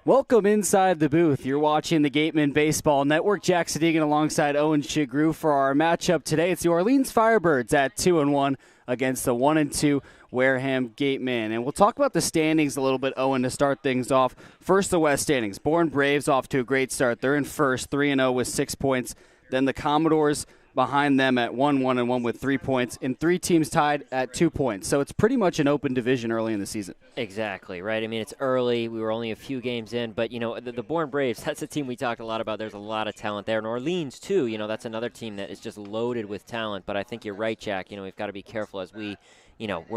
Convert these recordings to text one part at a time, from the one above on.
Welcome inside the booth. You're watching the Gatemen Baseball Network. Jack Sadighian alongside Owen Sughrue for our matchup today. It's the Orleans Firebirds at 2-1 against the 1-2 Wareham Gatemen. And we'll talk about the standings a little bit, Owen, to start things off. First, the West standings. Bourne Braves off to a great start. They're in first, 3-0 with 6 points. Then the Commodores behind them at 1-1 with 3 points, and 3 teams tied at 2 points. So it's pretty much an open division early in the season. Exactly, right? I mean, it's early. We were only a few games in, but, the Bourne Braves, that's a team we talked a lot about. There's a lot of talent there. And Orleans, too, that's another team that is just loaded with talent. But I think you're right, Jack. We've got to be careful as we're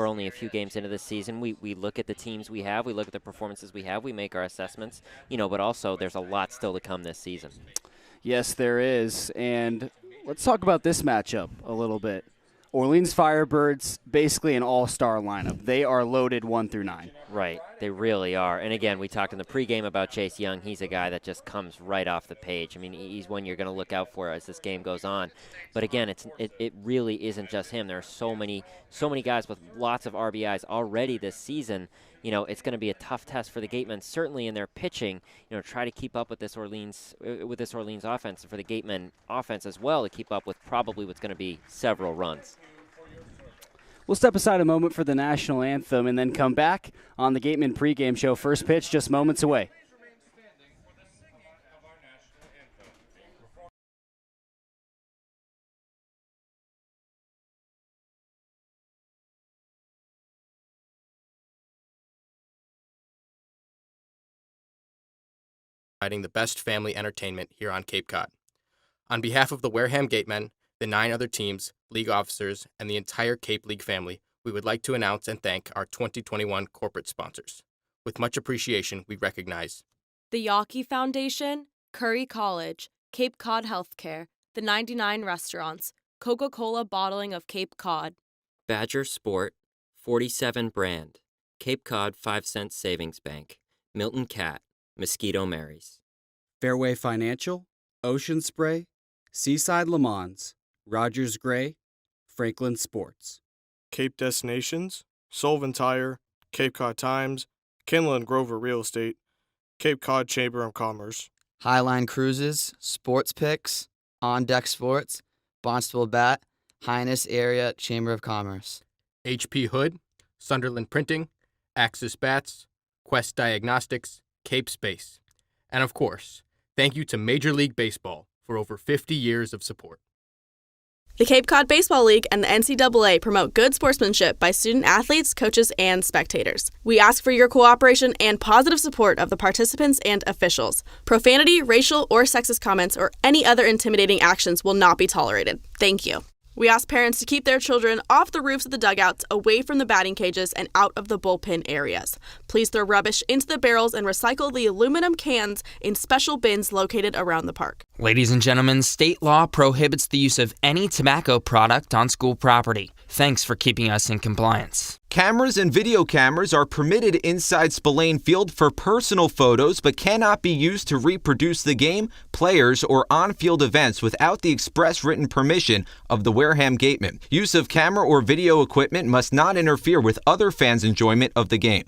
only a few games into this season. We look at the teams we have. We look at the performances we have. We make our assessments, but also there's a lot still to come this season. Yes, there is. And let's talk about this matchup a little bit. Orleans Firebirds, basically an all-star lineup. They are loaded 1 through 9. Right, they really are. And again, we talked in the pregame about Chase Young. He's a guy that just comes right off the page. I mean, he's one you're going to look out for as this game goes on. But again, it really isn't just him. There are so many guys with lots of RBIs already this season. It's going to be a tough test for the Gatemen, certainly in their pitching. Try to keep up with this Orleans offense, and for the Gatemen offense as well to keep up with probably what's going to be several runs. We'll step aside a moment for the national anthem and then come back on the Gatemen pregame show. First pitch just moments away. Providing the best family entertainment here on Cape Cod. On behalf of the Wareham Gatemen, the 9 other teams, league officers, and the entire Cape League family, we would like to announce and thank our 2021 corporate sponsors. With much appreciation, we recognize the Yawkey Foundation, Curry College, Cape Cod Healthcare, the 99 Restaurants, Coca-Cola Bottling of Cape Cod, Badger Sport, 47 Brand, Cape Cod 5 Cent Savings Bank, Milton Cat, Mosquito Marys, Fairway Financial, Ocean Spray, Seaside Le Mans, Rogers Gray, Franklin Sports, Cape Destinations, Sullivan Tire, Cape Cod Times, Kinlan Grover Real Estate, Cape Cod Chamber of Commerce, Highline Cruises, Sports Picks, On Deck Sports, Barnstable Bat, Highness Area Chamber of Commerce, HP Hood, Sunderland Printing, Axis Bats, Quest Diagnostics, Cape Space. And of course, thank you to Major League Baseball for over 50 years of support. The Cape Cod Baseball League and the NCAA promote good sportsmanship by student athletes, coaches, and spectators. We ask for your cooperation and positive support of the participants and officials. Profanity, racial, or sexist comments or any other intimidating actions will not be tolerated. Thank you. We ask parents to keep their children off the roofs of the dugouts, away from the batting cages, and out of the bullpen areas. Please throw rubbish into the barrels and recycle the aluminum cans in special bins located around the park. Ladies and gentlemen, state law prohibits the use of any tobacco product on school property. Thanks for keeping us in compliance. Cameras and video cameras are permitted inside Spillane Field for personal photos, but cannot be used to reproduce the game, players, or on-field events without the express written permission of the Wareham Gatemen. Use of camera or video equipment must not interfere with other fans' enjoyment of the game.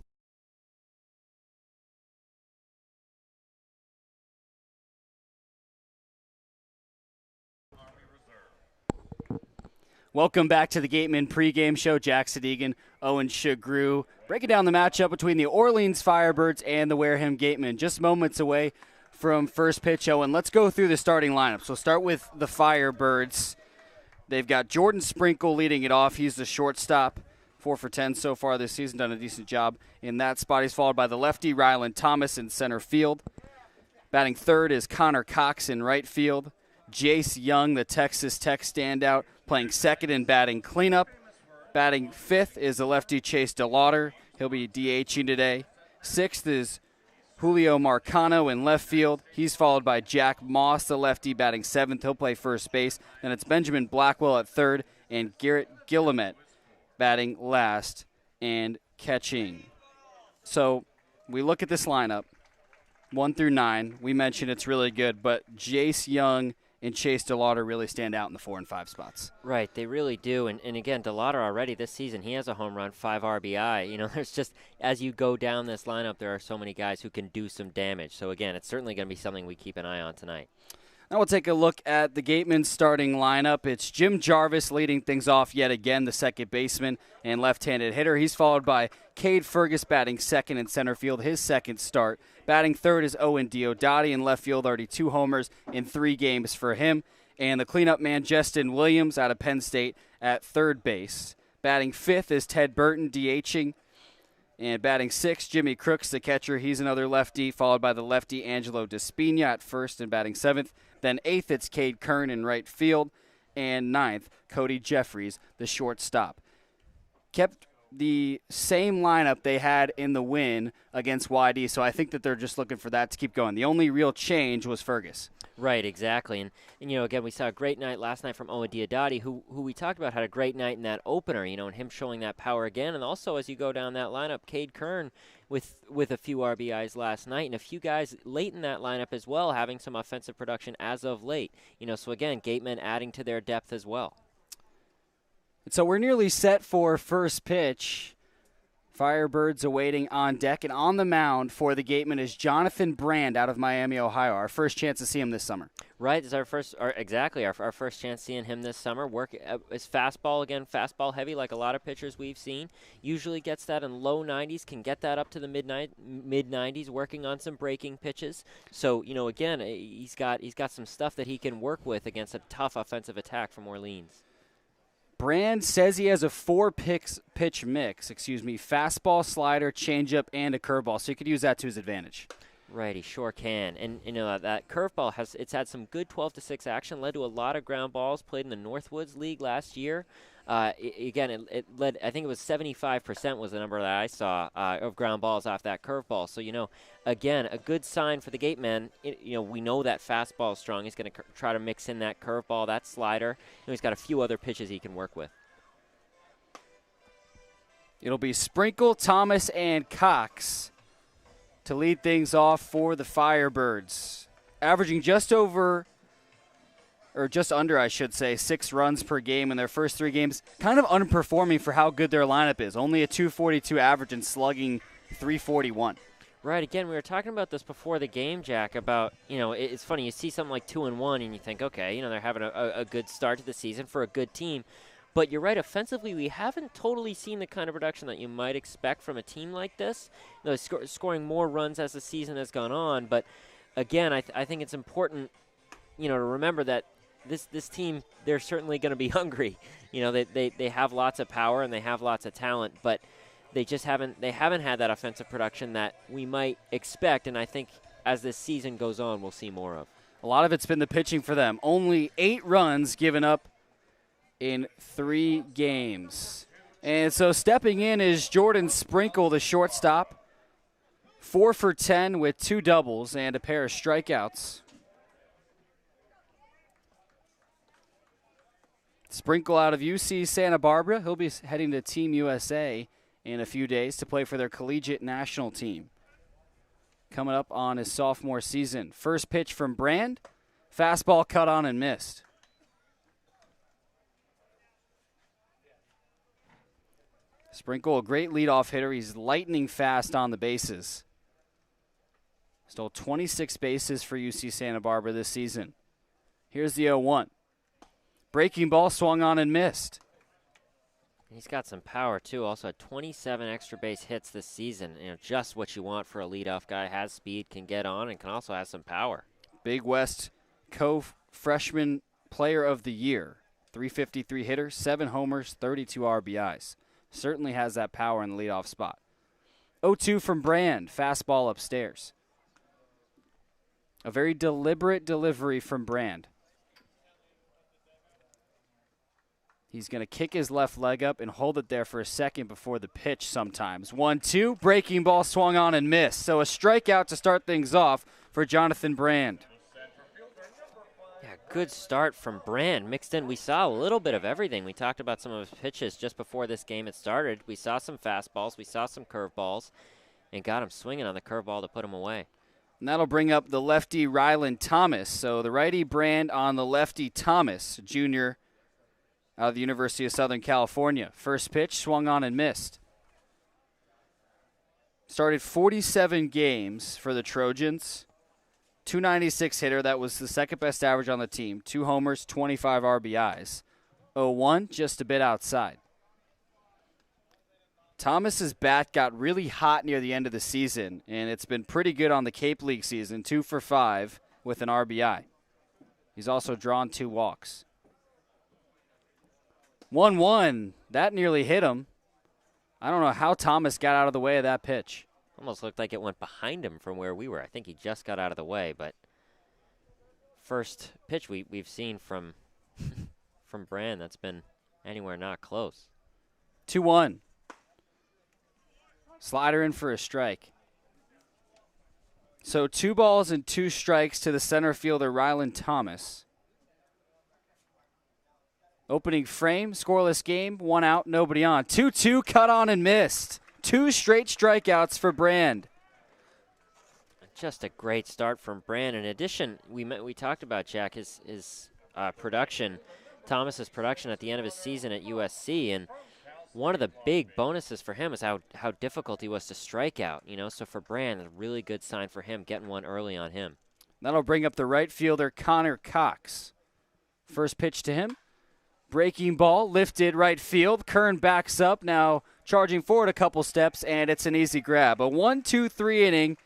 Welcome back to the Gatemen pregame show. Jack Sadighian, Owen Sughrue, breaking down the matchup between the Orleans Firebirds and the Wareham Gatemen. Just moments away from first pitch, Owen. Let's go through the starting lineup. So start with the Firebirds. They've got Jordan Sprinkle leading it off. He's the shortstop, 4 for 10 so far this season, done a decent job in that spot. He's followed by the lefty Ryland Thomas in center field. Batting third is Connor Cox in right field. Jace Young, the Texas Tech standout, playing second and batting cleanup. Batting fifth is the lefty Chase DeLauder. He'll be DHing today. Sixth is Julio Marcano in left field. He's followed by Jack Moss, the lefty, batting seventh. He'll play first base. Then it's Benjamin Blackwell at third and Garrett Gillimet batting last and catching. So we look at this lineup, 1 through 9. We mentioned it's really good, but Jace Young and Chase DeLauder really stand out in the 4 and 5 spots. Right, they really do. And again, DeLauder already this season, he has a home run, 5 RBI. You know, there's just, as you go down this lineup, there are so many guys who can do some damage. So again, it's certainly going to be something we keep an eye on tonight. Now we'll take a look at the Gatemen starting lineup. It's Jim Jarvis leading things off yet again, the second baseman and left-handed hitter. He's followed by Cade Fergus batting second in center field, his second start. Batting third is Owen Diodati in left field, already 2 homers in 3 games for him. And the cleanup man, Justin Williams, out of Penn State at third base. Batting fifth is Ted Burton, DHing. And batting sixth, Jimmy Crooks, the catcher. He's another lefty, followed by the lefty Angelo Despina at first and batting seventh. Then eighth, it's Cade Kern in right field. And ninth, Cody Jeffries, the shortstop. Kept the same lineup they had in the win against YD, so I think that they're just looking for that to keep going. The only real change was Fergus. Right, exactly. And you know, again, we saw a great night last night from Owen Diodati, who we talked about had a great night in that opener, you know, and him showing that power again. And also, as you go down that lineup, Cade Kern with a few RBIs last night, and a few guys late in that lineup as well, having some offensive production as of late. You know, so again, Gatemen adding to their depth as well. And so we're nearly set for first pitch. Firebirds awaiting on deck, and on the mound for the Gatemen is Jonathan Brand out of Miami, Ohio. Our first chance to see him this summer. Right, this is our first chance seeing him this summer. His fastball, again, fastball heavy like a lot of pitchers we've seen. Usually gets that in low 90s, can get that up to the mid 90s, working on some breaking pitches. So, you know, again, he's got some stuff that he can work with against a tough offensive attack from Orleans. Brand says he has a 4-pitch mix, fastball, slider, changeup, and a curveball, so he could use that to his advantage. Right, he sure can. And, you know, that curveball it's had some good 12-6 action, led to a lot of ground balls, played in the Northwoods League last year. It led, I think it was 75% was the number that I saw of ground balls off that curveball. So, you know, again, a good sign for the Gatemen. You know, we know that fastball is strong. He's going to try to mix in that curveball, that slider. You know, he's got a few other pitches he can work with. It'll be Sprinkle, Thomas, and Cox to lead things off for the Firebirds, averaging just under, I should say, 6 runs per game in their first 3 games. Kind of underperforming for how good their lineup is. Only a 242 average and slugging 341. Right, again, we were talking about this before the game, Jack, about, you know, it's funny, you see something like 2-1 and you think, okay, you know, they're having a good start to the season for a good team. But you're right, offensively, we haven't totally seen the kind of production that you might expect from a team like this. You know, scoring more runs as the season has gone on. But, again, I think it's important, you know, to remember that this team, they're certainly going to be hungry. You know, they have lots of power and they have lots of talent, but they just haven't had that offensive production that we might expect. And I think as this season goes on, we'll see more of. A lot of it's been the pitching for them. Only 8 runs given up in 3 games. And so stepping in is Jordan Sprinkle, the shortstop. 4 for 10 with 2 doubles and a pair of strikeouts. Sprinkle out of UC Santa Barbara. He'll be heading to Team USA in a few days to play for their collegiate national team. Coming up on his sophomore season. First pitch from Brand. Fastball cut on and missed. Sprinkle, a great leadoff hitter. He's lightning fast on the bases. Stole 26 bases for UC Santa Barbara this season. Here's the 0-1. Breaking ball swung on and missed. He's got some power, too. Also had 27 extra base hits this season. You know, just what you want for a leadoff guy. Has speed, can get on, and can also have some power. Big West co-freshman player of the year. 353 hitter, 7 homers, 32 RBIs. Certainly has that power in the leadoff spot. 0-2 from Brand. Fastball upstairs. A very deliberate delivery from Brand. He's going to kick his left leg up and hold it there for a second before the pitch sometimes. 1-2. Breaking ball swung on and missed. So a strikeout to start things off for Jonathan Brand. Yeah, good start from Brand. Mixed in, we saw a little bit of everything. We talked about some of his pitches just before this game had started. We saw some fastballs. We saw some curveballs and got him swinging on the curveball to put him away. And that'll bring up the lefty Ryland Thomas. So the righty Brand on the lefty Thomas, junior out of the University of Southern California. First pitch, swung on and missed. Started 47 games for the Trojans. 296 hitter. That was the second best average on the team. 2 homers, 25 RBIs. 0-1, just a bit outside. Thomas's bat got really hot near the end of the season, and it's been pretty good on the Cape League season. 2 for 5 with an RBI. He's also drawn 2 walks. 1-1, that nearly hit him. I don't know how Thomas got out of the way of that pitch. Almost looked like it went behind him from where we were. I think he just got out of the way, but first pitch we've seen from from Brand that's been anywhere not close. 2-1. Slider in for a strike. So 2 balls and 2 strikes to the center fielder, Ryland Thomas. Opening frame, scoreless game, 1 out, nobody on. 2-2, cut on and missed. 2 straight strikeouts for Brand. Just a great start from Brand. In addition, we talked about, Jack, his production, Thomas's production at the end of his season at USC, and one of the big bonuses for him is how difficult he was to strike out. So for Brand, a really good sign for him, getting one early on him. That'll bring up the right fielder, Connor Cox. First pitch to him. Breaking ball, lifted right field. Kern backs up, now charging forward a couple steps, and it's an easy grab. A 1-2-3 inning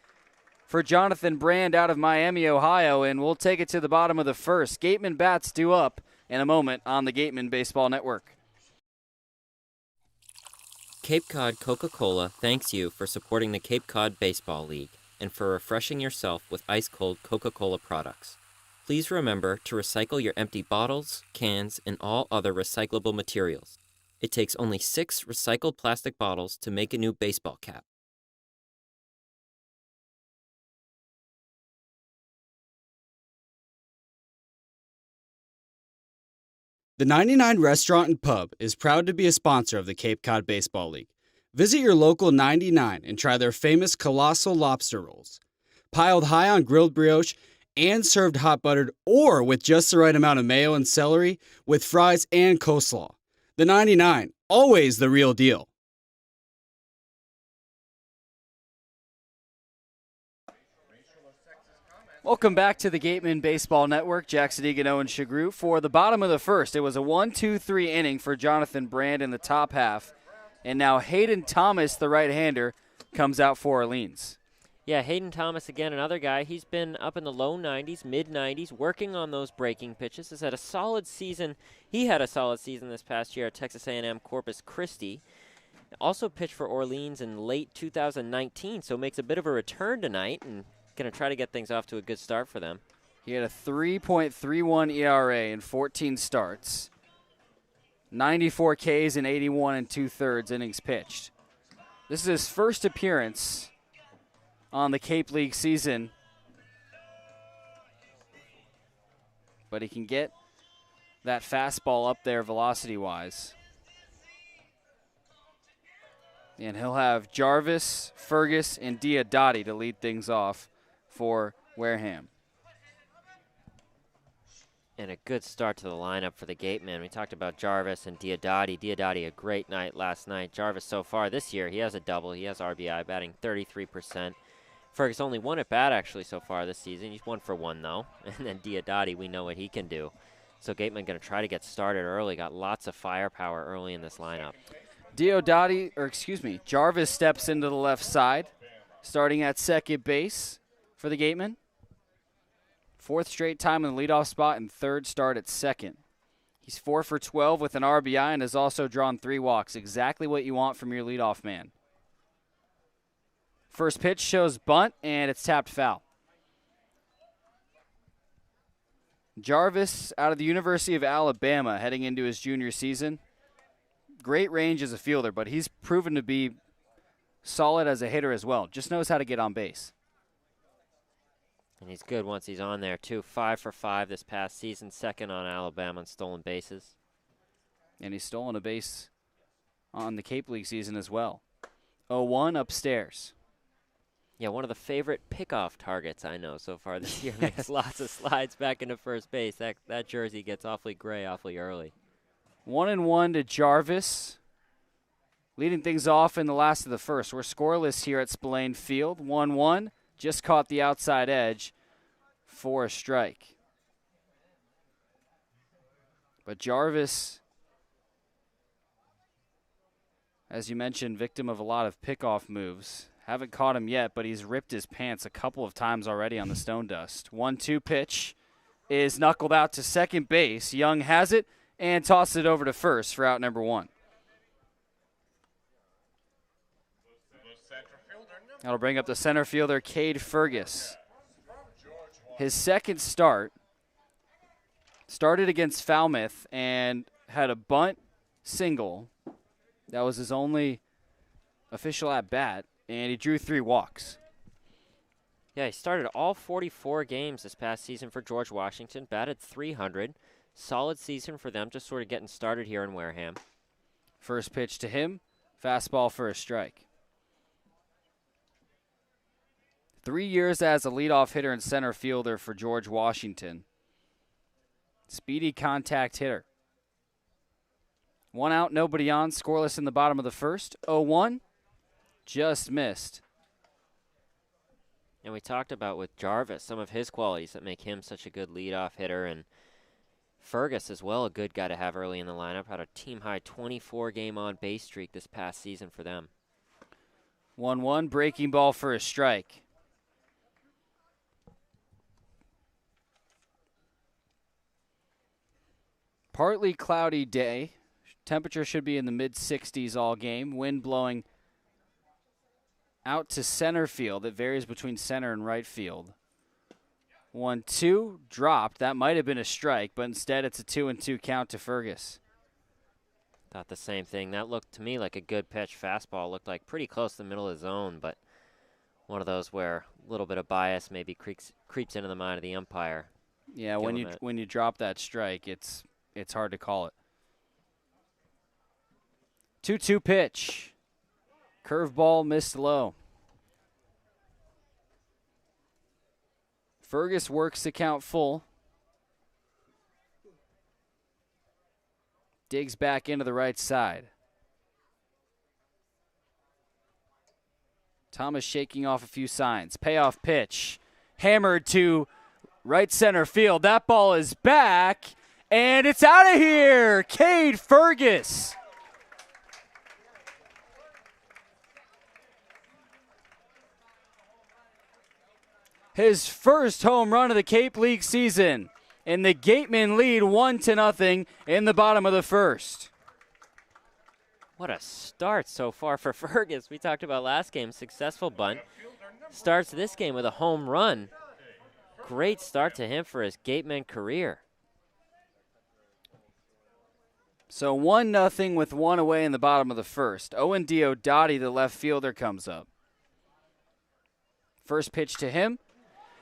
for Jonathan Brand out of Miami, Ohio, and we'll take it to the bottom of the first. Gatemen bats due up in a moment on the Gatemen Baseball Network. Cape Cod Coca-Cola thanks you for supporting the Cape Cod Baseball League and for refreshing yourself with ice-cold Coca-Cola products. Please remember to recycle your empty bottles, cans, and all other recyclable materials. It takes only 6 recycled plastic bottles to make a new baseball cap. The 99 Restaurant and Pub is proud to be a sponsor of the Cape Cod Baseball League. Visit your local 99 and try their famous colossal lobster rolls. Piled high on grilled brioche and served hot buttered or with just the right amount of mayo and celery with fries and coleslaw. The 99, always the real deal. Welcome back to the Gatemen Baseball Network. Jack Sadighian, Owen Sughrue. For the bottom of the first, it was a 1-2-3 inning for Jonathan Brand in the top half. And now Hayden Thomas, the right-hander, comes out for Orleans. Yeah, Hayden Thomas, again, another guy. He's been up in the low 90s, mid-90s, working on those breaking pitches. Has had a solid season. He had a solid season this past year at Texas A&M Corpus Christi. Also pitched for Orleans in late 2019, so makes a bit of a return tonight and going to try to get things off to a good start for them. He had a 3.31 ERA in 14 starts. 94 Ks in 81 2/3 innings pitched. This is his first appearance on the Cape League season. But he can get that fastball up there velocity-wise. And he'll have Jarvis, Fergus, and Diodati to lead things off for Wareham. And a good start to the lineup for the Gatemen. We talked about Jarvis and Diodati. Diodati, a great night last night. Jarvis, so far this year, he has a double. He has RBI, batting 33%. Fergus only 1 at bat, actually, so far this season. He's 1 for 1, though. And then Diodati, we know what he can do. So Gatemen going to try to get started early. Got lots of firepower early in this lineup. Jarvis steps into the left side, starting at second base for the Gatemen. 4th straight time in the leadoff spot and 3rd start at second. He's 4 for 12 with an RBI and has also drawn 3 walks. Exactly what you want from your leadoff man. First pitch shows bunt, and it's tapped foul. Jarvis out of the University of Alabama heading into his junior season. Great range as a fielder, but he's proven to be solid as a hitter as well. Just knows how to get on base. And he's good once he's on there, too. 5 for 5 this past season, 2nd on Alabama in stolen bases. And he's stolen a base on the Cape League season as well. 0-1 upstairs. Yeah, one of the favorite pickoff targets I know so far this year. Makes lots of slides back into first base. That jersey gets awfully gray awfully early. 1-1 to Jarvis. Leading things off in the last of the first. We're scoreless here at Spillane Field. 1-1. Just caught the outside edge for a strike. But Jarvis, as you mentioned, victim of a lot of pickoff moves. Haven't caught him yet, but he's ripped his pants a couple of times already on the Stone Dust. 1-2 pitch is knuckled out to second base. Young has it and tosses it over to first for out number 1. That'll bring up the center fielder, Cade Fergus. His second start started against Falmouth and had a bunt single. That was his only official at-bat, and he drew 3 walks. Yeah, he started all 44 games this past season for George Washington, batted .300. Solid season for them, just sort of getting started here in Wareham. First pitch to him, fastball for a strike. 3 years as a leadoff hitter and center fielder for George Washington. Speedy contact hitter. 1 out, nobody on, scoreless in the bottom of the first. 0-1, just missed. And we talked about with Jarvis some of his qualities that make him such a good leadoff hitter, and Fergus as well, a good guy to have early in the lineup. Had a team-high 24-game on-base streak this past season for them. 1-1, breaking ball for a strike. Partly cloudy day. Temperature should be in the mid-60s all game. Wind blowing out to center field. It varies between center and right field. 1-2, dropped. That might have been a strike, but instead it's a 2-2 count to Fergus. Thought the same thing. That looked to me like a good pitch. Fastball looked like pretty close to the middle of the zone, but one of those where a little bit of bias maybe creeps into the mind of the umpire. Yeah, when you drop that strike, it's hard to call it. 2-2 pitch. Curveball missed low. Fergus works the count full. Digs back into the right side. Thomas shaking off a few signs. Payoff pitch. Hammered to right center field. That ball is back, and it's out of here. Cade Fergus. His first home run of the Cape League season. And the Gatemen lead 1-0 in the bottom of the first. What a start so far for Fergus. We talked about last game, successful bunt. Starts this game with a home run. Great start to him for his Gatemen career. So 1-0 with 1 away in the bottom of the first. Owen Diodati, the left fielder, comes up. First pitch to him.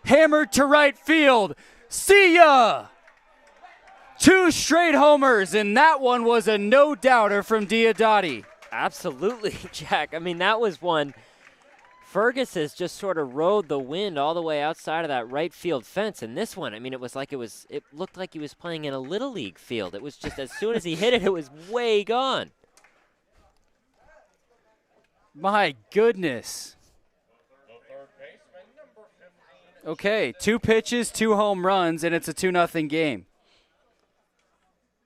Hammered to right field. See ya! 2 straight homers, and that one was a no-doubter from Diodati. Absolutely, Jack. I mean, that was one. Fergus has just sort of rode the wind all the way outside of that right field fence. And this one, I mean, it looked like he was playing in a Little League field. It was just as soon as he hit it, it was way gone. My goodness. Okay, 2 pitches, 2 home runs, and it's a 2-0 game.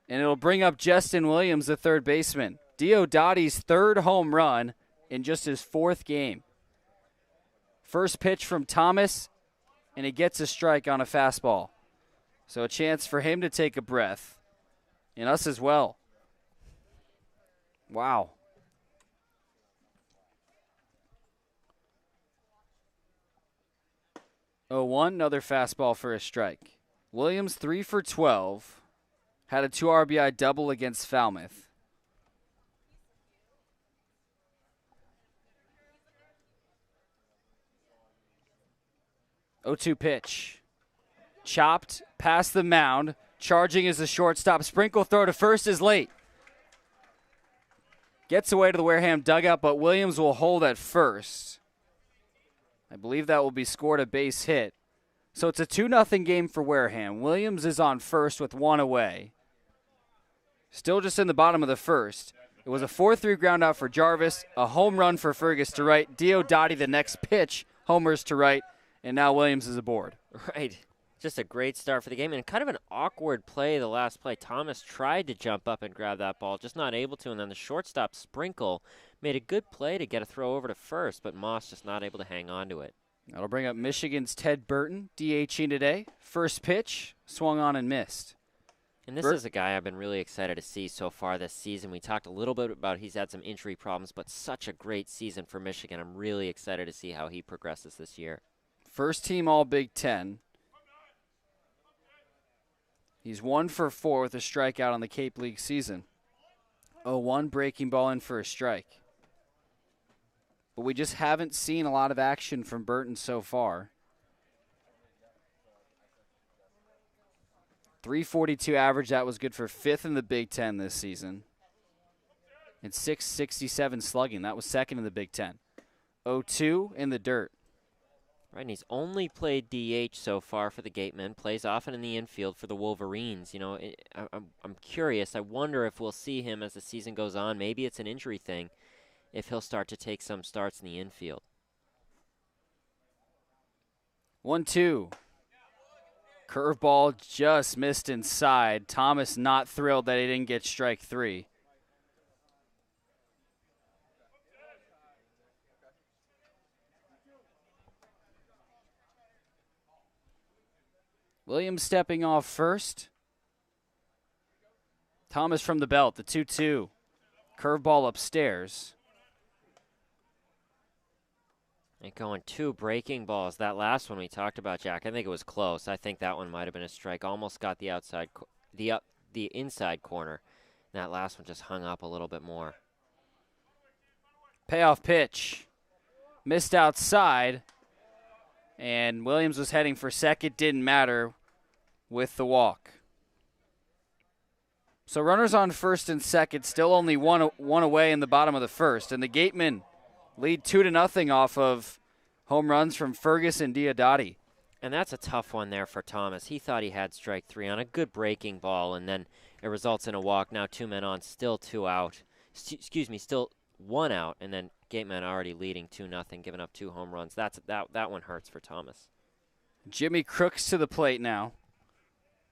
And it'll bring up Justin Williams, the third baseman. Diodati's 3rd home run in just his 4th game. First pitch from Thomas, and he gets a strike on a fastball. So a chance for him to take a breath, and us as well. Wow. Oh, 1, another fastball for a strike. Williams 3 for 12. Had a 2 RBI double against Falmouth. Oh, 2 pitch. Chopped past the mound. Charging is the shortstop. Sprinkle throw to first is late. Gets away to the Wareham dugout, but Williams will hold at first. I believe that will be scored a base hit. So it's a 2-0 game for Wareham. Williams is on first with one away. Still just in the bottom of the first. It was a 4-3 ground out for Jarvis, a home run for Fergus to right. Diodati the next pitch, homers to right, and now Williams is aboard. Right. Just a great start for the game, and kind of an awkward play the last play. Thomas tried to jump up and grab that ball, just not able to, and then the shortstop Sprinkle made a good play to get a throw over to first, but Moss just not able to hang on to it. That'll bring up Michigan's Ted Burton, DHing today. First pitch, swung on and missed. And this is a guy I've been really excited to see so far this season. We talked a little bit about he's had some injury problems, but such a great season for Michigan. I'm really excited to see how he progresses this year. First team All Big Ten. He's 1 for 4 with a strikeout on the Cape League season. 0-1 breaking ball in for a strike. But we just haven't seen a lot of action from Burton so far. .342 average, that was good for 5th in the Big Ten this season. And .667 slugging, that was 2nd in the Big Ten. 0-2 in the dirt. Right, and he's only played DH so far for the Gatemen, plays often in the infield for the Wolverines. You know, I'm curious. I wonder if we'll see him as the season goes on. Maybe it's an injury thing, if he'll start to take some starts in the infield. 1-2. Curveball just missed inside. Thomas not thrilled that he didn't get strike 3. Williams stepping off first. Thomas from the belt, the 2-2. Curveball upstairs. And going 2 breaking balls. That last one we talked about, Jack, I think it was close. I think that one might have been a strike. Almost got the outside, the inside corner. And that last one just hung up a little bit more. Payoff pitch. Missed outside. And Williams was heading for second. Didn't matter with the walk. So runners on first and second. Still only one away in the bottom of the first. And the Gatemen lead 2-0 off of home runs from Fergus and Diodati. And that's a tough one there for Thomas. He thought he had strike 3 on a good breaking ball, and then it results in a walk. Now 2 men on, still 2 out. Still 1 out, and then Gatemen already leading 2-0, giving up 2 home runs. That one hurts for Thomas. Jimmy Crooks to the plate now.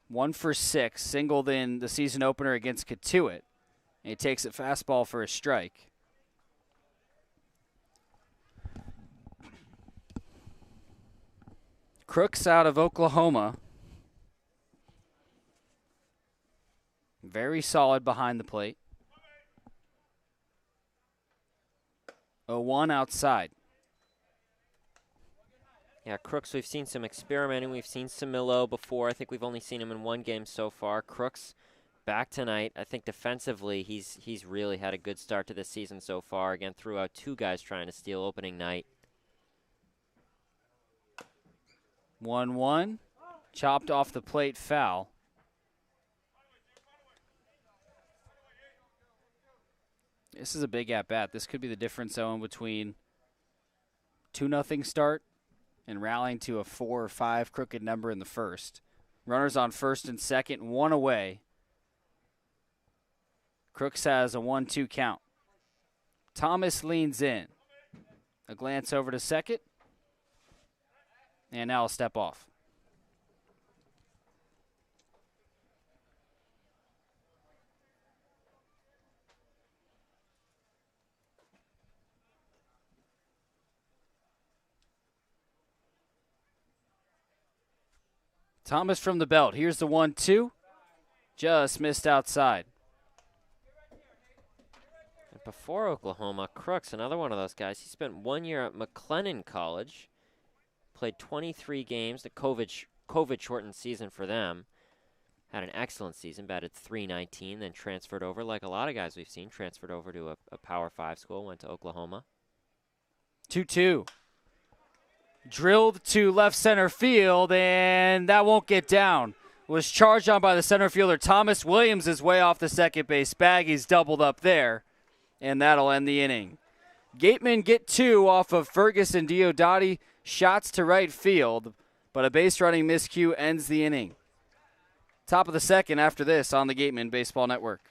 1 for 6, singled in the season opener against Katuitt. And he takes it fastball for a strike. Crooks out of Oklahoma. Very solid behind the plate. 0-1 outside. Yeah, Crooks, we've seen some experimenting. We've seen Samillo before. I think we've only seen him in 1 game so far. Crooks back tonight. I think defensively he's really had a good start to this season so far. Again, threw out 2 guys trying to steal opening night. 1-1. Chopped off the plate, foul. This is a big at-bat. This could be the difference, Owen, between 2-0 start and rallying to a 4 or 5 crooked number in the first. Runners on first and second, 1 away. Crooks has a 1-2 count. Thomas leans in. A glance over to second. And now a step off. Thomas from the belt. Here's the 1-2. Just missed outside. And before Oklahoma, Crooks, another one of those guys, he spent 1 year at McLennan College. Played 23 games, the COVID-shortened season for them. Had an excellent season, batted .319, then transferred over, like a lot of guys we've seen, transferred over to a Power 5 school, went to Oklahoma. 2-2. Drilled to left center field, and that won't get down. Was charged on by the center fielder. Thomas Williams is way off the second base bag. He's doubled up there, and that'll end the inning. Gatemen get 2 off of Fergus and Diodati. Shots to right field, but a base running miscue ends the inning. Top of the second after this on the Gatemen Baseball Network.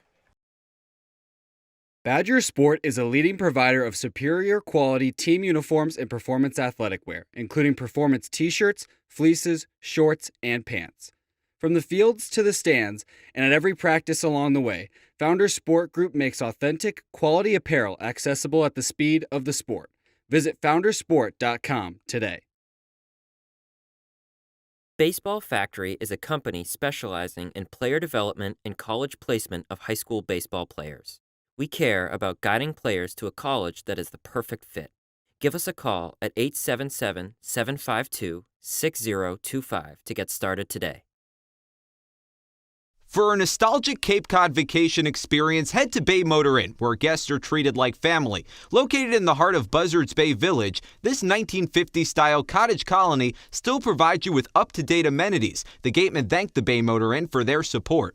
Badger Sport is a leading provider of superior quality team uniforms and performance athletic wear, including performance t-shirts, fleeces, shorts, and pants. From the fields to the stands and at every practice along the way, Founders Sport Group makes authentic, quality apparel accessible at the speed of the sport. Visit foundersport.com today. Baseball Factory is a company specializing in player development and college placement of high school baseball players. We care about guiding players to a college that is the perfect fit. Give us a call at 877-752-6025 to get started today. For a nostalgic Cape Cod vacation experience, head to Bay Motor Inn, where guests are treated like family. Located in the heart of Buzzards Bay Village, this 1950s-style cottage colony still provides you with up-to-date amenities. The Gatemen thank the Bay Motor Inn for their support.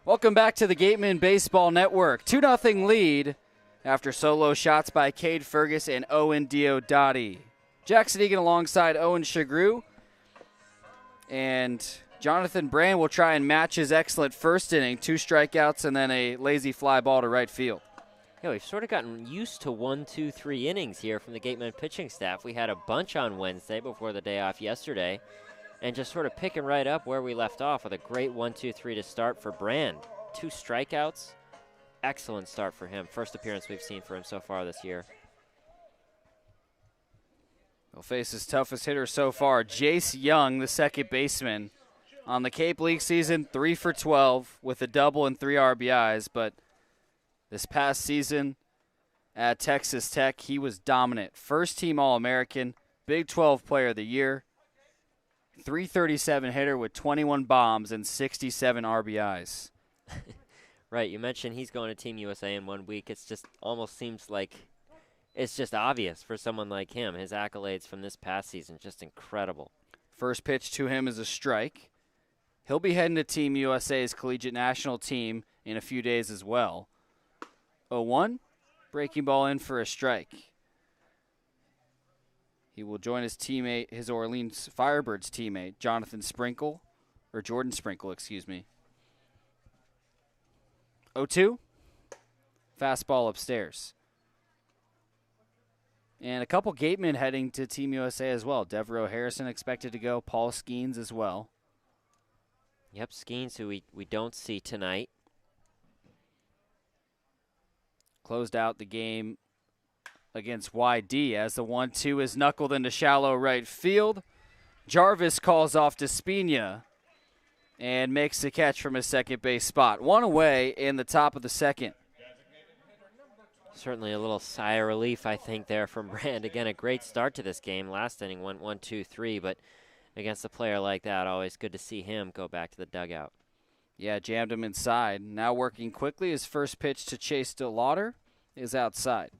Welcome back to the Gatemen Baseball Network. 2-0 lead after solo shots by Cade Fergus and Owen Diodati. Jack Sadighian alongside Owen Sughrue. And Jonathan Brand will try and match his excellent first inning. 2 strikeouts and then a lazy fly ball to right field. Yeah, we've sort of gotten used to 1, 2, 3 innings here from the Gatemen pitching staff. We had a bunch on Wednesday before the day off yesterday. And just sort of picking right up where we left off with a great 1, 2, 3 to start for Brand. 2 strikeouts. Excellent start for him. First appearance we've seen for him so far this year. He'll face his toughest hitter so far, Jace Young, the second baseman. On the Cape League season, 3 for 12 with a double and 3 RBIs. But this past season at Texas Tech, he was dominant. First team All-American, Big 12 Player of the Year. 337 hitter with 21 bombs and 67 RBIs. Right, you mentioned he's going to Team USA in 1 week. It's just almost seems like it's just obvious for someone like him. His accolades from this past season, just incredible. First pitch to him is a strike. He'll be heading to Team USA's collegiate national team in a few days as well. 0-1, breaking ball in for a strike. He will join his teammate, his Orleans Firebirds teammate, Jordan Sprinkle, excuse me. 0-2, fastball upstairs. And a couple Gatemen heading to Team USA as well. Devereaux Harrison expected to go, Paul Skeens as well. Yep, Skeens, who we don't see tonight. Closed out the game against YD as the 1-2 is knuckled into shallow right field. Jarvis calls off Despina and makes the catch from his second base spot. 1 away in the top of the second. Certainly a little sigh of relief, I think, there from Brand. Again, a great start to this game. Last inning went 1, 2, 3, but against a player like that, always good to see him go back to the dugout. Yeah, jammed him inside. Now working quickly, his first pitch to Chase DeLauder is outside.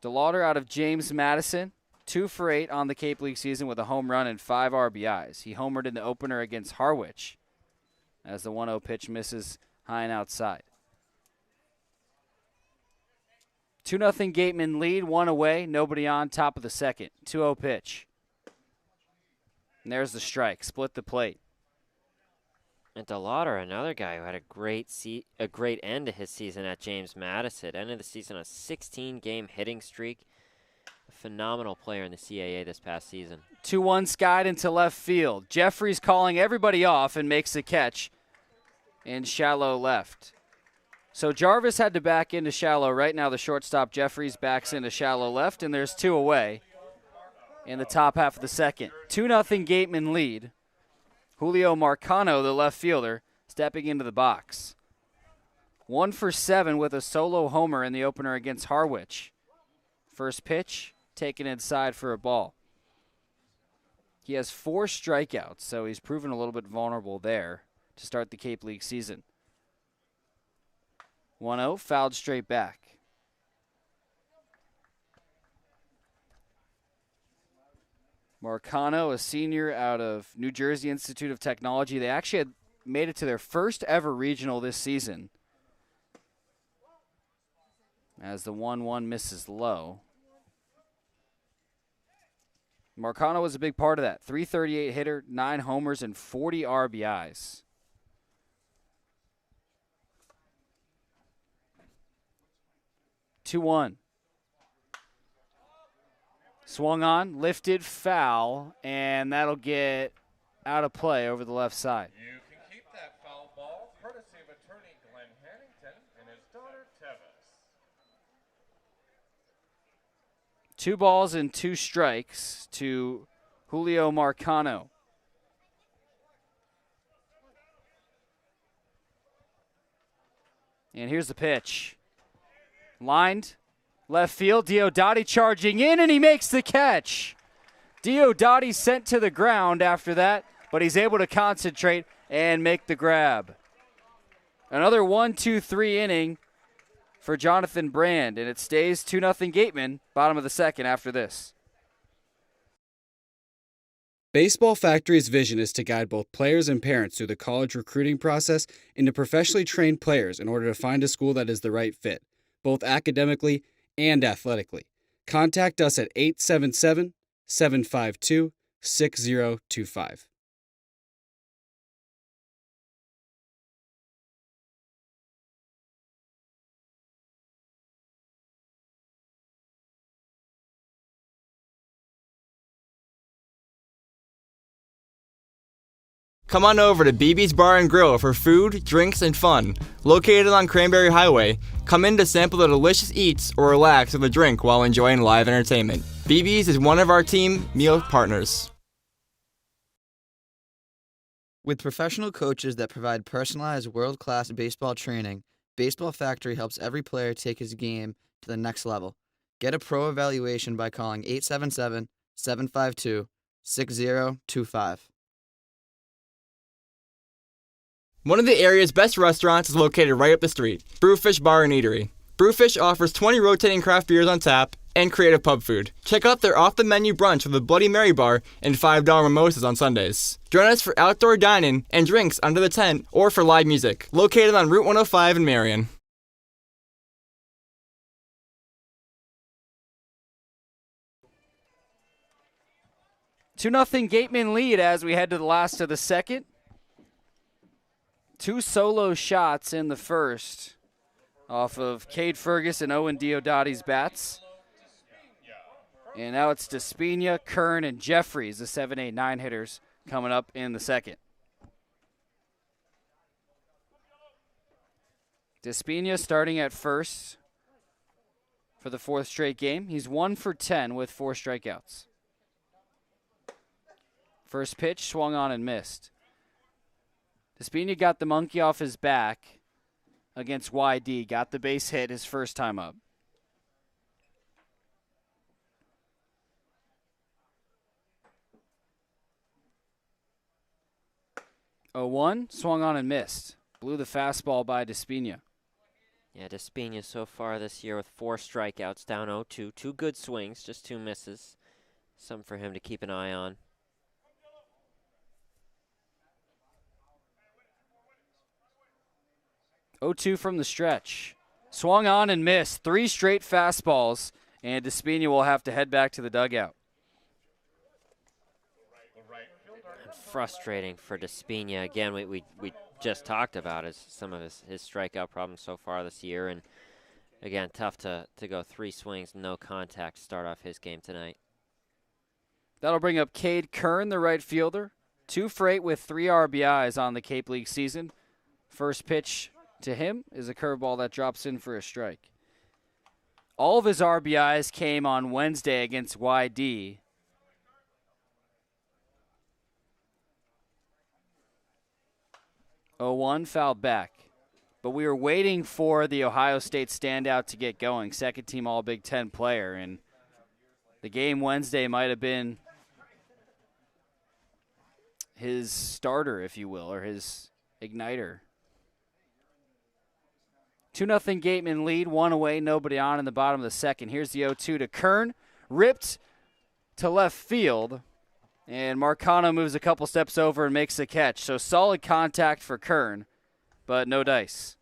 DeLauder out of James Madison, 2 for 8 on the Cape League season with a home run and 5 RBIs. He homered in the opener against Harwich as the 1-0 pitch misses high and outside. 2-0 Gatemen lead, 1 away, nobody on, top of the second. 2-0 pitch. And there's the strike, split the plate. And DeLauder, another guy who had a great end to his season at James Madison. Ended the season on a 16-game hitting streak. A phenomenal player in the CAA this past season. 2-1 skied into left field. Jeffries calling everybody off and makes the catch in shallow left. So Jarvis had to back into shallow right. Now the shortstop Jeffries backs into shallow left, and there's 2 away in the top half of the second. 2-0 Gatemen lead. Julio Marcano, the left fielder, stepping into the box. 1 for 7 with a solo homer in the opener against Harwich. First pitch, taken inside for a ball. He has 4 strikeouts, so he's proven a little bit vulnerable there to start the Cape League season. 1-0, fouled straight back. Marcano, a senior out of New Jersey Institute of Technology. They actually had made it to their first ever regional this season, as the 1-1 misses low. Marcano was a big part of that. 338 hitter, 9 homers, and 40 RBIs. Two-one. Swung on, lifted, foul, and that'll get out of play over the left side. You can keep that foul ball, courtesy of attorney Glenn Hannington and his daughter Tevis. 2 balls and 2 strikes to Julio Marcano. And here's the pitch. Lined, left field, Diodati charging in, and he makes the catch. Diodati sent to the ground after that, but he's able to concentrate and make the grab. Another 1-2-3 inning for Jonathan Brand, and it stays 2-0 Gatemen, bottom of the second after this. Baseball Factory's vision is to guide both players and parents through the college recruiting process into professionally trained players in order to find a school that is the right fit, both academically and athletically. Contact us at 877-752-6025. Come on over to BB's Bar and Grill for food, drinks, and fun. Located on Cranberry Highway, come in to sample the delicious eats or relax with a drink while enjoying live entertainment. BB's is one of our team meal partners. With professional coaches that provide personalized world-class baseball training, Baseball Factory helps every player take his game to the next level. Get a pro evaluation by calling 877-752-6025. One of the area's best restaurants is located right up the street, Brewfish Bar and Eatery. Brewfish offers 20 rotating craft beers on tap and creative pub food. Check out their off-the-menu brunch with a Bloody Mary bar and $5 mimosas on Sundays. Join us for outdoor dining and drinks under the tent or for live music. Located on Route 105 in Marion. Two 2-0 Gatemen lead as we head to the last of the second. 2 solo shots in the first off of Cade Fergus and Owen Diodati's bats. And now it's Despina, Kern, and Jeffries, the 7, 8, 9 hitters, coming up in the second. Despina starting at first for the 4th straight game. He's 1 for 10 with 4 strikeouts. First pitch swung on and missed. Despina got the monkey off his back against YD. Got the base hit his first time up. Oh, 1 swung on and missed. Blew the fastball by Despina. Yeah, Despina so far this year with 4 strikeouts, down 0-2. 2 good swings, just 2 misses. Some for him to keep an eye on. 0-2 from the stretch. Swung on and missed. 3 straight fastballs, and Despina will have to head back to the dugout. Frustrating for Despina. Again, we just talked about some of his strikeout problems so far this year, and again, tough to go 3 swings, no contact to start off his game tonight. That'll bring up Cade Kern, the right fielder. 2 for 8 with 3 RBIs on the Cape League season. First pitch to him is a curveball that drops in for a strike. All of his RBIs came on Wednesday against YD. Oh, 1 fouled back. But we were waiting for the Ohio State standout to get going. Second team All Big Ten player. And the game Wednesday might have been his starter, if you will, or his igniter. 2-0 Gatemen lead, 1 away, nobody on in the bottom of the second. Here's the 0-2 to Kern. Ripped to left field. And Marcano moves a couple steps over and makes the catch. So solid contact for Kern, but no dice.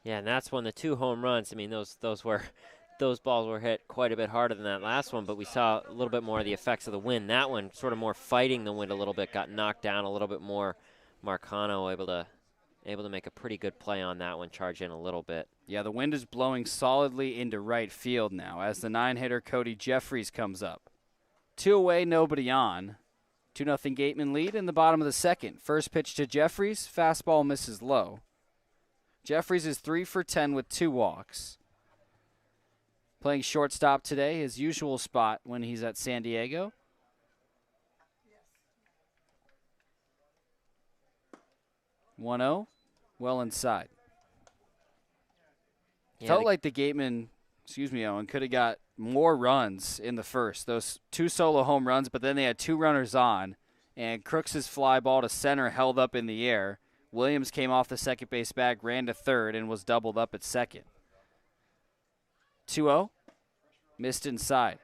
Yeah, and that's when the 2 home runs, I mean, those balls were hit quite a bit harder than that last one, but we saw a little bit more of the effects of the wind. That one sort of more fighting the wind a little bit, got knocked down a little bit more. Marcano able to make a pretty good play on that one, charge in a little bit. Yeah, the wind is blowing solidly into right field now as the 9-hitter Cody Jeffries comes up. 2 away, nobody on. 2-0 Gatemen lead in the bottom of the second. First pitch to Jeffries, fastball misses low. Jeffries is 3 for 10 with 2 walks. Playing shortstop today, his usual spot when he's at San Diego. One-0, well inside. Yeah, Felt like the Gatemen, Owen, could have got more runs in the first. Those 2 solo home runs, but then they had 2 runners on, and Crooks' fly ball to center held up in the air. Williams came off the second base bag, ran to third, and was doubled up at second. 2-0, missed inside.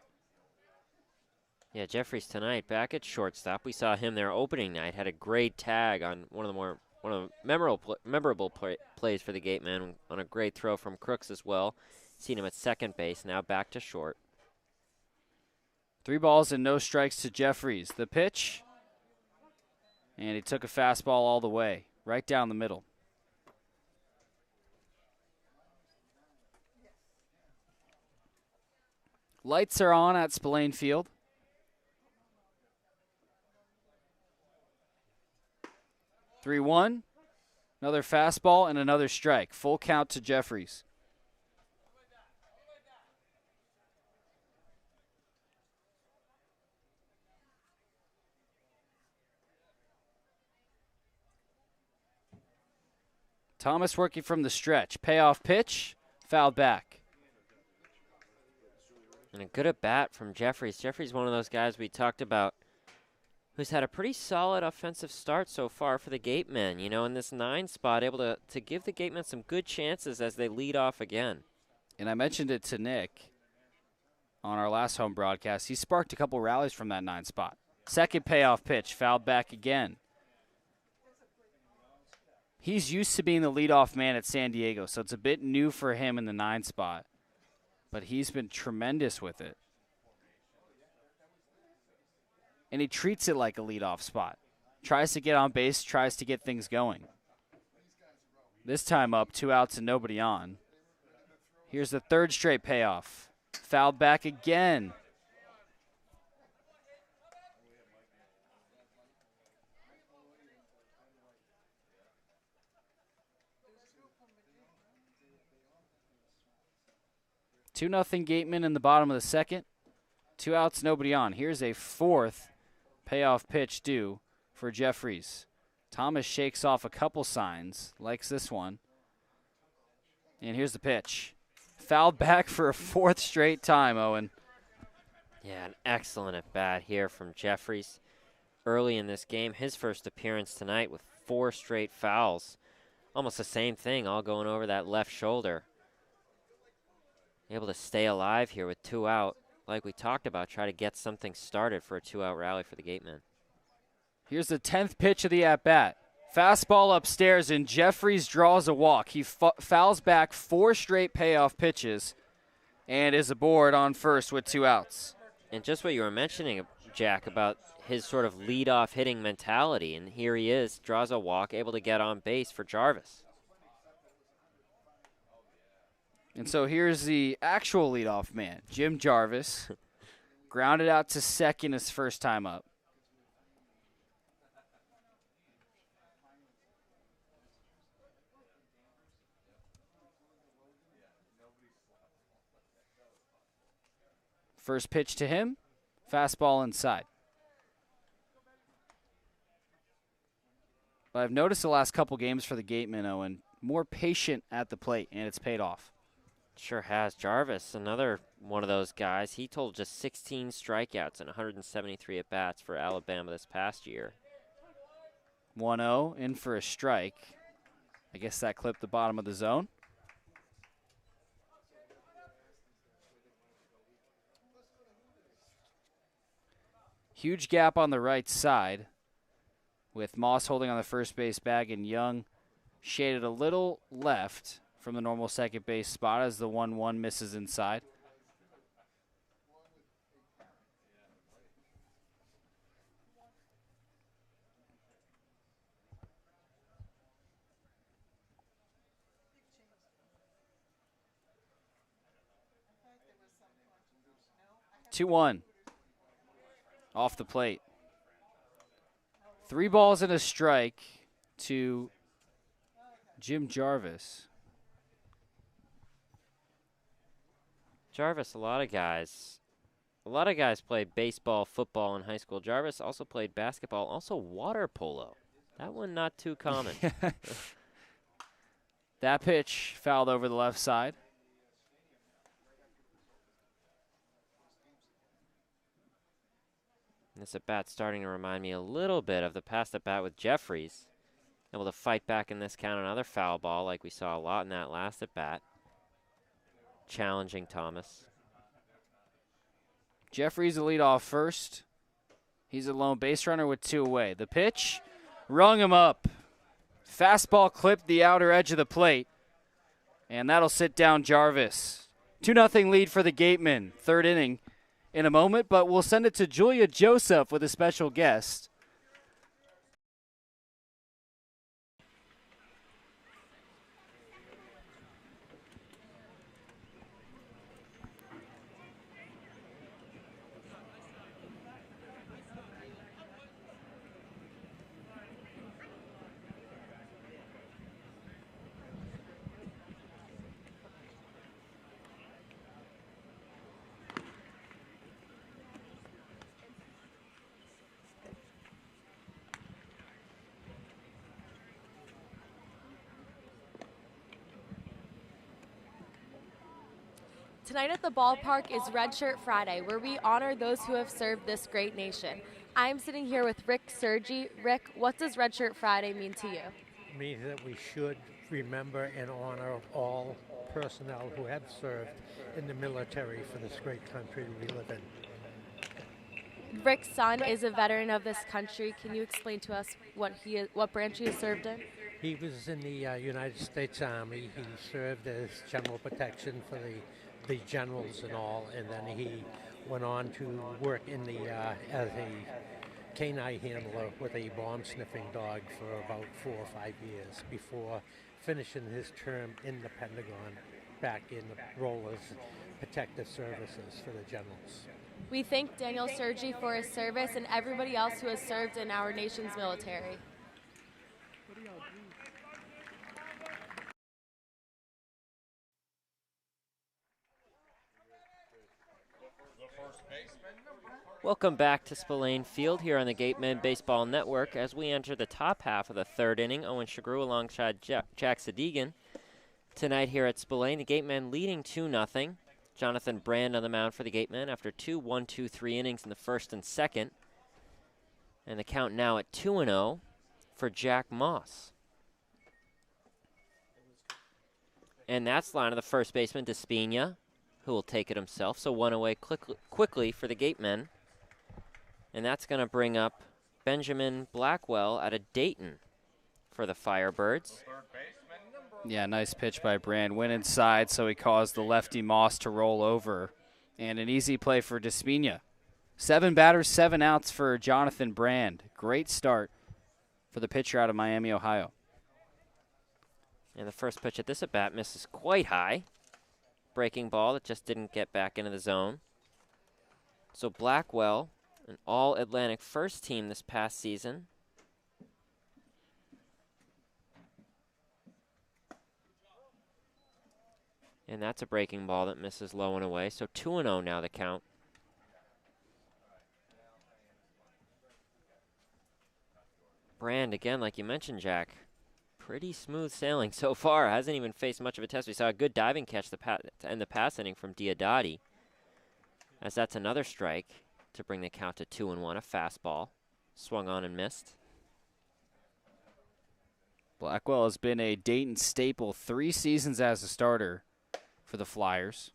Yeah, Jeffries tonight back at shortstop. We saw him there opening night, had a great tag on one of the memorable plays for the Gatemen on a great throw from Crooks as well. Seen him at second base, now back to short. 3 balls and no strikes to Jeffries. The pitch, and he took a fastball all the way, right down the middle. Lights are on at Spillane Field. Three one, another fastball and another strike. Full count to Jeffries. Thomas working from the stretch. Payoff pitch, fouled back. And a good at bat from Jeffries. Jeffries, one of those guys we talked about who's had a pretty solid offensive start so far for the Gatemen. You know, in this 9 spot, able to give the Gatemen some good chances as they lead off again. And I mentioned it to Nick on our last home broadcast. He sparked a couple rallies from that 9 spot. Second payoff pitch, fouled back again. He's used to being the leadoff man at San Diego, so it's a bit new for him in the 9 spot. But he's been tremendous with it. And he treats it like a leadoff spot. Tries to get on base, tries to get things going. This time up, 2 outs and nobody on. Here's the 3rd straight payoff. Fouled back again. Two nothing Gatemen in the bottom of the second. 2 outs, nobody on. Here's a 4th payoff pitch due for Jeffries. Thomas shakes off a couple signs, likes this one. And here's the pitch. Fouled back for a 4th straight time, Owen. Yeah, an excellent at bat here from Jeffries. Early in this game, his first appearance tonight with 4 straight fouls. Almost the same thing, all going over that left shoulder. Able to stay alive here with 2 out. Like we talked about, try to get something started for a 2-out rally for the Gatemen. Here's the 10th pitch of the at-bat. Fastball upstairs, and Jeffries draws a walk. He fouls back 4 straight payoff pitches and is aboard on first with 2 outs. And just what you were mentioning, Jack, about his sort of lead-off hitting mentality, and here he is, draws a walk, able to get on base for Jarvis. And so here's the actual leadoff man, Jim Jarvis. Grounded out to second his first time up. First pitch to him, fastball inside. But I've noticed the last couple games for the Gatemen, Owen, more patient at the plate, and it's paid off. Sure has. Jarvis, another one of those guys. He totaled just 16 strikeouts and 173 at-bats for Alabama this past year. 1-0 in for a strike. I guess that clipped the bottom of the zone. Huge gap on the right side with Moss holding on the first base bag and Young shaded a little left from the normal second base spot as the 1-1 misses inside. Two one off the plate. 3 balls and a strike to Jim Jarvis. Jarvis, a lot of guys played baseball, football in high school. Jarvis also played basketball, also water polo. That one not too common. That pitch fouled over the left side. This at-bat starting to remind me a little bit of the past at-bat with Jeffries. Able to fight back in this count, another foul ball like we saw a lot in that last at-bat. Challenging Thomas. Jeffries the lead off first. He's a lone base runner with 2 away. The pitch rung him up. Fastball clipped the outer edge of the plate. And that'll sit down Jarvis. 2-0 lead for the Gatemen. 3rd inning in a moment, but we'll send it to Julia Joseph with a special guest. Tonight at the ballpark is Red Shirt Friday, where we honor those who have served this great nation. I'm sitting here with Rick Sergi. Rick, what does Red Shirt Friday mean to you? It means that we should remember and honor all personnel who have served in the military for this great country we live in. Rick's son is a veteran of this country. Can you explain to us what branch he has served in? He was in the United States Army. He served as general protection for the generals and all, and then he went on to work in the as a canine handler with a bomb-sniffing dog for about 4 or 5 years before finishing his term in the Pentagon back in the role as protective services for the generals. We thank Daniel Sergi for his service and everybody else who has served in our nation's military. Welcome back to Spillane Field here on the Gatemen Baseball Network as we enter the top half of the 3rd inning. Owen Sughrue alongside Jack Sadighian. Tonight here at Spillane, the Gatemen leading 2-0. Jonathan Brand on the mound for the Gatemen after 2 1-2-3 innings in the 1st and 2nd. And the count now at 2-0 for Jack Moss. And that's the line of the first baseman, Despina, who will take it himself. So 1 away quickly for the Gatemen. And that's going to bring up Benjamin Blackwell out of Dayton for the Firebirds. Yeah, nice pitch by Brand. Went inside, so he caused the lefty Moss to roll over. And an easy play for Despina. 7 batters, 7 outs for Jonathan Brand. Great start for the pitcher out of Miami, Ohio. And the first pitch at this at-bat misses quite high. Breaking ball that just didn't get back into the zone. So Blackwell, an All-Atlantic first team this past season. And that's a breaking ball that misses low and away. So 2-0 now the count. Brand, again, like you mentioned, Jack, pretty smooth sailing so far. Hasn't even faced much of a test. We saw a good diving catch to end the pass inning from Diodati. As that's another strike to bring the count to 2-1, a fastball. Swung on and missed. Blackwell has been a Dayton staple 3 seasons as a starter for the Flyers.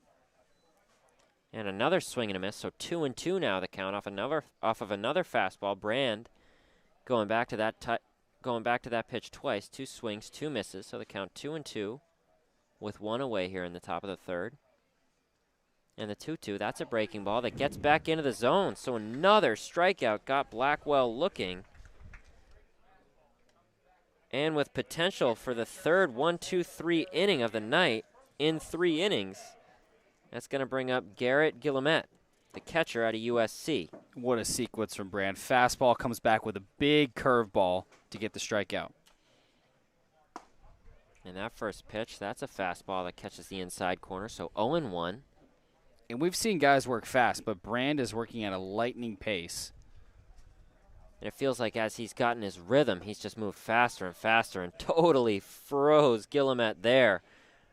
And another swing and a miss, so 2-2 now the count off of another fastball. Brand going back to that pitch twice. 2 swings, 2 misses, so the count 2-2 with 1 away here in the top of the third. And the 2-2, that's a breaking ball that gets back into the zone. So another strikeout got Blackwell looking. And with potential for the third 1-2-3 inning of the night in 3 innings, that's going to bring up Garrett Guillemette, the catcher out of USC. What a sequence from Brand. Fastball comes back with a big curveball to get the strikeout. And that first pitch, that's a fastball that catches the inside corner, so 0-1. And we've seen guys work fast, but Brand is working at a lightning pace. And it feels like as he's gotten his rhythm, he's just moved faster and faster and totally froze Guillemette there.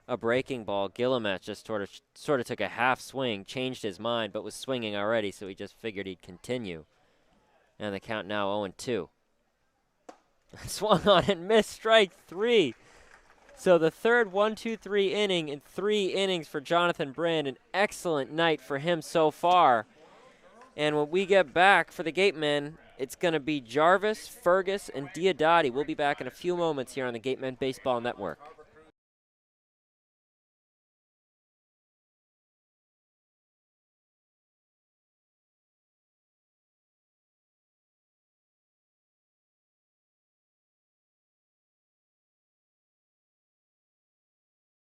A breaking ball. Guillemette just sort of took a half swing, changed his mind, but was swinging already, so he just figured he'd continue. And the count now 0-2. Swung on and missed, strike 3. So the third 1-2-3 inning in 3 innings for Jonathan Brand. An excellent night for him so far. And when we get back for the Gatemen, it's going to be Jarvis, Fergus, and Diodati. We'll be back in a few moments here on the Gatemen Baseball Network.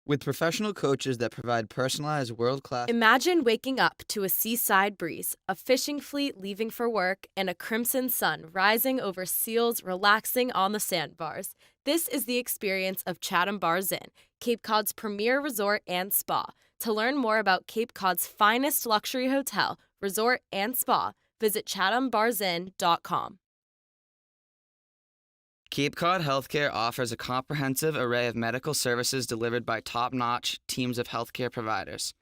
With professional coaches that provide personalized world-class... Imagine waking up to a seaside breeze, a fishing fleet leaving for work, and a crimson sun rising over seals relaxing on the sandbars. This is the experience of Chatham Bars Inn, Cape Cod's premier resort and spa. To learn more about Cape Cod's finest luxury hotel, resort, and spa, visit chathambarsinn.com. Cape Cod Healthcare offers a comprehensive array of medical services delivered by top-notch teams of healthcare providers.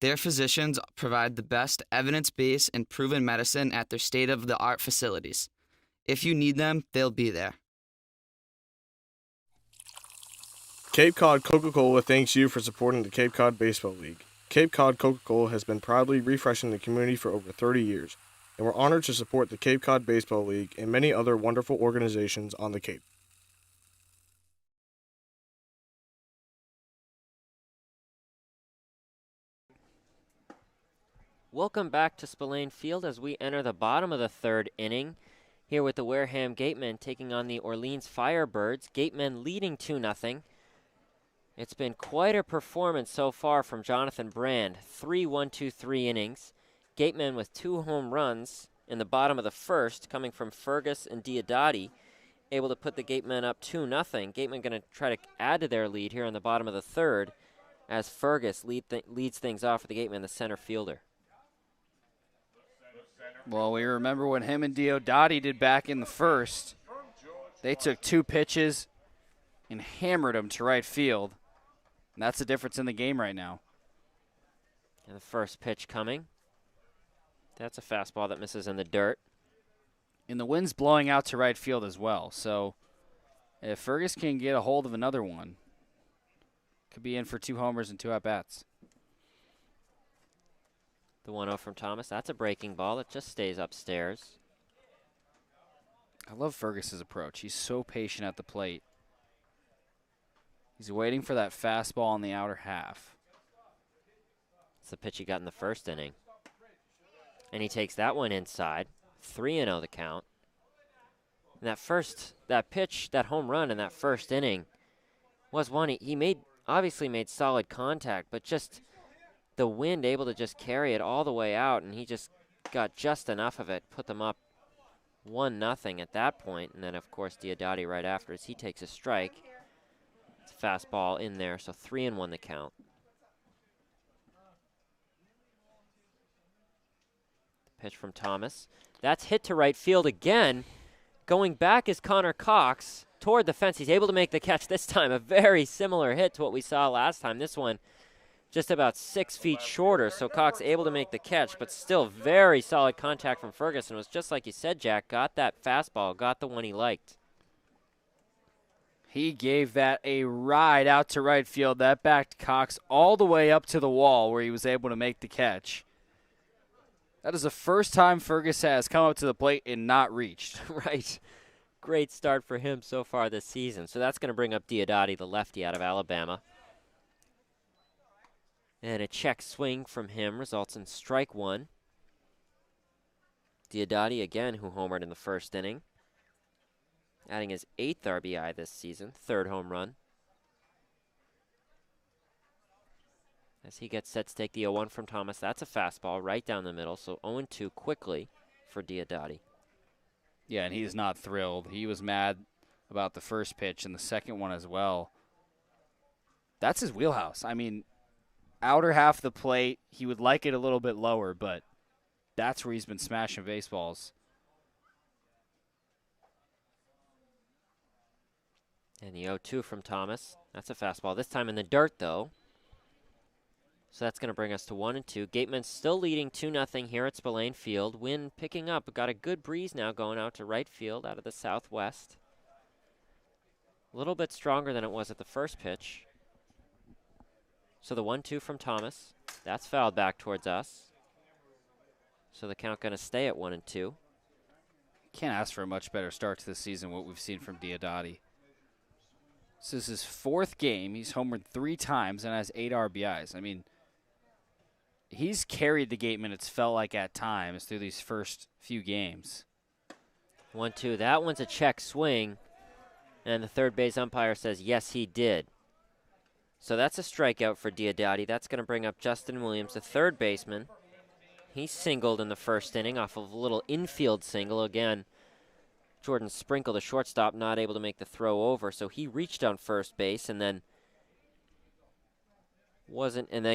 Their physicians provide the best evidence-based and proven medicine at their state-of-the-art facilities. If you need them, they'll be there. Cape Cod Coca-Cola thanks you for supporting the Cape Cod Baseball League. Cape Cod Coca-Cola has been proudly refreshing the community for over 30 years, and we're honored to support the Cape Cod Baseball League and many other wonderful organizations on the Cape. Welcome back to Spillane Field as we enter the bottom of the third inning. Here with the Wareham Gatemen taking on the Orleans Firebirds. Gatemen leading 2-0. It's been quite a performance so far from Jonathan Brand. 3 1-2-3 innings. Gatemen with 2 home runs in the bottom of the first, coming from Fergus and Diodati, able to put the Gatemen up 2-0. Gatemen going to try to add to their lead here in the bottom of the third as Fergus leads things off for the Gatemen, the center fielder. Well, we remember what him and Diodati did back in the first. They took 2 pitches and hammered them to right field. And that's the difference in the game right now. And the first pitch coming. That's a fastball that misses in the dirt. And the wind's blowing out to right field as well. So if Fergus can get a hold of another one, could be in for 2 homers and 2 at-bats. The 1-0 from Thomas. That's a breaking ball. It just stays upstairs. I love Fergus's approach. He's so patient at the plate. He's waiting for that fastball on the outer half. It's the pitch he got in the first inning. And he takes that one inside. 3-0 the count. And that pitch, that home run in that first inning was one he obviously made solid contact, but just the wind able to just carry it all the way out, and he just got just enough of it, put them up 1-0 at that point. And then, of course, Diodati right after as he takes a strike. It's a fastball in there, so 3-1 the count. Pitch from Thomas. That's hit to right field again. Going back is Connor Cox toward the fence. He's able to make the catch this time. A very similar hit to what we saw last time. This one just about 6 feet shorter, so Cox able to make the catch, but still very solid contact from Ferguson. It was just like you said, Jack, got that fastball, got the one he liked. He gave that a ride out to right field. That backed Cox all the way up to the wall where he was able to make the catch. That is the first time Fergus has come up to the plate and not reached. Right. Great start for him so far this season. So that's going to bring up Diodati, the lefty out of Alabama. And a check swing from him results in strike one. Diodati again, who homered in the first inning, adding his 8th RBI this season, 3rd home run. As he gets set to take the 0-1 from Thomas, that's a fastball right down the middle, so 0-2 quickly for Diodati. Yeah, and he's not thrilled. He was mad about the first pitch and the second one as well. That's his wheelhouse. I mean, outer half of the plate, he would like it a little bit lower, but that's where he's been smashing baseballs. And the 0-2 from Thomas. That's a fastball. This time in the dirt, though. So that's going to bring us to 1-2. Gatemen still leading 2-0 here at Spillane Field. Wind picking up. Got a good breeze now going out to right field out of the southwest. A little bit stronger than it was at the first pitch. So the 1-2 from Thomas. That's fouled back towards us. So the count going to stay at 1-2. Can't ask for a much better start to the season, what we've seen from Diodati. This is his 4th game. He's homered 3 times and has 8 RBIs. I mean, he's carried the Gatemen, it's felt like at times, through these first few games. 1-2. That one's a check swing. And the third base umpire says, yes, he did. So that's a strikeout for Diodati. That's going to bring up Justin Williams, the third baseman. He singled in the first inning off of a little infield single. Again, Jordan Sprinkle, the shortstop, not able to make the throw over. So he reached on first base and then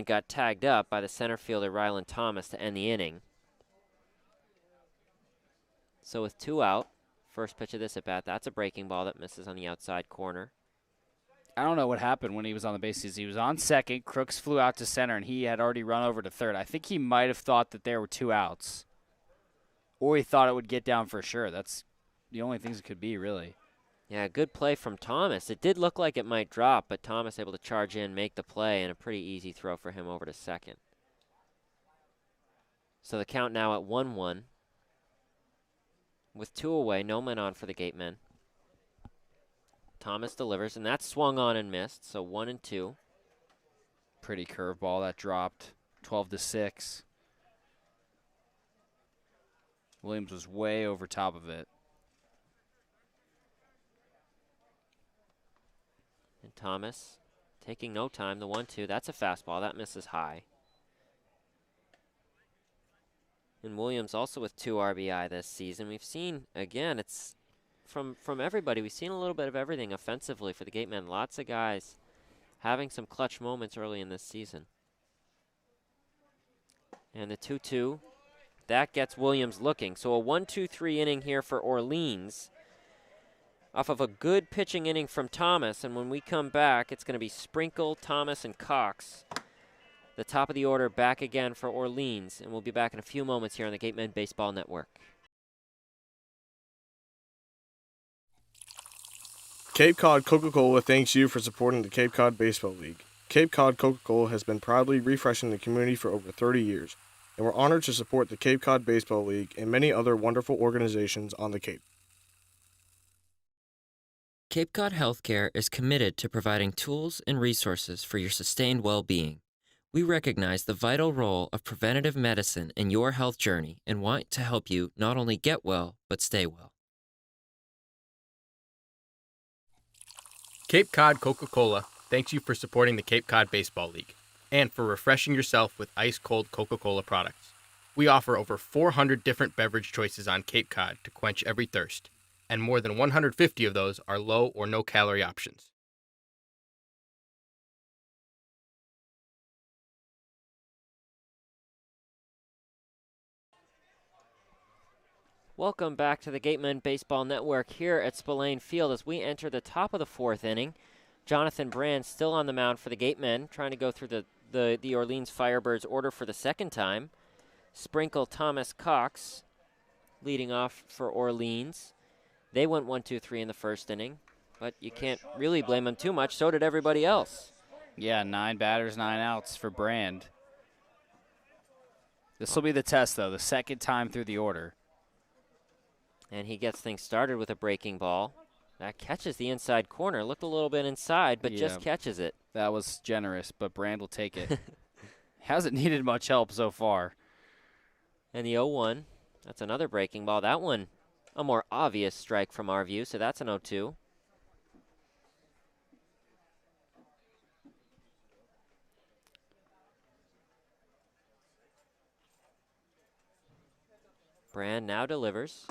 got tagged up by the center fielder Rylan Thomas to end the inning. So with 2 out, first pitch of this at bat, that's a breaking ball that misses on the outside corner. I don't know what happened when he was on the bases. He was on second, Crooks flew out to center, and he had already run over to third. I think he might have thought that there were 2 outs. Or he thought it would get down for sure. That's the only things it could be, really. Yeah, good play from Thomas. It did look like it might drop, but Thomas able to charge in, make the play, and a pretty easy throw for him over to second. So the count now at 1-1. With 2 away, no men on for the Gatemen. Thomas delivers, and that's swung on and missed, so 1-2. Pretty curveball that dropped, 12-6. Williams was way over top of it. And Thomas taking no time, the 1-2. That's a fastball. That misses high. And Williams also with 2 RBI this season. We've seen, again, it's from everybody. We've seen a little bit of everything offensively for the Gatemen. Lots of guys having some clutch moments early in this season. And the 2-2, that gets Williams looking. So a 1-2-3 inning here for Orleans off of a good pitching inning from Thomas. And when we come back, it's going to be Sprinkle, Thomas, and Cox. The top of the order back again for Orleans. And we'll be back in a few moments here on the Gatemen Baseball Network. Cape Cod Coca-Cola thanks you for supporting the Cape Cod Baseball League. Cape Cod Coca-Cola has been proudly refreshing the community for over 30 years, and we're honored to support the Cape Cod Baseball League and many other wonderful organizations on the Cape. Cape Cod Healthcare is committed to providing tools and resources for your sustained well-being. We recognize the vital role of preventative medicine in your health journey and want to help you not only get well, but stay well. Cape Cod Coca-Cola thanks you for supporting the Cape Cod Baseball League and for refreshing yourself with ice-cold Coca-Cola products. We offer over 400 different beverage choices on Cape Cod to quench every thirst, and more than 150 of those are low or no-calorie options. Welcome back to the Gatemen Baseball Network here at Spillane Field as we enter the top of the 4th inning. Jonathan Brand still on the mound for the Gatemen, trying to go through the Orleans Firebirds order for the second time. Sprinkle, Thomas, Cox leading off for Orleans. They went 1-2-3 in the first inning, but you can't really blame them too much. So did everybody else. Yeah, 9 batters, 9 outs for Brand. This will be the test, though, the second time through the order. And he gets things started with a breaking ball. That catches the inside corner. Looked a little bit inside, but just catches it. That was generous, but Brand will take it. Hasn't needed much help so far. And the 0-1, that's another breaking ball. That one, a more obvious strike from our view, so that's an 0-2. Brand now delivers.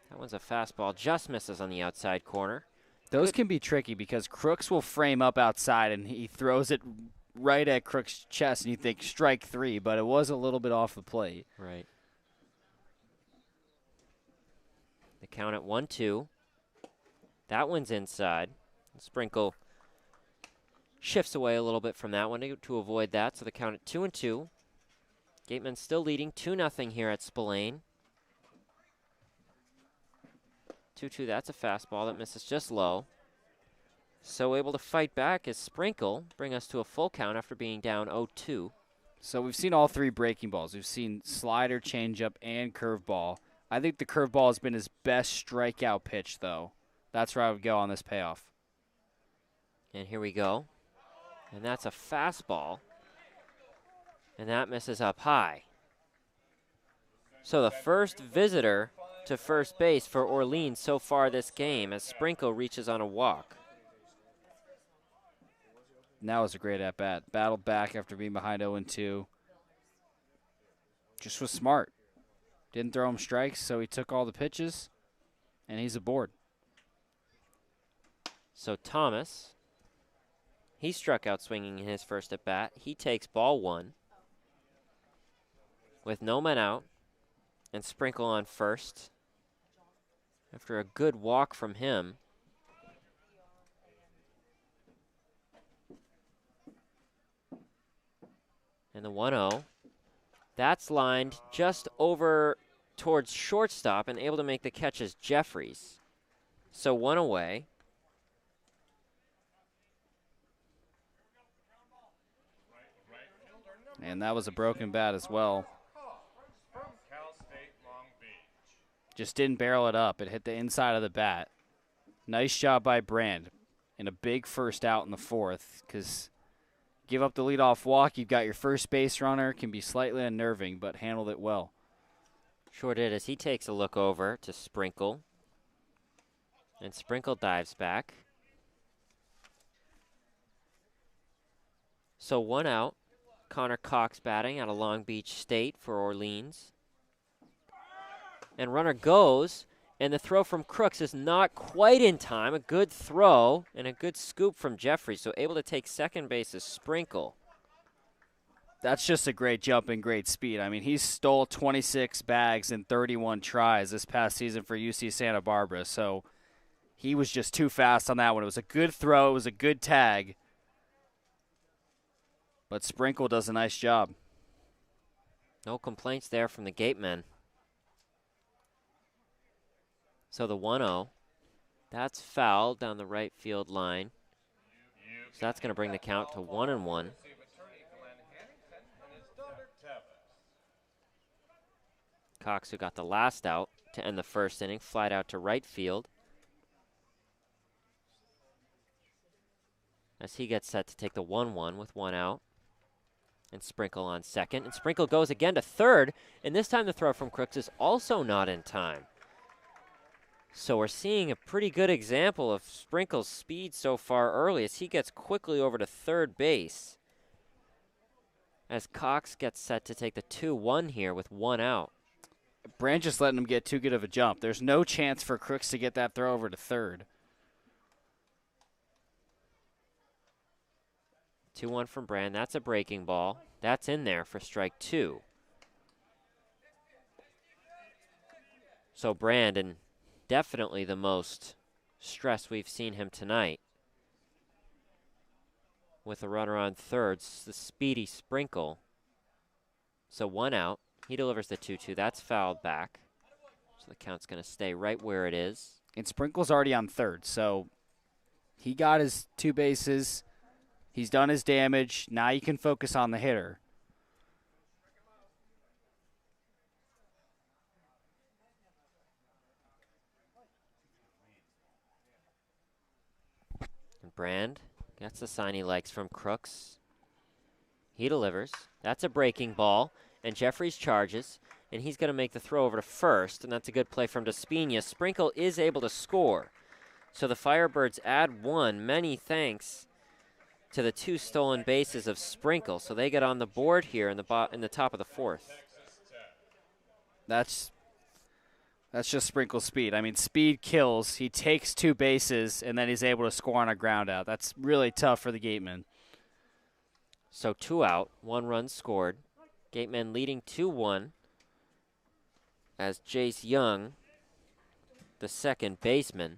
That one's a fastball, just misses on the outside corner. Those can be tricky because Crooks will frame up outside and he throws it right at Crooks' chest and you think strike 3, but it was a little bit off the plate. Right. The count at 1-2. That one's inside. Sprinkle shifts away a little bit from that one to avoid that, so the count at 2-2. Gatemen still leading 2-0 here at Spillane. 2-2, that's a fastball that misses just low. So able to fight back as Sprinkle bring us to a full count after being down 0-2. So we've seen all 3 breaking balls. We've seen slider, changeup, and curveball. I think the curveball has been his best strikeout pitch, though. That's where I would go on this payoff. And here we go. And that's a fastball. And that misses up high. So the first visitor to first base for Orleans so far this game as Sprinkle reaches on a walk. That was a great at-bat. Battled back after being behind 0-2. Just was smart. Didn't throw him strikes, so he took all the pitches, and he's aboard. So Thomas, he struck out swinging in his first at-bat. He takes ball 1 with no men out and Sprinkle on first after a good walk from him. And the 1-0, that's lined just over towards shortstop and able to make the catch as Jeffries. So 1 away. And that was a broken bat as well. Just didn't barrel it up. It hit the inside of the bat. Nice job by Brand. And a big first out in the 4th because give up the leadoff walk. You've got your first base runner. Can be slightly unnerving, but handled it well. Sure did as he takes a look over to Sprinkle. And Sprinkle dives back. So 1 out. Connor Cox batting out of Long Beach State for Orleans. And runner goes, and the throw from Crooks is not quite in time. A good throw and a good scoop from Jeffries, so able to take second base as Sprinkle. That's just a great jump and great speed. I mean, he stole 26 bags in 31 tries this past season for UC Santa Barbara, so he was just too fast on that one. It was a good throw. It was a good tag. But Sprinkle does a nice job. No complaints there from the Gatemen. So the 1-0, that's foul down the right field line. So that's going to bring the count to 1-1. Cox, who got the last out to end the first inning, flied out to right field. As he gets set to take the 1-1 with 1 out. And Sprinkle on second. And Sprinkle goes again to third. And this time the throw from Crooks is also not in time. So we're seeing a pretty good example of Sprinkle's speed so far early as he gets quickly over to third base. As Cox gets set to take the 2-1 here with 1 out. Brand just letting him get too good of a jump. There's no chance for Crooks to get that throw over to third. 2-1 from Brand. That's a breaking ball. That's in there for strike 2. So Brand, definitely the most stress we've seen him tonight. With a runner on third, the speedy Sprinkle. So 1 out. He delivers the 2-2. That's fouled back. So the count's going to stay right where it is. And Sprinkle's already on third, so he got his 2 bases. He's done his damage. Now you can focus on the hitter. Brand gets the sign he likes from Crooks. He delivers. That's a breaking ball, and Jeffries charges, and he's going to make the throw over to first, and that's a good play from Despina. Sprinkle is able to score. So the Firebirds add one. Many thanks to the 2 stolen bases of Sprinkle. So they get on the board here in the top of the 4th. That's just Sprinkle's speed. I mean, speed kills. He takes 2 bases, and then he's able to score on a ground out. That's really tough for the Gatemen. So 2 out, 1 run scored. Gatemen leading 2-1 as Jace Young, the second baseman,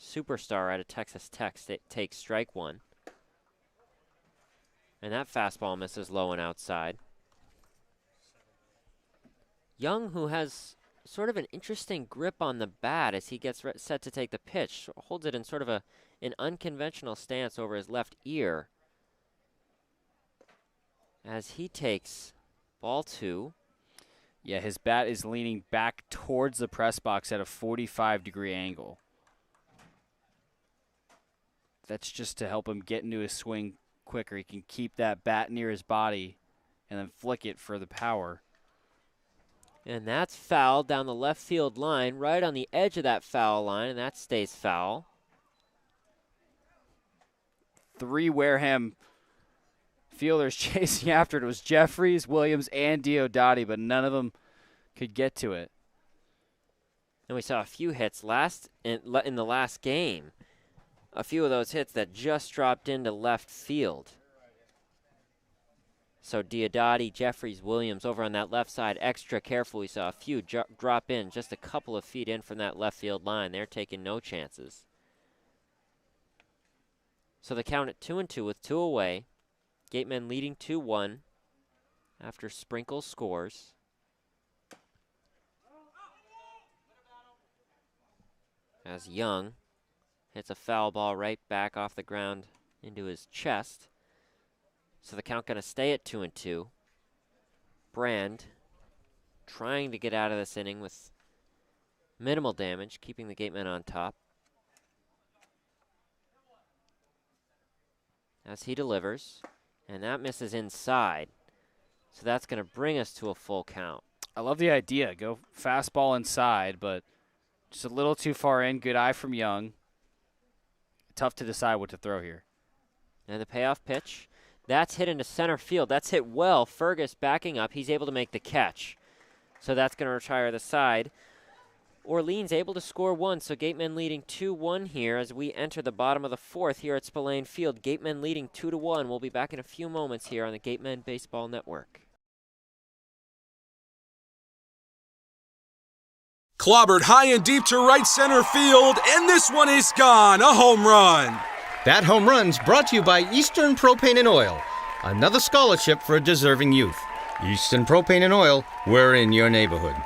superstar out of Texas Tech, takes strike 1. And that fastball misses low and outside. Young, who has sort of an interesting grip on the bat as he gets set to take the pitch, holds it in sort of an unconventional stance over his left ear as he takes ball 2. Yeah, his bat is leaning back towards the press box at a 45-degree angle. That's just to help him get into his swing quicker. He can keep that bat near his body and then flick it for the power. And that's foul down the left field line, right on the edge of that foul line, and that stays foul. 3 Wareham fielders chasing after it. It was Jeffries, Williams, and Diodati, but none of them could get to it. And we saw a few hits in the last game. A few of those hits that just dropped into left field. So Diodati, Jeffries, Williams over on that left side, extra careful. We saw a few drop in just a couple of feet in from that left field line. They're taking no chances. So the count at 2-2 with 2 away. Gatemen leading 2-1 after Sprinkle scores. As Young hits a foul ball right back off the ground into his chest. So the count going to stay at 2-2. Brand trying to get out of this inning with minimal damage, keeping the Gatemen on top. As he delivers, and that misses inside. So that's going to bring us to a full count. I love the idea. Go fastball inside, but just a little too far in. Good eye from Young. Tough to decide what to throw here. And the payoff pitch. That's hit into center field. That's hit well. Fergus backing up. He's able to make the catch. So that's going to retire the side. Orleans able to score 1, so Gatemen leading 2-1 here as we enter the bottom of the 4th here at Spillane Field. Gatemen leading 2-1. We'll be back in a few moments here on the Gatemen Baseball Network. Clobbered high and deep to right center field, and this one is gone. A home run. That home run's brought to you by Eastern Propane and Oil. Another scholarship for a deserving youth. Eastern Propane and Oil, we're in your neighborhood.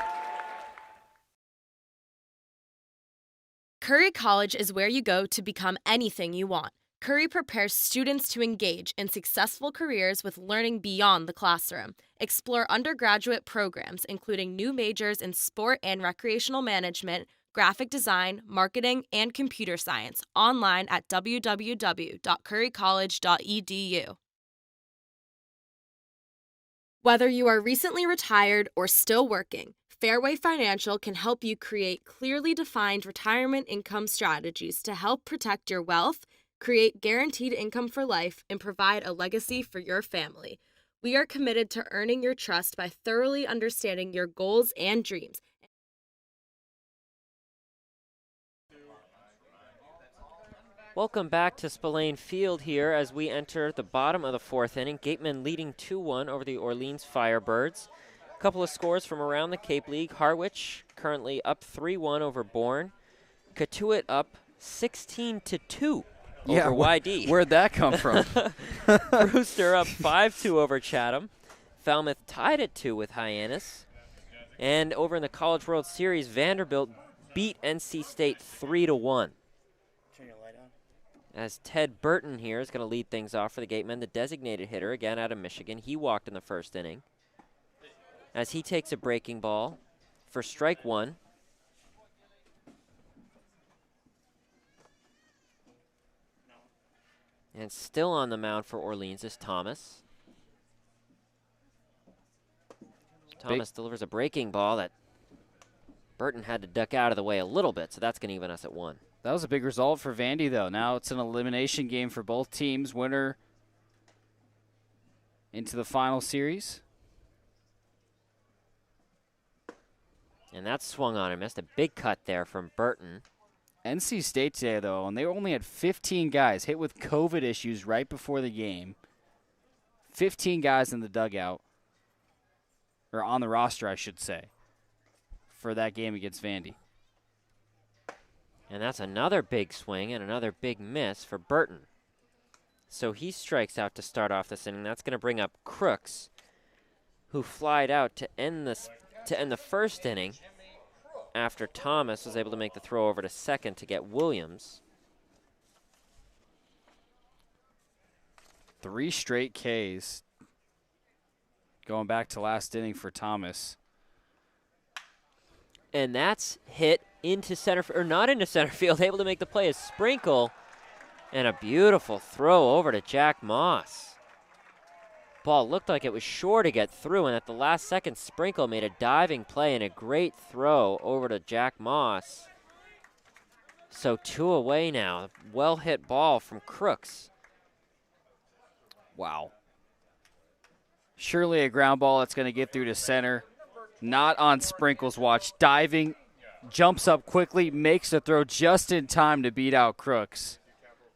Curry College is where you go to become anything you want. Curry prepares students to engage in successful careers with learning beyond the classroom. Explore undergraduate programs, including new majors in sport and recreational management, graphic design, marketing, and computer science online at www.currycollege.edu. Whether you are recently retired or still working, Fairway Financial can help you create clearly defined retirement income strategies to help protect your wealth, create guaranteed income for life, and provide a legacy for your family. We are committed to earning your trust by thoroughly understanding your goals and dreams. Welcome back to Spillane Field here as we enter the bottom of the 4th inning. Gatemen leading 2-1 over the Orleans Firebirds. A couple of scores from around the Cape League. Harwich currently up 3-1 over Bourne. Katuitt up 16-2 over YD. Where'd that come from? Brewster up 5-2 over Chatham. Falmouth tied at 2 with Hyannis. And over in the College World Series, Vanderbilt beat NC State 3-1. As Ted Burton here is going to lead things off for the Gatemen, the designated hitter, again out of Michigan. He walked in the first inning. As he takes a breaking ball for strike 1. And still on the mound for Orleans is Thomas. Thomas delivers a breaking ball that Burton had to duck out of the way a little bit, so that's going to even us at 1. That was a big result for Vandy, though. Now it's an elimination game for both teams. Winner into the final series. And that swung on and missed. A big cut there from Burton. NC State today, though, and they only had 15 guys hit with COVID issues right before the game. 15 guys in the dugout, or on the roster, I should say, for that game against Vandy. And that's another big swing and another big miss for Burton. So he strikes out to start off this inning. That's going to bring up Crooks, who flied out to end the first inning after Thomas was able to make the throw over to second to get Williams. 3 straight Ks going back to last inning for Thomas. And that's hit into center, or not into center field, able to make the play is Sprinkle. And a beautiful throw over to Jack Moss. Ball looked like it was sure to get through, and at the last second, Sprinkle made a diving play and a great throw over to Jack Moss. So 2 away now. Well hit ball from Crooks. Wow. Surely a ground ball that's going to get through to center. Not on Sprinkle's watch. Diving, jumps up quickly, makes the throw just in time to beat out Crooks.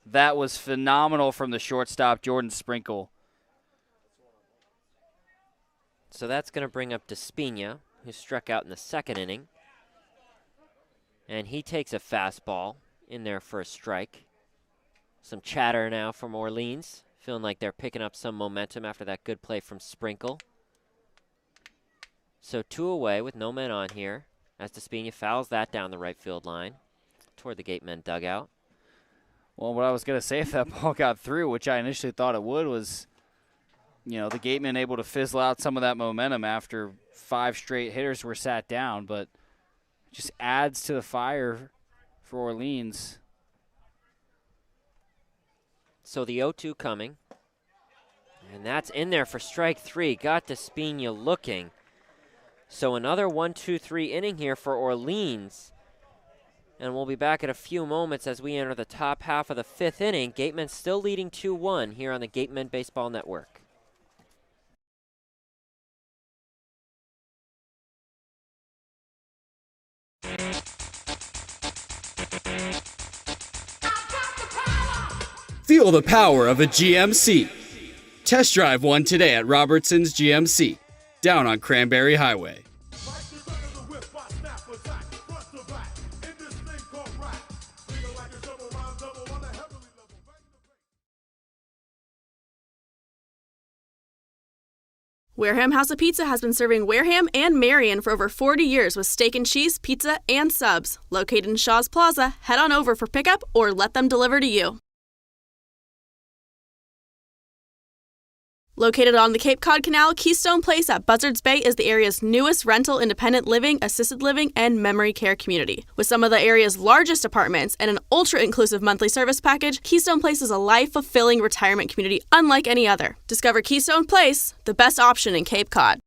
That was phenomenal from the shortstop, Jordan Sprinkle. So that's going to bring up Despina, who struck out in the second inning. And he takes a fastball in there for a strike. Some chatter now from Orleans, feeling like they're picking up some momentum after that good play from Sprinkle. So 2 away with no men on here as Despina fouls that down the right field line toward the Gatemen dugout. Well, what I was going to say, if that ball got through, which I initially thought it would, was, you know, the Gatemen able to fizzle out some of that momentum after 5 straight hitters were sat down, but just adds to the fire for Orleans. So the 0-2 coming. And that's in there for strike 3. Got Despina looking. So another 1-2-3 inning here for Orleans. And we'll be back in a few moments as we enter the top half of the 5th inning. Gatemen still leading 2-1 here on the Gatemen Baseball Network. Feel the power of a GMC. Test drive one today at Robertson's GMC, down on Cranberry Highway. Wareham House of Pizza has been serving Wareham and Marion for over 40 years with steak and cheese, pizza, and subs. Located in Shaw's Plaza, head on over for pickup or let them deliver to you. Located on the Cape Cod Canal, Keystone Place at Buzzards Bay is the area's newest rental independent living, assisted living, and memory care community. With some of the area's largest apartments and an ultra-inclusive monthly service package, Keystone Place is a life-fulfilling retirement community unlike any other. Discover Keystone Place, the best option in Cape Cod.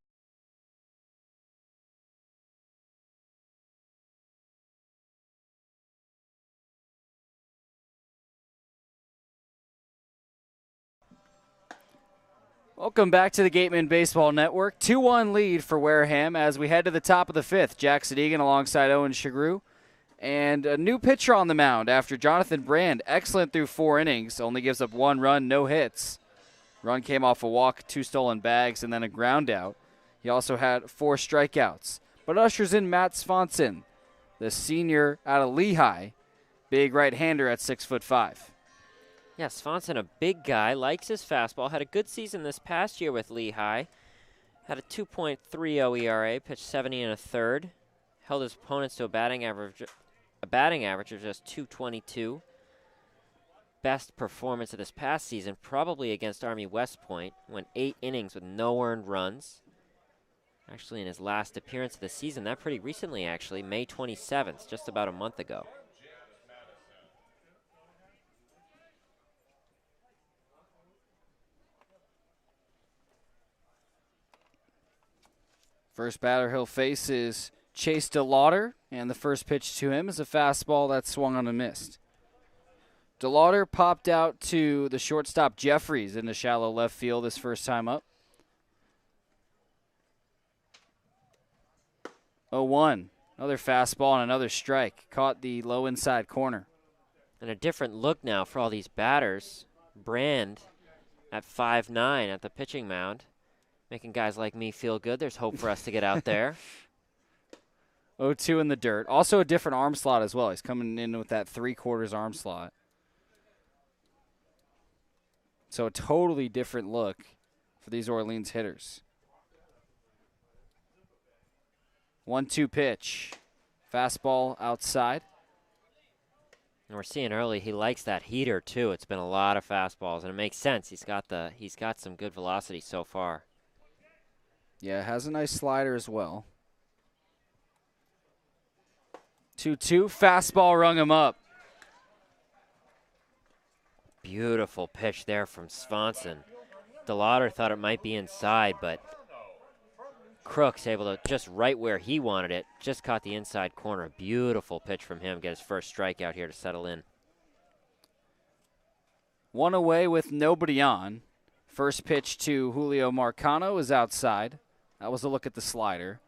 Welcome back to the Gatemen Baseball Network. 2-1 lead for Wareham as we head to the top of the 5th. Jack Sadighian alongside Owen Sughrue. And a new pitcher on the mound after Jonathan Brand. Excellent through 4 innings. Only gives up 1 run, no hits. Run came off a walk, 2 stolen bags, and then a ground out. He also had 4 strikeouts. But ushers in Matt Swanson, the senior out of Lehigh. Big right-hander at 6'5". Yeah, Swanson, a big guy, likes his fastball. Had a good season this past year with Lehigh. Had a 2.30 ERA, pitched 70 1/3. Held his opponents to a batting average of just .222. Best performance of this past season, probably against Army West Point. Went 8 innings with no earned runs. Actually, in his last appearance of the season, that pretty recently, actually, May 27th, just about a month ago. First batter he'll face is Chase DeLauder, and the first pitch to him is a fastball that swung on and missed. DeLauder popped out to the shortstop Jeffries in the shallow left field his first time up. 0-1. Another fastball and another strike. Caught the low inside corner. And a different look now for all these batters. Brand at 5'9" at the pitching mound, making guys like me feel good. There's hope for us to get out there. 0-2 in the dirt. Also a different arm slot as well. He's coming in with that 3/4 arm slot. So a totally different look for these Orleans hitters. 1-2 pitch. Fastball outside. And we're seeing early he likes that heater too. It's been a lot of fastballs, and it makes sense. He's got some good velocity so far. Yeah, has a nice slider as well. 2-2. Fastball rung him up. Beautiful pitch there from Swanson. DeLauder thought it might be inside, but Crooks able to just right where he wanted it. Just caught the inside corner. Beautiful pitch from him. Get his first strikeout here to settle in. One away with nobody on. First pitch to Julio Marcano is outside. That was a look at the slider.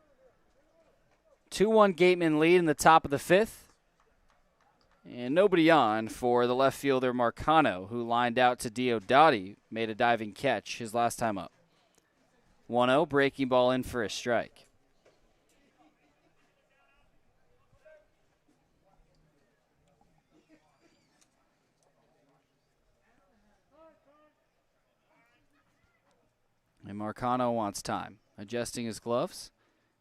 2-1 Gatemen lead in the top of the fifth. And nobody on for the left fielder Marcano, who lined out to Diodati, made a diving catch his last time up. 1-0, breaking ball in for a strike. And Marcano wants time, adjusting his gloves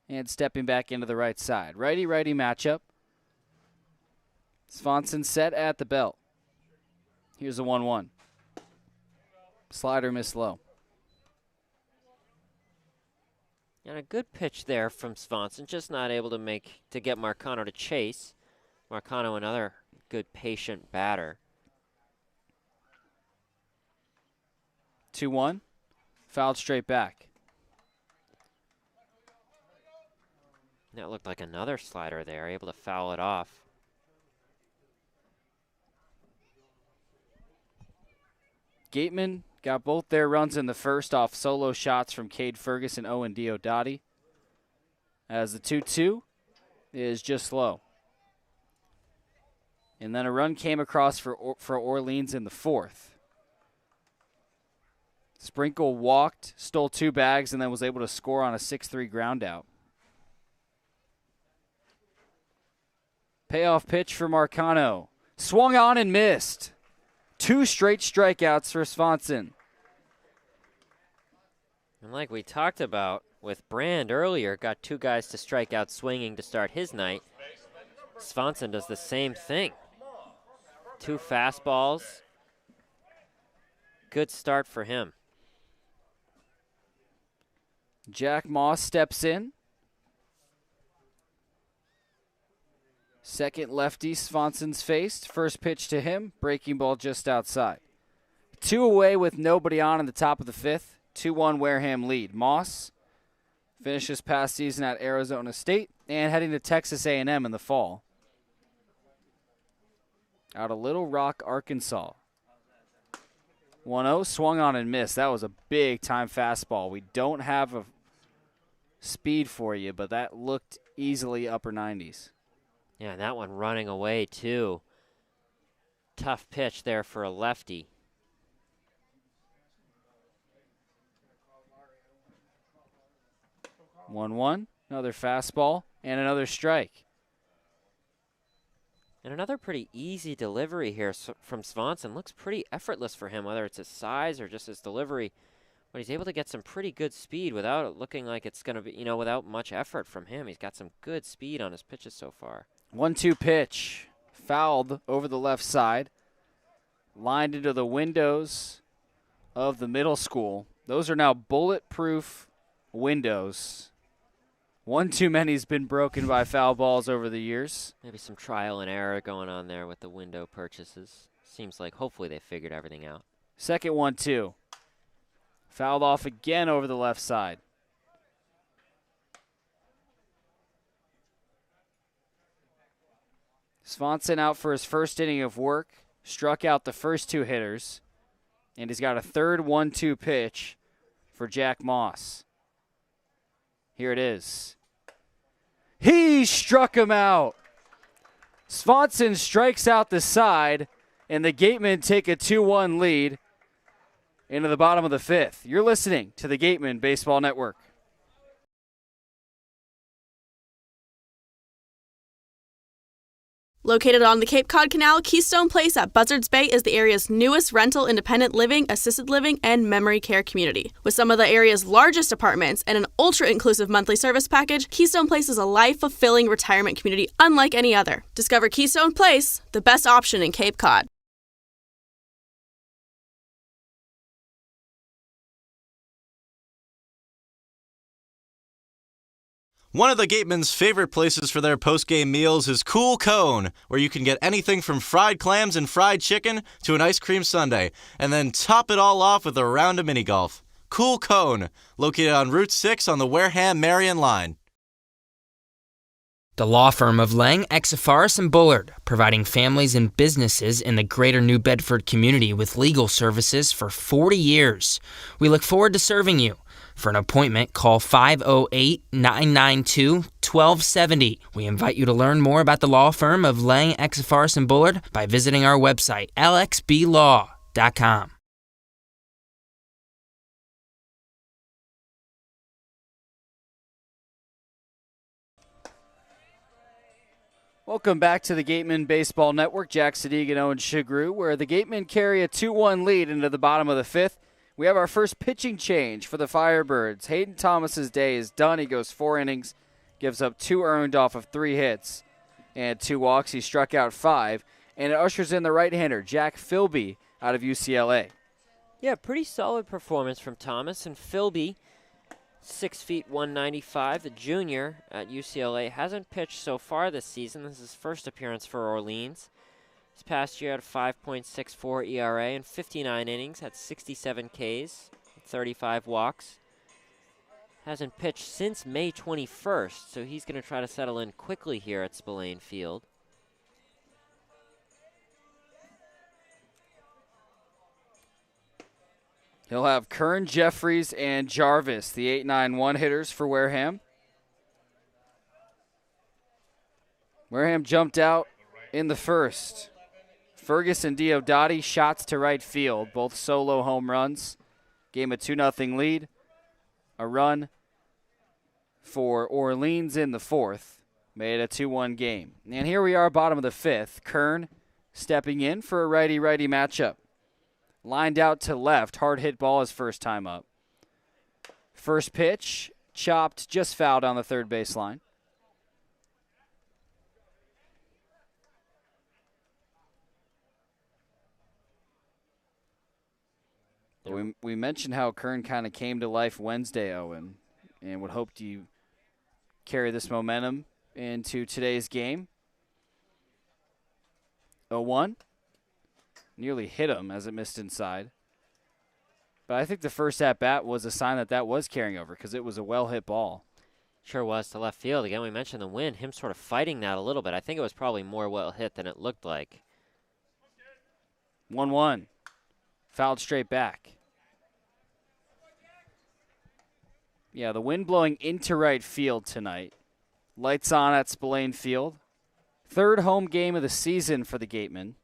and stepping back into the right side. Righty-righty matchup. Swanson set at the belt. Here's a 1-1. Slider missed low. And a good pitch there from Swanson, just not able to get Marcano to chase. Marcano, another good patient batter. 2-1. Fouled straight back. That looked like another slider there, able to foul it off. Gatemen got both their runs in the first off solo shots from Cade Ferguson, Owen Diodati. As the 2-2 is just low. And then a run came across for Orleans in the fourth. Sprinkle walked, stole 2 bags, and then was able to score on a 6-3 ground out. Payoff pitch for Marcano. Swung on and missed. 2 straight strikeouts for Swanson. And like we talked about with Brand earlier, got 2 guys to strike out swinging to start his night. Swanson does the same thing. 2 fastballs. Good start for him. Jack Moss steps in. Second lefty Swanson's faced. First pitch to him. Breaking ball just outside. 2 away with nobody on in the top of the fifth. 2-1 Wareham lead. Moss finishes past season at Arizona State and heading to Texas A&M in the fall. Out of Little Rock, Arkansas. 1-0, swung on and missed. That was a big-time fastball. We don't have a speed for you, but that looked easily upper 90s. Yeah, and that one running away, too. Tough pitch there for a lefty. One, another fastball, and another strike. And another pretty easy delivery here from Swanson. Looks pretty effortless for him, whether it's his size or just his delivery. But he's able to get some pretty good speed without it looking like it's going to be, without much effort from him. He's got some good speed on his pitches so far. 1-2 pitch. Fouled over the left side. Lined into the windows of the middle school. Those are now bulletproof windows. One too many's been broken by foul balls over the years. Maybe some trial and error going on there with the window purchases. Seems like hopefully they figured everything out. Second 1-2. Fouled off again over the left side. Swanson out for his first inning of work, struck out the first 2 hitters, and he's got a third 1-2 pitch for Jack Moss. Here it is. He struck him out. Swanson strikes out the side, and the Gatemen take a 2-1 lead into the bottom of the 5th. You're listening to the Gatemen Baseball Network. Located on the Cape Cod Canal, Keystone Place at Buzzards Bay is the area's newest rental independent living, assisted living, and memory care community. With some of the area's largest apartments and an ultra-inclusive monthly service package, Keystone Place is a life-fulfilling retirement community unlike any other. Discover Keystone Place, the best option in Cape Cod. One of the Gatemen's favorite places for their post-game meals is Cool Cone, where you can get anything from fried clams and fried chicken to an ice cream sundae, and then top it all off with a round of mini golf. Cool Cone, located on Route 6 on the Wareham-Marion line. The law firm of Lang, Exafaris, and Bullard, providing families and businesses in the greater New Bedford community with legal services for 40 years. We look forward to serving you. For an appointment, call 508-992-1270. We invite you to learn more about the law firm of Lang, Exafaris, and Bullard by visiting our website, lxblaw.com. Welcome back to the Gatemen Baseball Network. Jack Sadighian, Owen Sughrue, where the Gatemen carry a 2-1 lead into the bottom of the 5th. We have our first pitching change for the Firebirds. Hayden Thomas's day is done. He goes 4 innings, gives up 2 earned off of 3 hits and 2 walks. He struck out 5, and it ushers in the right-hander, Jack Philby, out of UCLA. Yeah, pretty solid performance from Thomas. And Philby, 6 feet 195, the junior at UCLA, hasn't pitched so far this season. This is his first appearance for Orleans. This past year had a 5.64 ERA in 59 innings, had 67 Ks, 35 walks. Hasn't pitched since May 21st, so he's going to try to settle in quickly here at Spillane Field. He'll have Kern, Jeffries, and Jarvis, the 8-9-1 hitters for Wareham. Wareham jumped out in the first. Fergus and Diodati shots to right field, both solo home runs. Game a 2-0 lead. A run for Orleans in the 4th. Made it a 2-1 game. And here we are, bottom of the 5th. Kern stepping in for a righty-righty matchup. Lined out to left. Hard hit ball his first time up. First pitch, chopped, just fouled on the third baseline. We mentioned how Kern kind of came to life Wednesday, Owen, and would hope to carry this momentum into today's game. 0-1. Nearly hit him as it missed inside. But I think the first at-bat was a sign that that was carrying over because it was a well-hit ball. Sure was, to left field. Again, we mentioned the wind, him sort of fighting that a little bit. I think it was probably more well-hit than it looked like. 1-1. Fouled straight back. Yeah, the wind blowing into right field tonight. Lights on at Spillane Field. 3rd home game of the season for the Gatemen.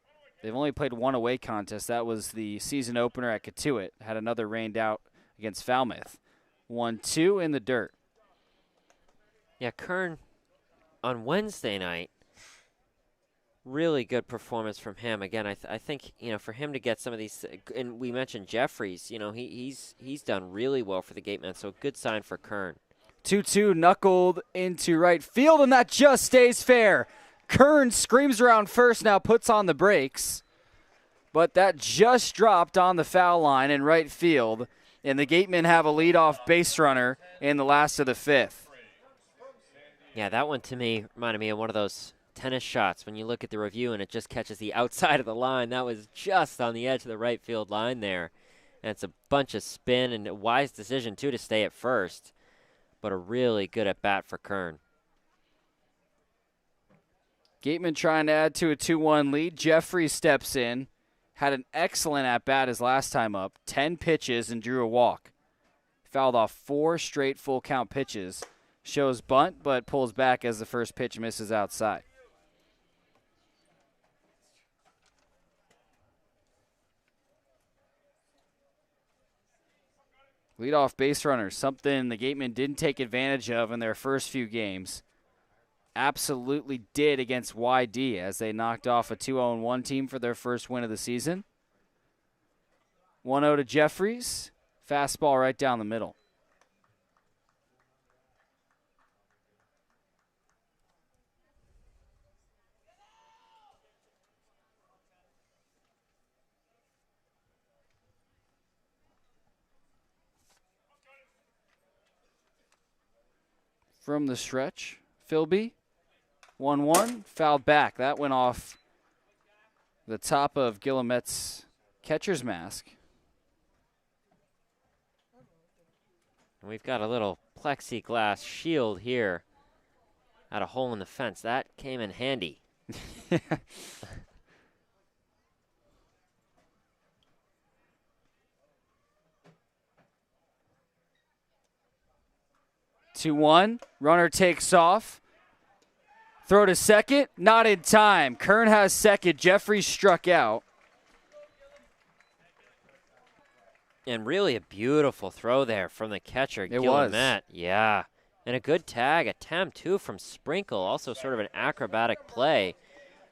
They've only played 1 away contest. That was the season opener at Catuit. Had another rained out against Falmouth. 1-2 in the dirt. Yeah, Kern on Wednesday night, really good performance from him. Again, I think, for him to get some of these, and we mentioned Jeffries, he's done really well for the Gatemen, so good sign for Kern. 2-2 knuckled into right field, and that just stays fair. Kern screams around first, now puts on the brakes, but that just dropped on the foul line in right field, and the Gatemen have a leadoff base runner in the last of the 5th. Yeah, that one to me reminded me of one of those tennis shots when you look at the review and it just catches the outside of the line. That was just on the edge of the right field line there. And it's a bunch of spin and a wise decision, too, to stay at first. But a really good at-bat for Kern. Gatemen trying to add to a 2-1 lead. Jeffrey steps in. Had an excellent at-bat his last time up. 10 pitches and drew a walk. Fouled off 4 straight full count pitches. Shows bunt, but pulls back as the first pitch misses outside. Leadoff base runner, something the Gatemen didn't take advantage of in their first few games. Absolutely did against YD as they knocked off a 2-0-1 team for their first win of the season. 1-0 to Jeffries. Fastball right down the middle. From the stretch, Philby, 1-1, fouled back. That went off the top of Guillemet's catcher's mask. And we've got a little plexiglass shield here at a hole in the fence. That came in handy. 2-1. Runner takes off. Throw to second. Not in time. Kern has second. Jeffries struck out. And really a beautiful throw there from the catcher, It was. Guillemette. Yeah. And a good tag attempt, too, from Sprinkle. Also sort of an acrobatic play.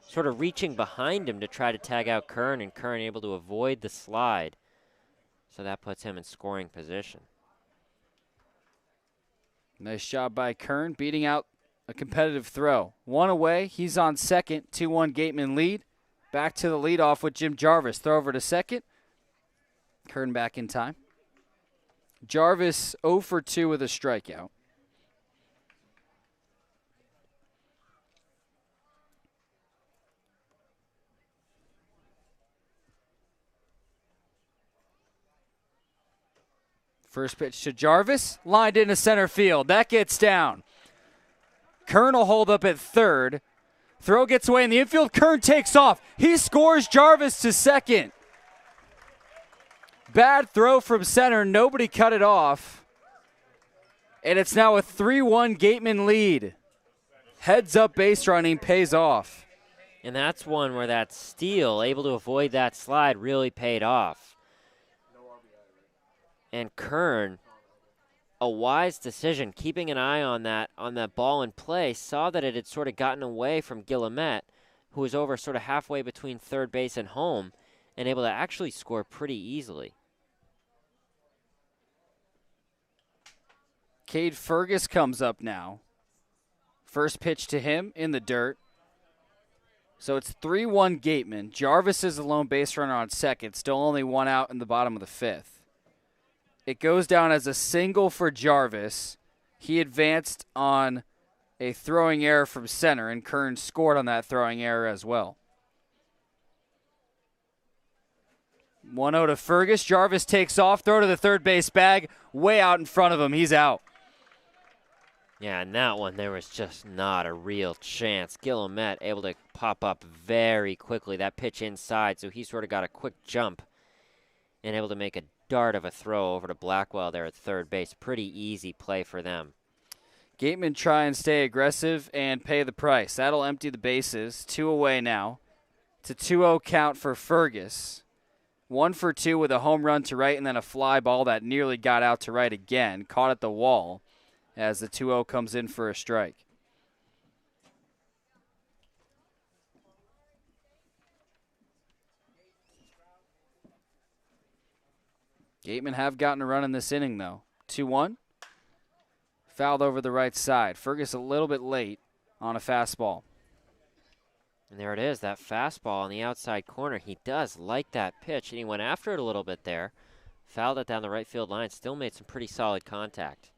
Sort of reaching behind him to try to tag out Kern, and Kern able to avoid the slide. So that puts him in scoring position. Nice job by Kern, beating out a competitive throw. 1 away, he's on second, 2-1 Gatemen lead. Back to the leadoff with Jim Jarvis. Throw over to second. Kern back in time. Jarvis 0 for 2 with a strikeout. First pitch to Jarvis, lined into center field. That gets down. Kern will hold up at third. Throw gets away in the infield. Kern takes off. He scores. Jarvis to second. Bad throw from center. Nobody cut it off. And it's now a 3-1 Gatemen lead. Heads up base running pays off. And that's one where that steal, able to avoid that slide, really paid off. And Kern, a wise decision, keeping an eye on that ball in play, saw that it had sort of gotten away from Guillemette, who was over sort of halfway between third base and home, and able to actually score pretty easily. Cade Fergus comes up now. First pitch to him in the dirt. So it's 3-1 Gatemen. Jarvis is the lone base runner on second, still only 1 out in the bottom of the 5th. It goes down as a single for Jarvis. He advanced on a throwing error from center, and Kern scored on that throwing error as well. 1-0 to Fergus. Jarvis takes off, throw to the third base bag, way out in front of him. He's out. Yeah, and that one, there was just not a real chance. Guillemette able to pop up very quickly. That pitch inside, so he sort of got a quick jump and able to make a dart of a throw over to Blackwell there at third base. Pretty easy play for them. Gatemen try and stay aggressive and pay the price. That'll empty the bases. 2 away now. It's a 2-0 count for Fergus. 1 for 2 with a home run to right and then a fly ball that nearly got out to right again. Caught at the wall as the 2-0 comes in for a strike. Gatemen have gotten a run in this inning, though. 2-1. Fouled over the right side. Fergus a little bit late on a fastball. And there it is, that fastball on the outside corner. He does like that pitch, and he went after it a little bit there. Fouled it down the right field line. Still made some pretty solid contact.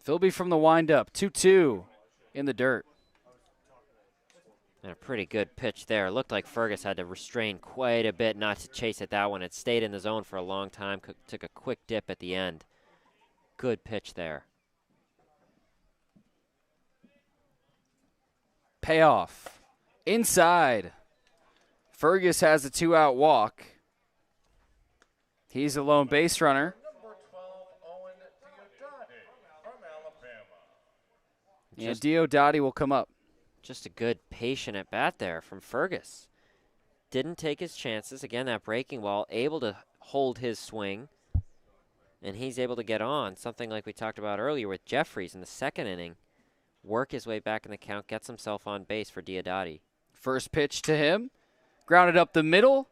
Philby from the windup. 2-2 in the dirt. And a pretty good pitch there. Looked like Fergus had to restrain quite a bit not to chase at that one. It stayed in the zone for a long time. Took a quick dip at the end. Good pitch there. Payoff. Inside. Fergus has a 2-out walk. He's a lone base runner. And Diodati will come up. Just a good patient at bat there from Fergus. Didn't take his chances. Again, that breaking ball, able to hold his swing. And he's able to get on, something like we talked about earlier with Jeffries in the second inning. Work his way back in the count, gets himself on base for Diodati. First pitch to him. Grounded up the middle.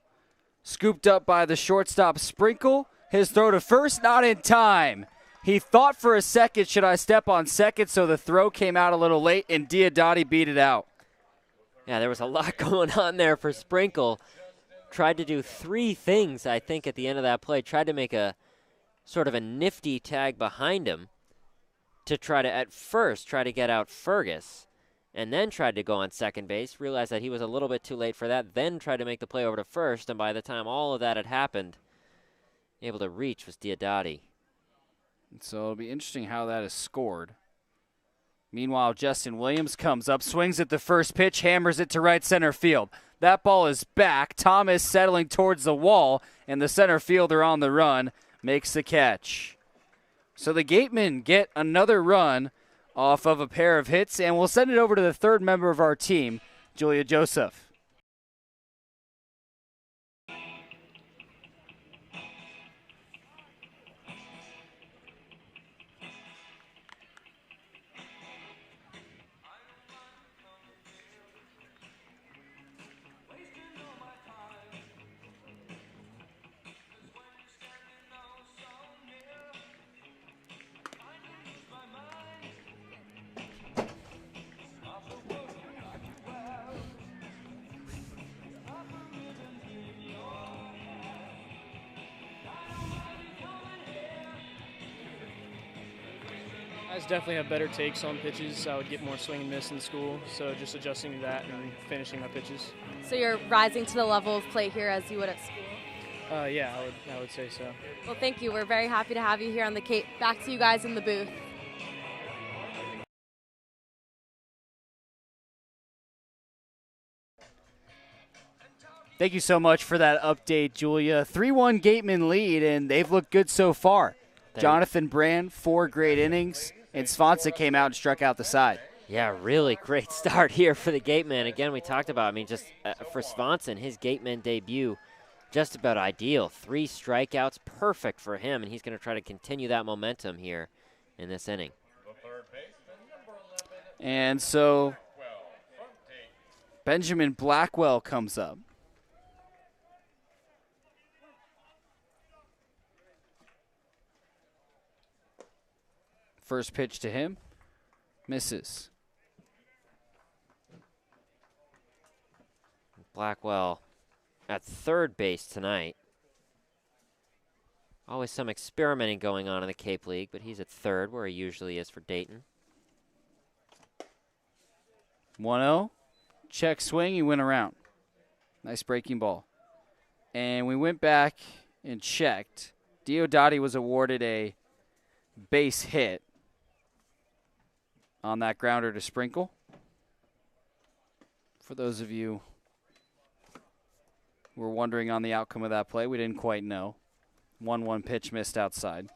Scooped up by the shortstop Sprinkle. His throw to first, not in time. He thought for a second, should I step on second? So the throw came out a little late, and Diodati beat it out. Yeah, there was a lot going on there for Sprinkle. Tried to do three things, I think, at the end of that play. Tried to make a sort of a nifty tag behind him to try to, at first, try to get out Fergus, and then tried to go on second base, realized that he was a little bit too late for that, then tried to make the play over to first, and by the time all of that had happened, able to reach was Diodati. So it'll be interesting how that is scored. Meanwhile, Justin Williams comes up, swings at the first pitch, hammers it to right center field. That ball is back. Thomas settling towards the wall, and the center fielder on the run makes the catch. So the Gatemen get another run off of a pair of hits, and we'll send it over to the third member of our team, Julia Joseph. Guys definitely have better takes on pitches. I would get more swing and miss in school, so just adjusting to that and finishing my pitches. So you're rising to the level of play here as you would at school? Yeah, I would say so. Well, thank you. We're very happy to have you here on the Cape. Back to you guys in the booth. Thank you so much for that update, Julia. 3-1 Gatemen lead, and they've looked good so far. Jonathan Brand, 4 great innings, and Svansa came out and struck out the side. Yeah, really great start here for the Gatemen. Again, we talked about, just for Svanson, his Gatemen debut, just about ideal. 3 strikeouts, perfect for him, and he's going to try to continue that momentum here in this inning. And so Benjamin Blackwell comes up. First pitch to him, misses. Blackwell at third base tonight. Always some experimenting going on in the Cape League, but he's at third where he usually is for Dayton. 1-0, check swing, he went around. Nice breaking ball. And we went back and checked. Diodati was awarded a base hit on that grounder to Sprinkle. For those of you who were wondering on the outcome of that play, we didn't quite know. 1-1 pitch missed outside.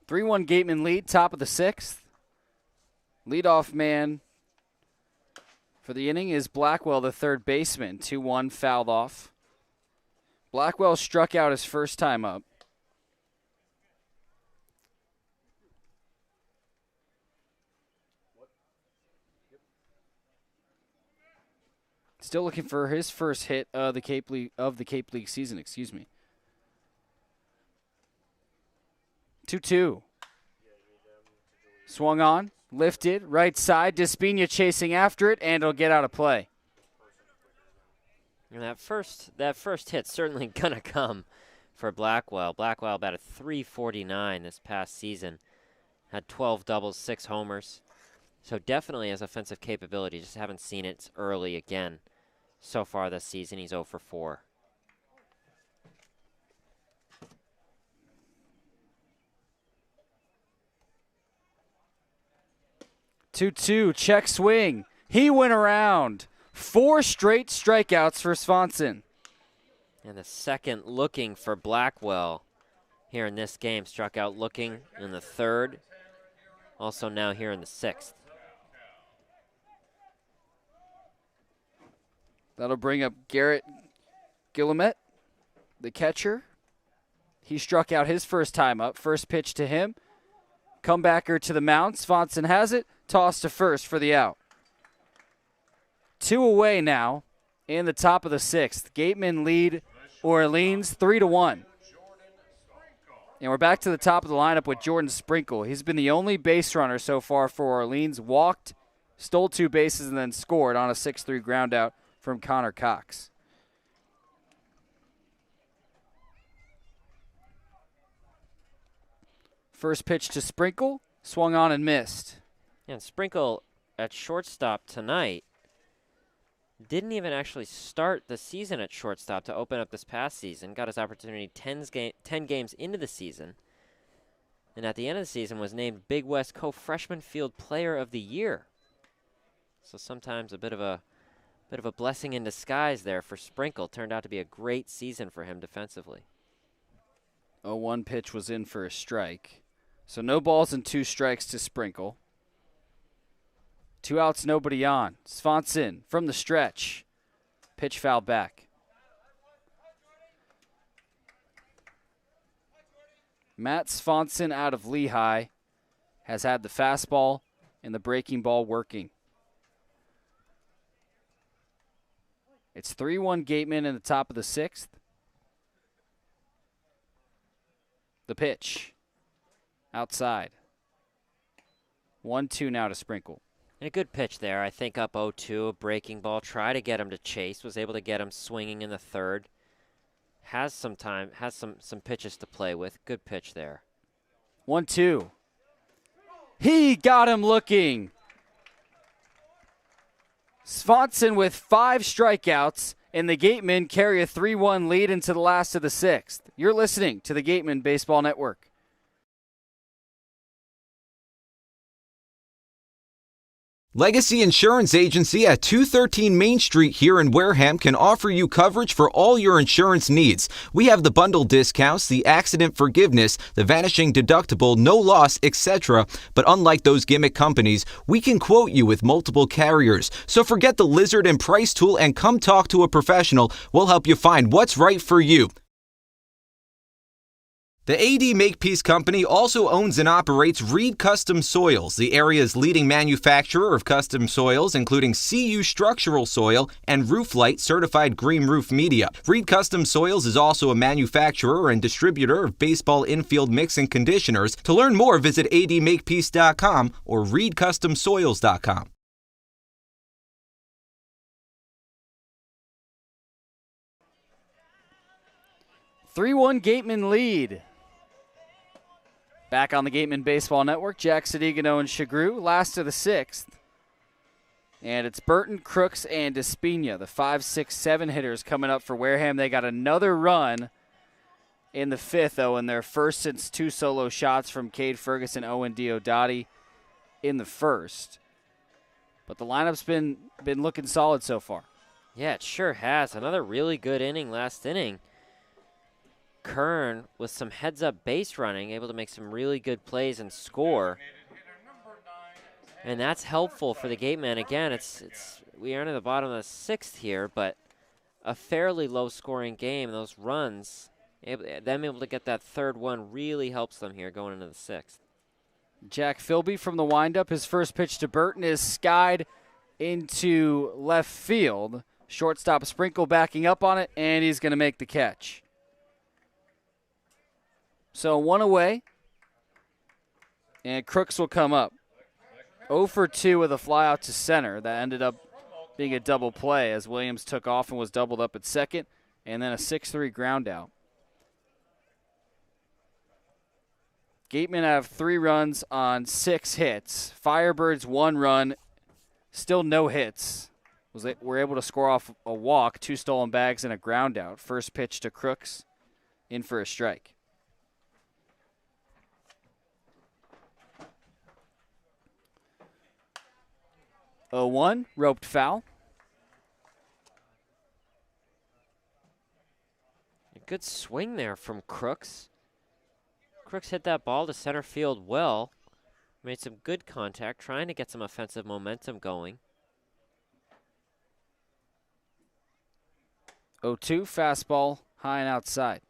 3-1 Gatemen lead, top of the 6th. Leadoff man for the inning is Blackwell, the third baseman. 2-1 fouled off. Blackwell struck out his first time up. Still looking for his first hit of the Cape League season, excuse me. 2-2. Swung on, lifted, right side. Despina chasing after it, and it'll get out of play. And that first hit's certainly gonna come for Blackwell. Blackwell batted .349 this past season. Had 12 doubles, 6 homers. So definitely has offensive capability. Just haven't seen it early again. So far this season, he's 0 for 4. 2-2, check swing. He went around. 4 straight strikeouts for Swanson. And the second looking for Blackwell here in this game. Struck out looking in the 3rd. Also now here in the 6th. That'll bring up Garrett Guillemette, the catcher. He struck out his first time up. First pitch to him. Comebacker to the mound. Swanson has it. Toss to first for the out. 2 away now in the top of the 6th. Gatemen lead Orleans 3-1. And we're back to the top of the lineup with Jordan Sprinkle. He's been the only base runner so far for Orleans. Walked, stole 2 bases, and then scored on a 6-3 ground out from Connor Cox. First pitch to Sprinkle, swung on and missed. And Sprinkle at shortstop tonight didn't even actually start the season at shortstop to open up this past season. Got his opportunity 10 games into the season. And at the end of the season was named Big West Co-Freshman Field Player of the Year. So sometimes a bit of a blessing in disguise there for Sprinkle. Turned out to be a great season for him defensively. 0-1 pitch was in for a strike. So no balls and 2 strikes to Sprinkle. 2 outs, nobody on. Swanson from the stretch. Pitch fouled back. Matt Swanson out of Lehigh has had the fastball and the breaking ball working. It's 3-1 Gatemen in the top of the 6th. The pitch. Outside. 1-2 now to Sprinkle. And a good pitch there. I think up 0-2, a breaking ball. Try to get him to chase. Was able to get him swinging in the 3rd. Has some time. Has some pitches to play with. Good pitch there. 1-2. He got him looking. Swanson with 5 strikeouts, and the Gatemen carry a 3-1 lead into the last of the 6th. You're listening to the Gatemen Baseball Network. Legacy Insurance Agency at 213 Main Street here in Wareham can offer you coverage for all your insurance needs. We have the bundle discounts, the accident forgiveness, the vanishing deductible, no loss, etc. But unlike those gimmick companies, we can quote you with multiple carriers. So forget the lizard and price tool and come talk to a professional. We'll help you find what's right for you. The AD Makepeace Company also owns and operates Reed Custom Soils, the area's leading manufacturer of custom soils, including CU structural soil and Rooflight certified green roof media. Reed Custom Soils is also a manufacturer and distributor of baseball infield mixing conditioners. To learn more, visit admakepeace.com or reedcustomsoils.com. 3-1 Gatemen lead. Back on the Gatemen Baseball Network, Jack Sadighian, Owen Sughrue, last of the 6th. And it's Burton, Crooks, and Despina, the 5, 6, 7 hitters coming up for Wareham. They got another run in the 5th, though, and their first since 2 solo shots from Cade Ferguson, Owen Diodati in the 1st. But the lineup's been looking solid so far. Yeah, it sure has. Another really good inning last inning. Kern with some heads-up base running, able to make some really good plays and score. And that's helpful for the Gatemen. Again, we are in the bottom of the 6th here, but a fairly low-scoring game. Those runs, them able to get that 3rd one really helps them here going into the 6th. Jack Philby from the windup. His first pitch to Burton is skied into left field. Shortstop Sprinkle backing up on it, and he's going to make the catch. So 1 away, and Crooks will come up. 0 for 2 with a fly out to center. That ended up being a double play as Williams took off and was doubled up at second, and then a 6-3 ground out. Gatemen have 3 runs on 6 hits. Firebirds 1 run, still no hits. Were able to score off a walk, 2 stolen bags, and a ground out. First pitch to Crooks, in for a strike. 0-1, roped foul. A good swing there from Crooks. Crooks hit that ball to center field well. Made some good contact, trying to get some offensive momentum going. 0-2, fastball, high and outside.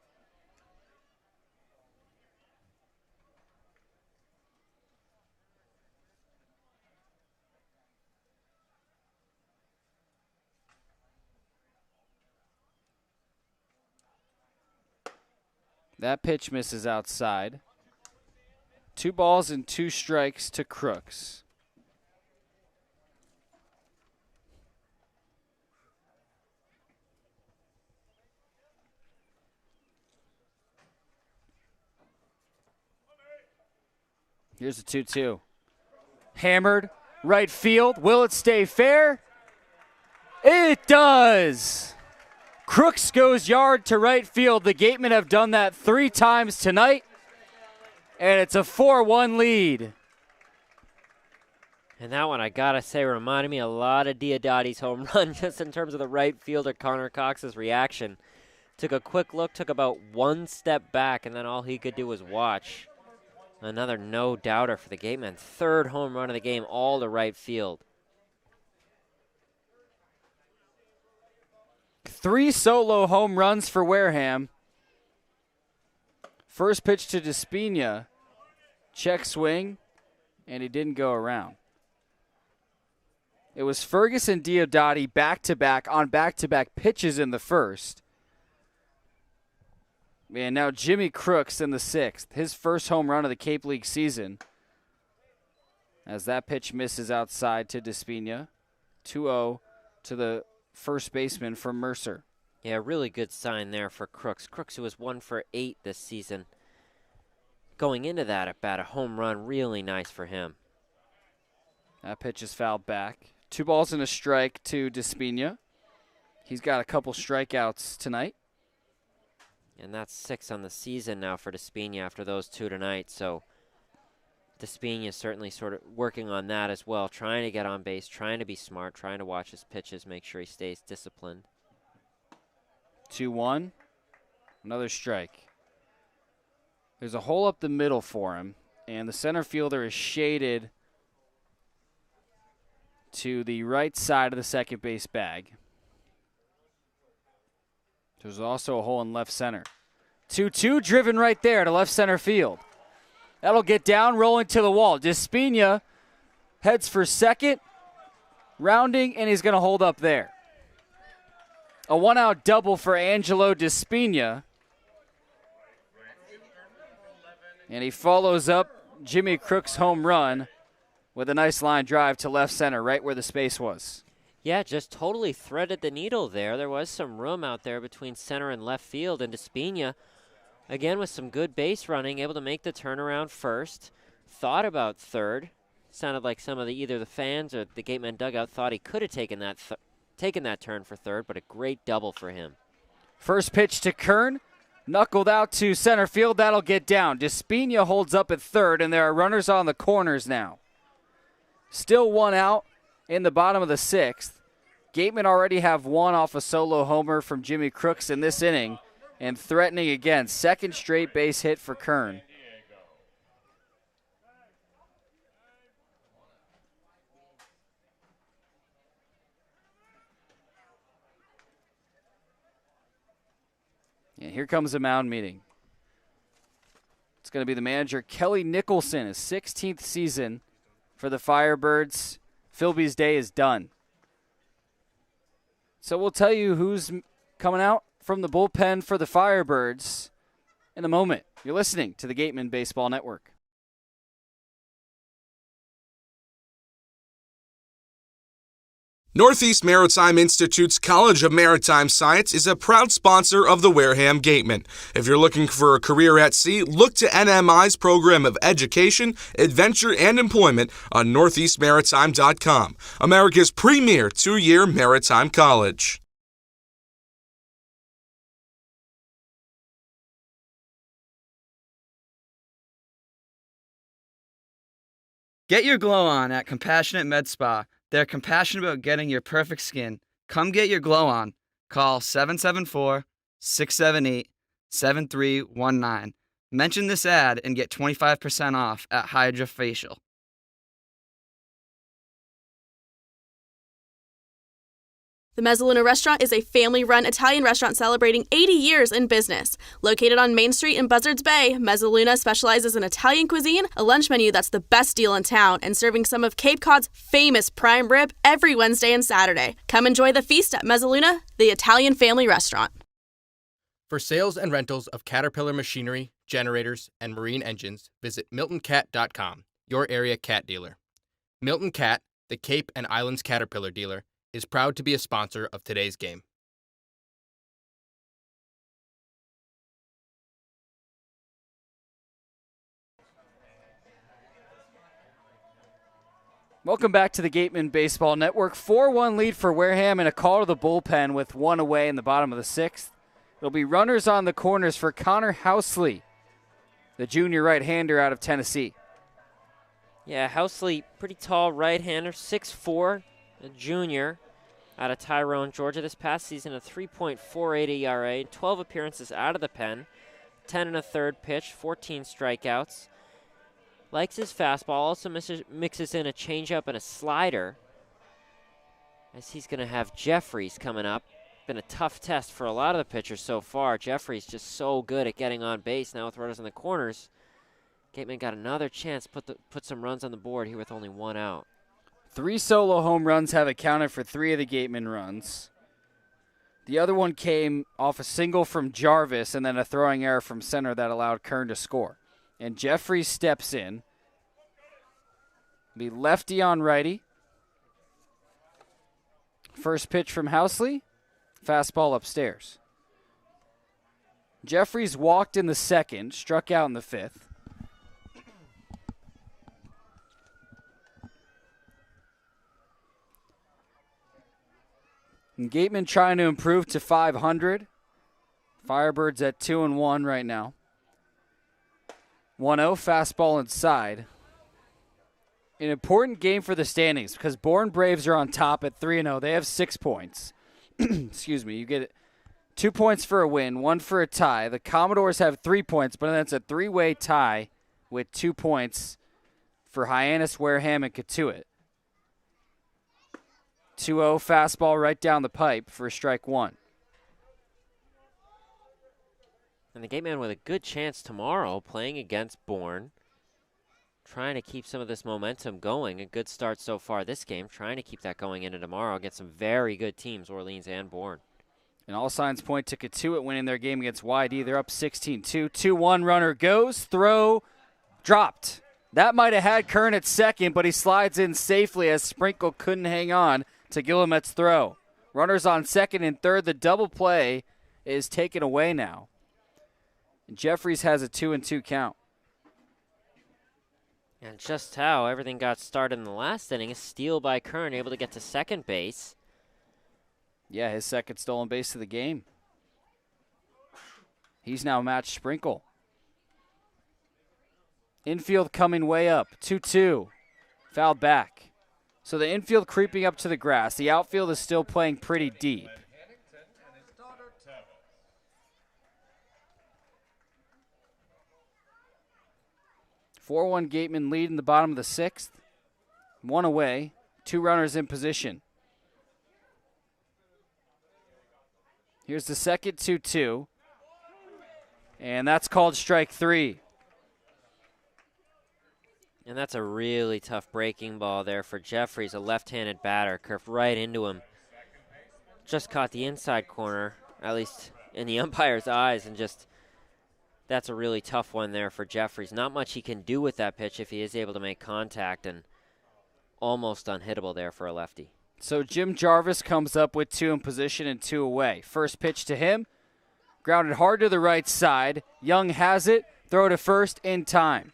That pitch misses outside. 2 balls and 2 strikes to Crooks. Here's a 2-2. Hammered, right field. Will it stay fair? It does. Crooks goes yard to right field. The Gatemen have done that 3 times tonight, and it's a 4-1 lead. And that one, I gotta say, reminded me a lot of Diodati's home run, just in terms of the right fielder Connor Cox's reaction. Took a quick look, took about 1 step back, and then all he could do was watch. Another no-doubter for the Gatemen. 3rd home run of the game, all to right field. 3 solo home runs for Wareham. First pitch to Despina. Check swing, and he didn't go around. It was Fergus and Diodati back-to-back on back-to-back pitches in the first. And now Jimmy Crooks in the 6th. His first home run of the Cape League season. As that pitch misses outside to Despina. 2-0 to the first baseman from Mercer. Yeah, really good sign there for Crooks. Crooks, who was 1 for 8 this season. Going into that at bat, a home run, really nice for him. That pitch is fouled back. 2 balls and a strike to Despina. He's got a couple strikeouts tonight. And that's 6 on the season now for Despina after those 2 tonight. So Despina is certainly sort of working on that as well, trying to get on base, trying to be smart, trying to watch his pitches, make sure he stays disciplined. 2-1. Another strike. There's a hole up the middle for him, and the center fielder is shaded to the right side of the second base bag. There's also a hole in left center. 2-2 driven right there to left center field. That'll get down, rolling to the wall. Despina heads for second, rounding, and he's going to hold up there. A 1-out double for Angelo Despina. And he follows up Jimmy Crooks' home run with a nice line drive to left center, right where the space was. Yeah, just totally threaded the needle there. There was some room out there between center and left field, and Despina, again with some good base running, able to make the turnaround first. Thought about third. Sounded like some of either the fans or the Gatemen dugout thought he could have taken that turn for third, but a great double for him. First pitch to Kern, knuckled out to center field. That'll get down. Despina holds up at third, and there are runners on the corners now. Still 1 out in the bottom of the 6th. Gatemen already have 1 off a solo homer from Jimmy Crooks in this inning, and threatening again. 2nd straight base hit for Kern. And here comes a mound meeting. It's going to be the manager, Kelly Nicholson, his 16th season for the Firebirds. Philby's day is done. So we'll tell you who's coming out from the bullpen for the Firebirds in a moment. You're listening to the Gatemen Baseball Network. Northeast Maritime Institute's College of Maritime Science is a proud sponsor of the Wareham Gatemen. If you're looking for a career at sea, look to NMI's program of education, adventure, and employment on northeastmaritime.com, America's premier 2-year maritime college. Get your glow on at Compassionate Med Spa. They're compassionate about getting your perfect skin. Come get your glow on. Call 774-678-7319. Mention this ad and get 25% off at Hydra Facial. The Mezzaluna Restaurant is a family-run Italian restaurant celebrating 80 years in business. Located on Main Street in Buzzards Bay, Mezzaluna specializes in Italian cuisine, a lunch menu that's the best deal in town, and serving some of Cape Cod's famous prime rib every Wednesday and Saturday. Come enjoy the feast at Mezzaluna, the Italian family restaurant. For sales and rentals of Caterpillar machinery, generators, and marine engines, visit MiltonCat.com, your area cat dealer. Milton Cat, the Cape and Islands Caterpillar dealer, is proud to be a sponsor of today's game. Welcome back to the Gatemen Baseball Network. 4-1 lead for Wareham and a call to the bullpen with one away in the bottom of the sixth. It'll be runners on the corners for Connor Housley, the junior right-hander out of Tennessee. Yeah, Housley, pretty tall right-hander, 6'4", a junior out of Tyrone, Georgia. This past season, a 3.48 ERA, 12 appearances out of the pen, 10 1/3 pitch, 14 strikeouts. Likes his fastball, also mixes in a changeup and a slider, as he's going to have Jeffries coming up. Been a tough test for a lot of the pitchers so far. Jeffries just so good at getting on base now with runners in the corners. Gateman got another chance to put some runs on the board here with only one out. 3 solo home runs have accounted for 3 of the Gateman runs. The other one came off a single from Jarvis and then a throwing error from center that allowed Kern to score. And Jeffries steps in. Be lefty on righty. First pitch from Housley. Fastball upstairs. Jeffries walked in the second, struck out in the fifth. And Gateman trying to improve to 500. Firebirds at 2-1 right now. 1-0, fastball inside. An important game for the standings because Bourne Braves are on top at 3-0. They have 6 points. Excuse me. You get 2 points for a win, 1 for a tie. The Commodores have 3 points, but that's a 3-way tie with 2 points for Hyannis, Wareham, and Katuitt. 2-0 fastball right down the pipe for strike one. And the Gateman with a good chance tomorrow playing against Bourne. Trying to keep some of this momentum going. A good start so far this game. Trying to keep that going into tomorrow against some very good teams, Orleans and Bourne. And all signs point to Katuitt winning their game against YD. They're up 16-2. 2-1 runner goes. Throw dropped. That might have had Kern at second, but he slides in safely as Sprinkle couldn't hang on to Guillemet's throw. Runners on second and third. The double play is taken away now. And Jeffries has a 2-2 count. And just how everything got started in the last inning, a steal by Kern, able to get to second base. Yeah, his second stolen base of the game. He's now matched Sprinkle. Infield coming way up, 2-2. Fouled back. So the infield creeping up to the grass. The outfield is still playing pretty deep. 4-1 Gatemen lead in the bottom of the sixth. 1 away, 2 runners in position. Here's the second 2-2. And that's called strike 3. And that's a really tough breaking ball there for Jeffries, a left-handed batter, curved right into him. Just caught the inside corner, at least in the umpire's eyes, and just that's a really tough one there for Jeffries. Not much he can do with that pitch if he is able to make contact, and almost unhittable there for a lefty. So Jim Jarvis comes up with 2 in position and 2 away. First pitch to him, grounded hard to the right side. Young has it, throw to first in time.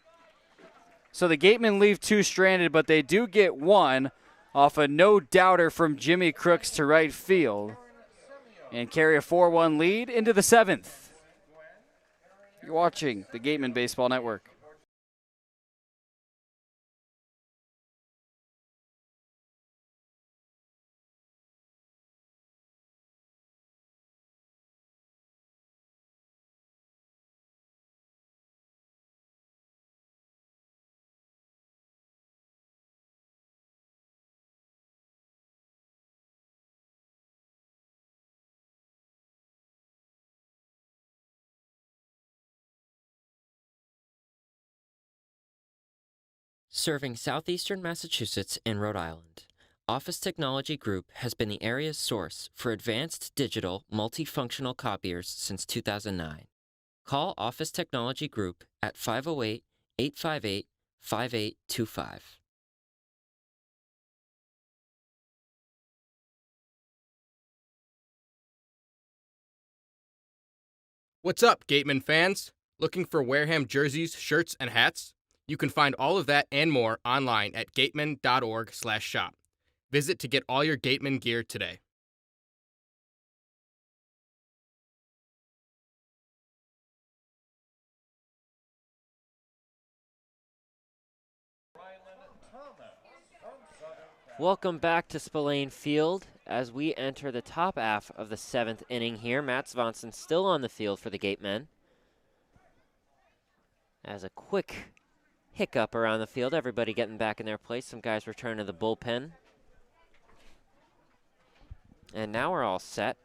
So the Gatemen leave 2 stranded, but they do get 1 off a no-doubter from Jimmy Crooks to right field and carry a 4-1 lead into the 7th. You're watching the Gatemen Baseball Network. Serving southeastern Massachusetts and Rhode Island, Office Technology Group has been the area's source for advanced digital multifunctional copiers since 2009. Call Office Technology Group at 508-858-5825. What's up, Gatemen fans? Looking for Wareham jerseys, shirts, and hats? You can find all of that and more online at gatemen.org/shop. Visit to get all your Gatemen gear today. Welcome back to Spillane Field as we enter the top half of the 7th inning here. Matt Svanson still on the field for the Gatemen. As a quick hiccup around the field, everybody getting back in their place. Some guys return to the bullpen. And now we're all set.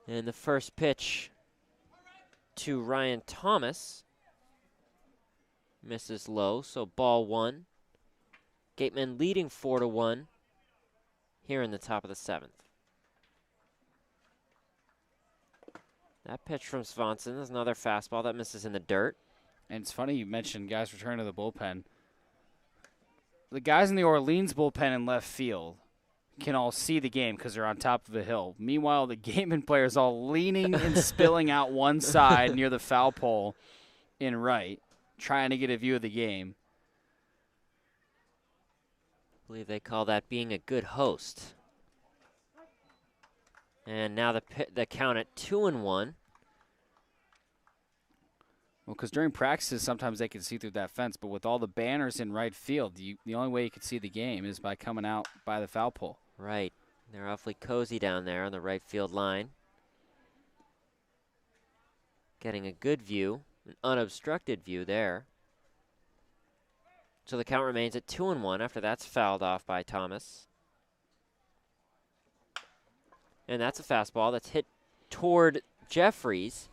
And the first pitch to Ryan Thomas misses low, so ball 1. Gatemen leading 4-1 here in the top of the 7th. That pitch from Svanson is another fastball that misses in the dirt. And it's funny you mentioned guys returning to the bullpen. The guys in the Orleans bullpen in left field can all see the game because they're on top of a hill. Meanwhile, the Gatemen players all leaning and spilling out one side near the foul pole in right, trying to get a view of the game. I believe they call that being a good host. And now the count at 2-1. Well, because during practices, sometimes they can see through that fence, but with all the banners in right field, the only way you can see the game is by coming out by the foul pole. Right. They're awfully cozy down there on the right field line. Getting a good view, an unobstructed view there. So the count remains at 2-1 after that's fouled off by Thomas. And that's a fastball that's hit toward Jeffries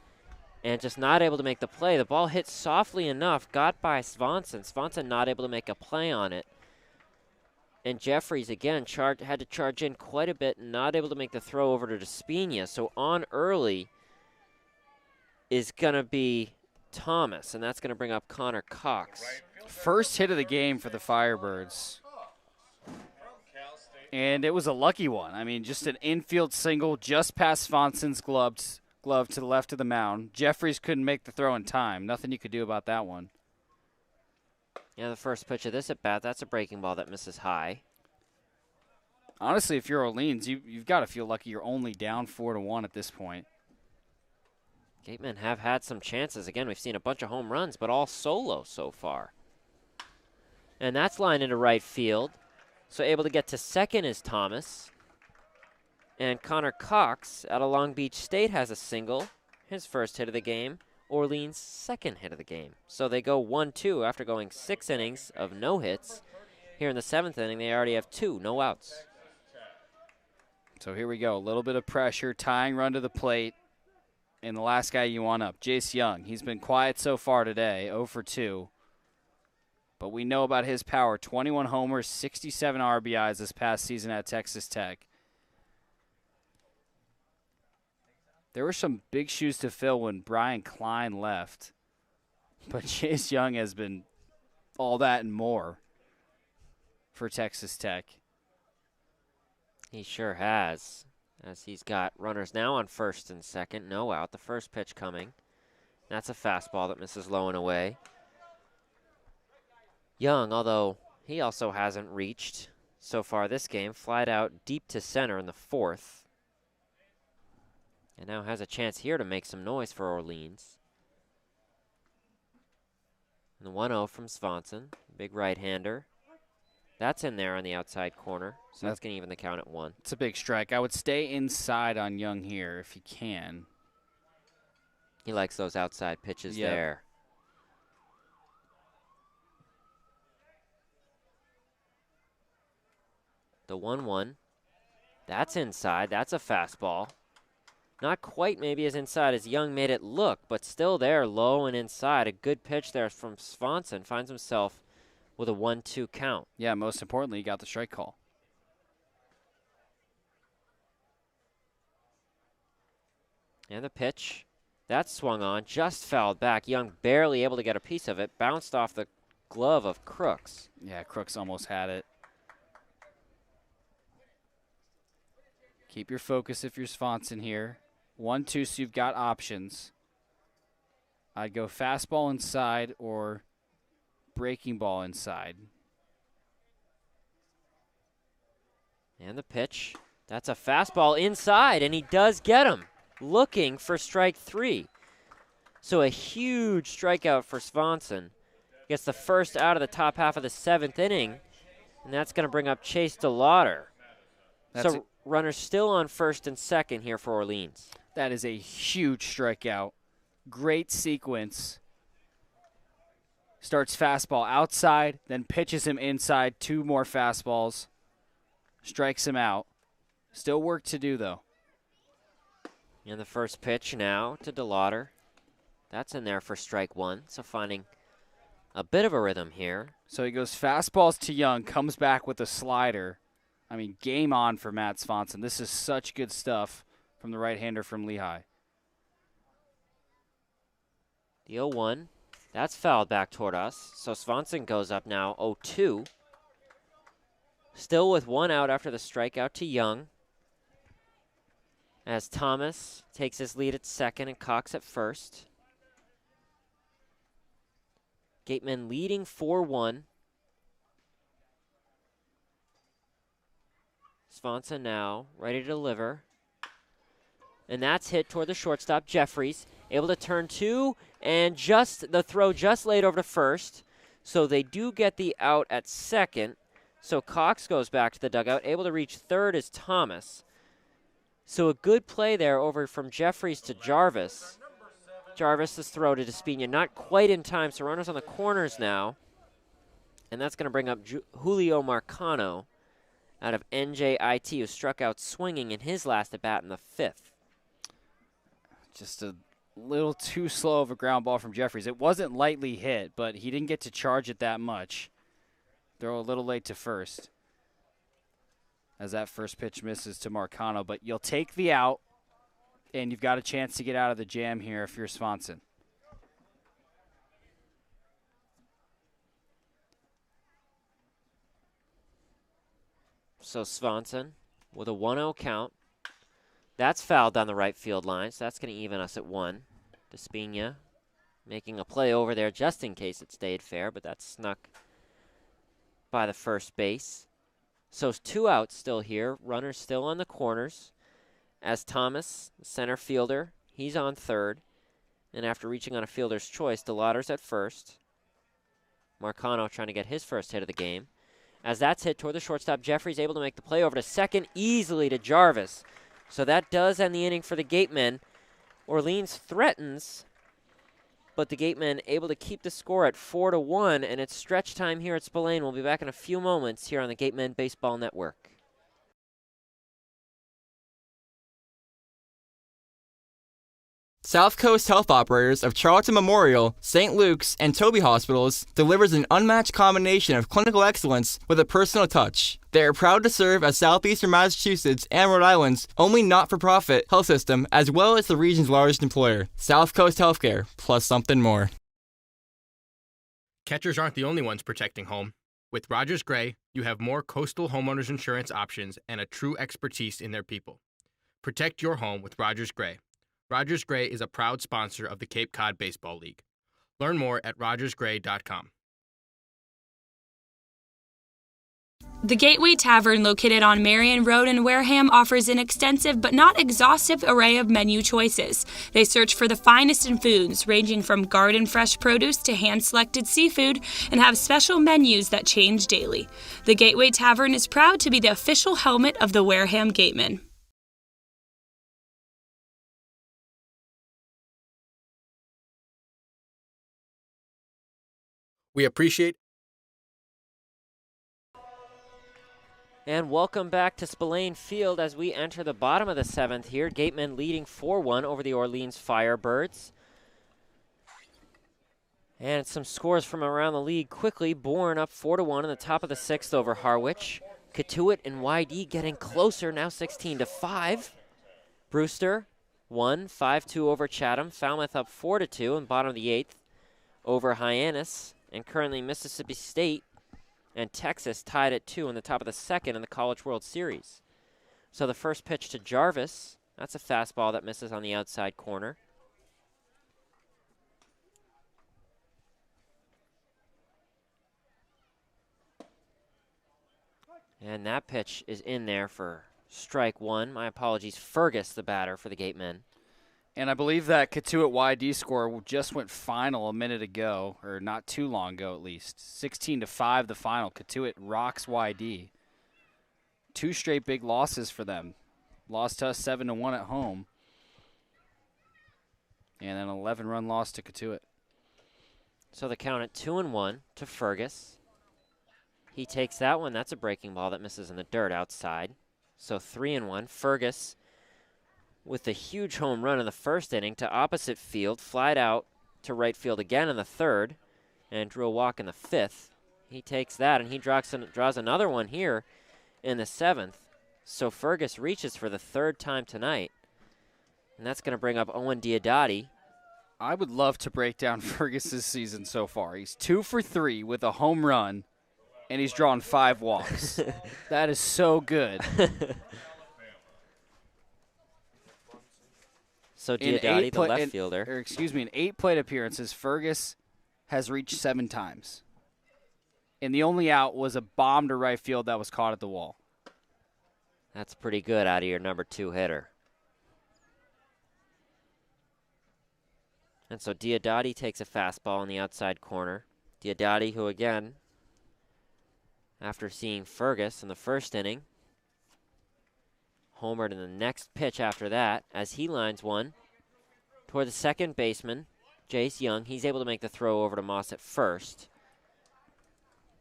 and just not able to make the play. The ball hit softly enough, got by Svanson. Svanson not able to make a play on it. And Jeffries, again, had to charge in quite a bit, not able to make the throw over to Despina. So on early is going to be Thomas, and that's going to bring up Connor Cox. First hit of the game for the Firebirds. And it was a lucky one. I mean, just an infield single just past Svenson's glove to the left of the mound. Jeffries couldn't make the throw in time. Nothing you could do about that one. Yeah, the first pitch of this at bat, that's a breaking ball that misses high. Honestly, if you're Orleans, you've got to feel lucky you're only down 4-1 at this point. Gatemen have had some chances. Again, we've seen a bunch of home runs, but all solo so far. And that's lined into right field. So able to get to second is Thomas. And Connor Cox out of Long Beach State has a single, his first hit of the game. Orleans' second hit of the game. So they go 1-2 after going 6 innings of no hits. Here in the 7th inning, they already have 2 no outs. So here we go, a little bit of pressure, tying run to the plate. And the last guy you want up, Jace Young. He's been quiet so far today, 0 for 2. But we know about his power, 21 homers, 67 RBIs this past season at Texas Tech. There were some big shoes to fill when Brian Klein left. But Jace Young has been all that and more for Texas Tech. He sure has, as he's got runners now on first and second. No out, the first pitch coming. That's a fastball that misses low and away. Young, although he also hasn't reached so far this game, flied out deep to center in the 4th. And now has a chance here to make some noise for Orleans. And the 1-0 from Svanson, big right-hander. That's in there on the outside corner, so that's going to even the count at 1. It's a big strike. I would stay inside on Young here if you can. He likes those outside pitches there. The 1-1. That's inside. That's a fastball. Not quite maybe as inside as Young made it look, but still there, low and inside. A good pitch there from Swanson. Finds himself with a 1-2 count. Yeah, most importantly, he got the strike call. And the pitch, that swung on, just fouled back. Young barely able to get a piece of it. Bounced off the glove of Crooks. Yeah, Crooks almost had it. Keep your focus if you're Swanson here. 1-2, so you've got options. I'd go fastball inside or breaking ball inside. And the pitch, that's a fastball inside, and he does get him. Looking for strike 3. So a huge strikeout for Swanson. Gets the first out of the top half of the 7th inning, and that's going to bring up Chase DeLauder. So runners still on first and second here for Orleans. That is a huge strikeout. Great sequence. Starts fastball outside, then pitches him inside. 2 more fastballs. Strikes him out. Still work to do, though. And the first pitch now to DeLauder. That's in there for strike 1. So finding a bit of a rhythm here. So he goes fastballs to Young, comes back with a slider. I mean, game on for Matt Swanson. This is such good stuff from the right-hander from Lehigh. The 0-1. That's fouled back toward us. So Swanson goes up now 0-2. Still with 1 out after the strikeout to Young. As Thomas takes his lead at second and Cox at first. Gatemen leading 4-1. Swanson now ready to deliver. And that's hit toward the shortstop, Jeffries. Able to turn 2, and just the throw just laid over to first. So they do get the out at second. So Cox goes back to the dugout. Able to reach third is Thomas. So a good play there over from Jeffries to Jarvis. Jarvis' throw to Despina, not quite in time, so runners on the corners now. And that's going to bring up Julio Marcano out of NJIT, who struck out swinging in his last at-bat in the 5th. Just a little too slow of a ground ball from Jeffries. It wasn't lightly hit, but he didn't get to charge it that much. Throw a little late to first, as that first pitch misses to Marcano. But you'll take the out, and you've got a chance to get out of the jam here if you're Swanson. So Swanson with a 1-0 count. That's fouled down the right field line, so that's going to even us at 1. Despina making a play over there just in case it stayed fair, but that's snuck by the first base. So 2 outs still here. Runners still on the corners. As Thomas, the center fielder, he's on third. And after reaching on a fielder's choice, DeLauder's at first. Marcano trying to get his first hit of the game. As that's hit toward the shortstop, Jeffries able to make the play over to second easily to Jarvis. So that does end the inning for the Gatemen. Orleans threatens, but the Gatemen able to keep the score at 4-1, and it's stretch time here at Spillane. We'll be back in a few moments here on the Gatemen Baseball Network. South Coast Health Operators of Charlton Memorial, St. Luke's, and Toby Hospitals delivers an unmatched combination of clinical excellence with a personal touch. They are proud to serve as Southeastern Massachusetts and Rhode Island's only not-for-profit health system, as well as the region's largest employer. South Coast Healthcare, plus something more. Catchers aren't the only ones protecting home. With Rogers Gray, you have more coastal homeowners insurance options and a true expertise in their people. Protect your home with Rogers Gray. Rogers Gray is a proud sponsor of the Cape Cod Baseball League. Learn more at rogersgray.com. The Gateway Tavern, located on Marion Road in Wareham, offers an extensive but not exhaustive array of menu choices. They search for the finest in foods, ranging from garden fresh produce to hand-selected seafood, and have special menus that change daily. The Gateway Tavern is proud to be the official helmet of the Wareham Gatemen. We appreciate And welcome back to Spillane Field as we enter the bottom of the 7th here. Gatemen leading 4-1 over the Orleans Firebirds. And some scores from around the league quickly. Bourne up 4-1 in the top of the 6th over Harwich. Katuitt and YD getting closer, now 16-5. Brewster won 5-2 over Chatham. Falmouth up 4-2 in bottom of the 8th over Hyannis. And currently Mississippi State and Texas tied at 2 in the top of the 2nd in the College World Series. So the first pitch to Jarvis, that's a fastball that misses on the outside corner. And that pitch is in there for strike 1. My apologies, Fergus, the batter for the Gatemen. And I believe that Katuitt YD score just went final a minute ago, or not too long ago at least. 16-5 the final. Katuitt rocks YD. 2 straight big losses for them. Lost to us 7-1 at home. And an 11-run loss to Katuitt. So the count at 2-1 to Fergus. He takes that one. That's a breaking ball that misses in the dirt outside. So 3-1. Fergus with the huge home run in the first inning to opposite field, flied out to right field again in the 3rd, and drew a walk in the 5th. He takes that, and he draws another one here in the 7th. So Fergus reaches for the 3rd time tonight, and that's going to bring up Owen Diodati. I would love to break down Fergus's season so far. He's 2 for 3 with a home run, and he's drawn 5 walks. That is so good. So Diodati, the left fielder. In 8 plate appearances, Fergus has reached 7 times. And the only out was a bomb to right field that was caught at the wall. That's pretty good out of your number 2 hitter. And so Diodati takes a fastball in the outside corner. Diodati, who again, after seeing Fergus in the first inning, homered in the next pitch after that as he lines one toward the second baseman, Jace Young. He's able to make the throw over to Moss at first.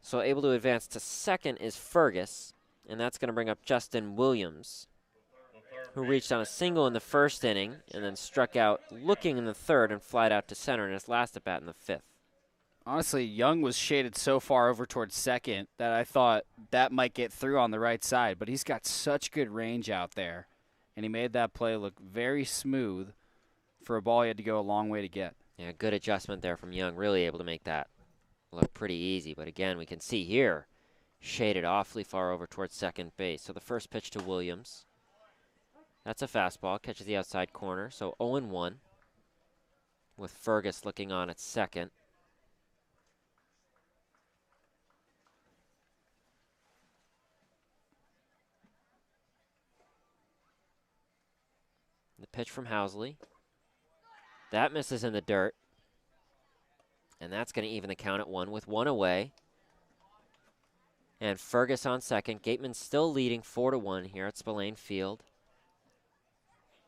So able to advance to second is Fergus, and that's going to bring up Justin Williams, who reached on a single in the first inning and then struck out looking in the 3rd and flied out to center in his last at bat in the 5th. Honestly, Young was shaded so far over towards second that I thought that might get through on the right side, but he's got such good range out there, and he made that play look very smooth for a ball he had to go a long way to get. Yeah, good adjustment there from Young, really able to make that look pretty easy, but again, we can see here, shaded awfully far over towards second base. So the first pitch to Williams, that's a fastball, catches the outside corner, so 0-1 with Fergus looking on at second. The pitch from Housley. That misses in the dirt. And that's going to even the count at 1 with 1 away. And Fergus on second. Gatemen still leading 4-1 here at Spillane Field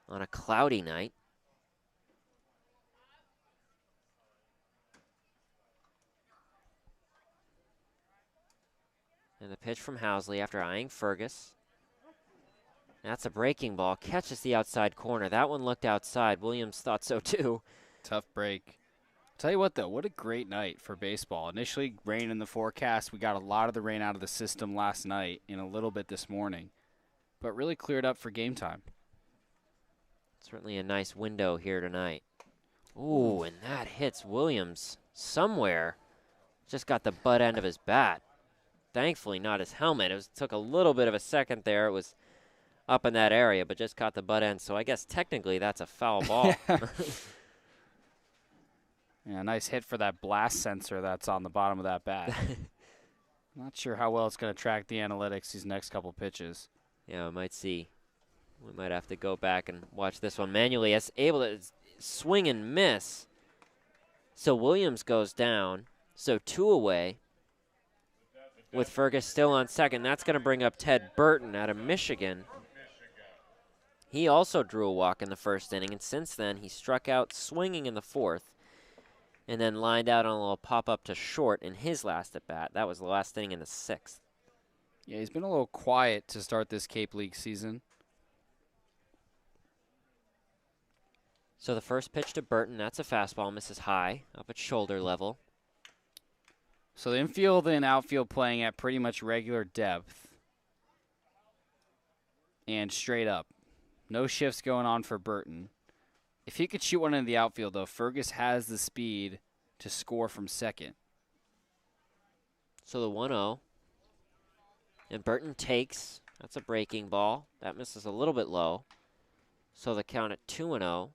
on a cloudy night. And the pitch from Housley after eyeing Fergus. That's a breaking ball. Catches the outside corner. That one looked outside. Williams thought so too. Tough break. Tell you what, though, what a great night for baseball. Initially, rain in the forecast. We got a lot of the rain out of the system last night and a little bit this morning, but really cleared up for game time. Certainly a nice window here tonight. Ooh, and that hits Williams somewhere. Just got the butt end of his bat. Thankfully, not his helmet. It took a little bit of a second there. It was up in that area, but just caught the butt end. So I guess technically that's a foul ball. Yeah, nice hit for that blast sensor that's on the bottom of that bat. Not sure how well it's going to track the analytics these next couple pitches. Yeah, we might see. We might have to go back and watch this one manually. It's able to swing and miss. So Williams goes down. So 2 away with Fergus still on second. That's going to bring up Ted Burton out of Michigan. He also drew a walk in the first inning, and since then he struck out swinging in the 4th and then lined out on a little pop-up to short in his last at-bat. That was the last inning in the 6th. Yeah, he's been a little quiet to start this Cape League season. So the first pitch to Burton, that's a fastball, misses high, up at shoulder level. So the infield and outfield playing at pretty much regular depth. And straight up. No shifts going on for Burton. If he could shoot one in the outfield, though, Fergus has the speed to score from second. So the 1-0. And Burton takes. That's a breaking ball. That misses a little bit low. So the count at 2-0.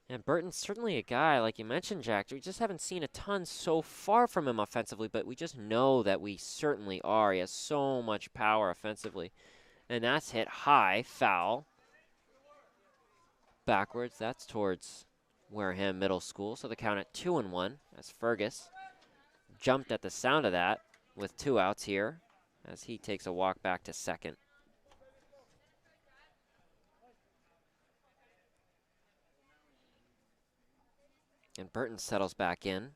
And Burton's certainly a guy, like you mentioned, Jack. We just haven't seen a ton so far from him offensively, but we just know that we certainly are. He has so much power offensively. And that's hit high, foul. Backwards, that's towards Wareham Middle School. So the count at 2-1 as Fergus jumped at the sound of that with 2 outs here as he takes a walk back to second. And Burton settles back in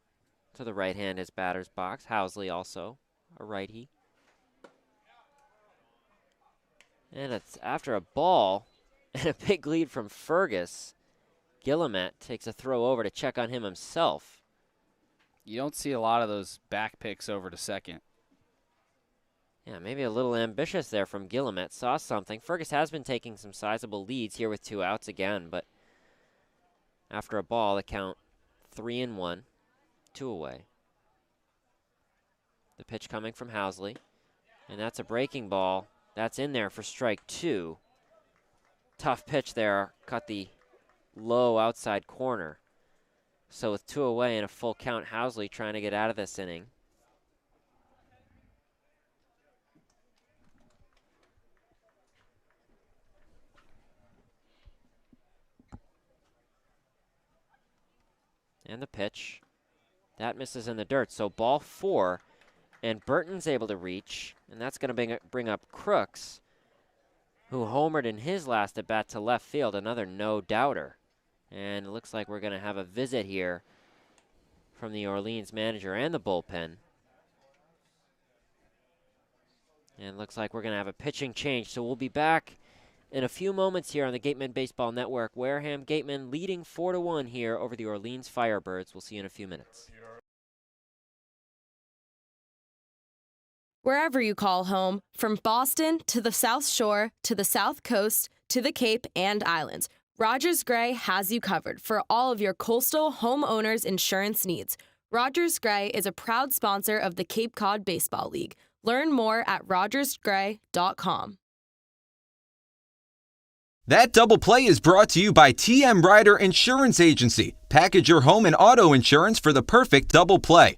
to the right hand, his batter's box. Housley also a righty. And it's after a ball and a big lead from Fergus. Guillemette takes a throw over to check on him himself. You don't see a lot of those back picks over to second. Yeah, maybe a little ambitious there from Guillemette. Saw something. Fergus has been taking some sizable leads here with 2 outs again, but after a ball, the count 3-1, 2 away. The pitch coming from Housley, and that's a breaking ball. That's in there for strike 2. Tough pitch there, cut the low outside corner. So with 2 away and a full count, Housley trying to get out of this inning. And the pitch. That misses in the dirt. So ball 4, and Burton's able to reach, and that's going to bring up Crooks, who homered in his last at bat to left field, another no-doubter. And it looks like we're going to have a visit here from the Orleans manager and the bullpen. And it looks like we're going to have a pitching change, so we'll be back in a few moments here on the Gatemen Baseball Network. Wareham Gatemen leading 4-1 here over the Orleans Firebirds. We'll see you in a few minutes. Wherever you call home, from Boston to the South Shore to the South Coast to the Cape and Islands, Rogers Gray has you covered for all of your coastal homeowners insurance needs. Rogers Gray is a proud sponsor of the Cape Cod Baseball League. Learn more at rogersgray.com. That double play is brought to you by TM Ryder Insurance Agency. Package your home and auto insurance for the perfect double play.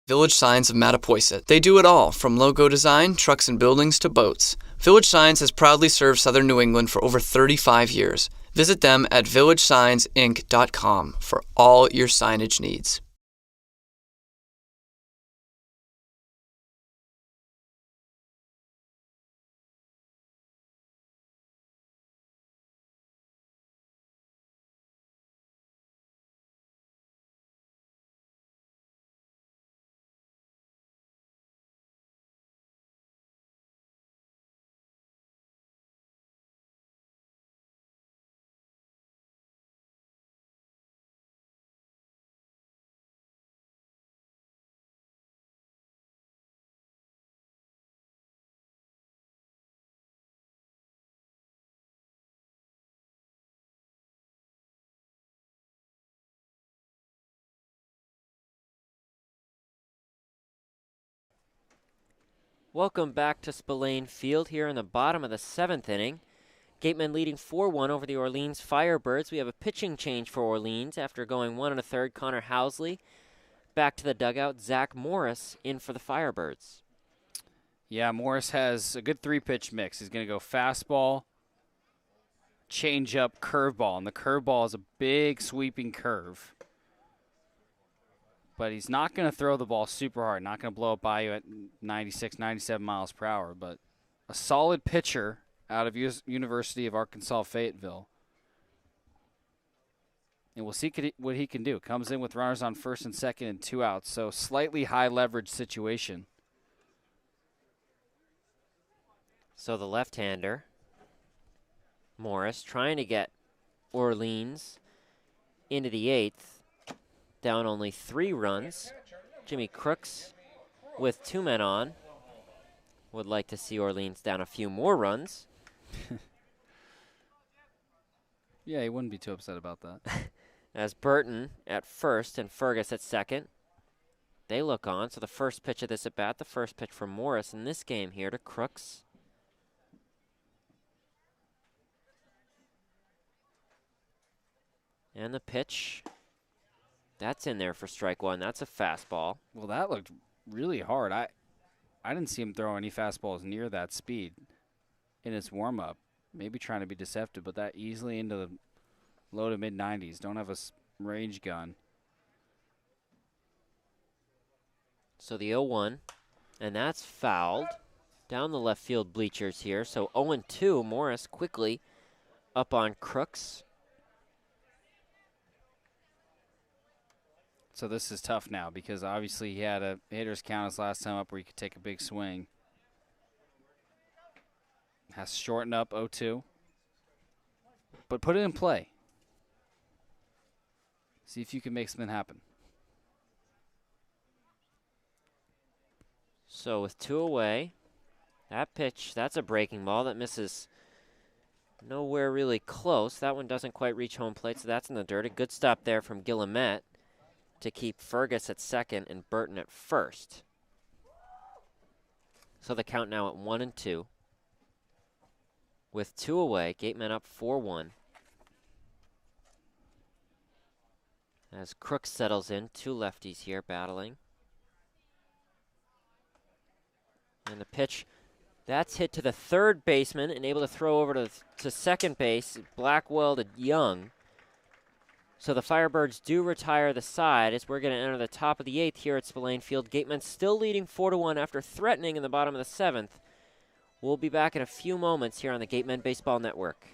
Village Signs of Mattapoisett. They do it all, from logo design, trucks and buildings, to boats. Village Signs has proudly served Southern New England for over 35 years. Visit them at villagesigns.inc.com for all your signage needs. Welcome back to Spillane Field here in the bottom of the 7th inning. Gatemen leading 4-1 over the Orleans Firebirds. We have a pitching change for Orleans after going 1 1/3. Connor Housley back to the dugout. Zach Morris in for the Firebirds. Yeah, Morris has a good 3-pitch mix. He's going to go fastball, changeup, curveball, and the curveball is a big sweeping curve. But he's not going to throw the ball super hard, not going to blow it by you at 96, 97 miles per hour, but a solid pitcher out of University of Arkansas Fayetteville. And we'll see what he can do. Comes in with runners on first and second and 2 outs. So slightly high leverage situation. So the left-hander, Morris, trying to get Orleans into the 8th. Down only 3 runs. Jimmy Crooks with 2 men on. Would like to see Orleans down a few more runs. Yeah, he wouldn't be too upset about that. As Burton at first and Fergus at second. They look on. So the first pitch of this at bat, the first pitch from Morris in this game here to Crooks. And the pitch, that's in there for strike one. That's a fastball. Well, that looked really hard. I didn't see him throw any fastballs near that speed in his warm-up. Maybe trying to be deceptive, but that easily into the low to mid-90s. Don't have a range gun. So the 0-1, and that's fouled down the left field bleachers here. So 0-2, Morris quickly up on Crooks. So this is tough now because obviously he had a hitter's count his last time up where he could take a big swing. Has to shorten up 0-2. But put it in play. See if you can make something happen. So with 2 away, that pitch, that's a breaking ball that misses nowhere really close. That one doesn't quite reach home plate, so that's in the dirt. A good stop there from Guillemette to keep Fergus at second and Burton at first. So the count now at 1-2. With 2 away, Gatemen up 4-1. As Crooks settles in, 2 lefties here battling. And the pitch, that's hit to the third baseman and able to throw over to second base, Blackwell to Young. So the Firebirds do retire the side as we're going to enter the top of the 8th here at Spillane Field. Gatemen still leading 4-1 after threatening in the bottom of the 7th. We'll be back in a few moments here on the Gatemen Baseball Network.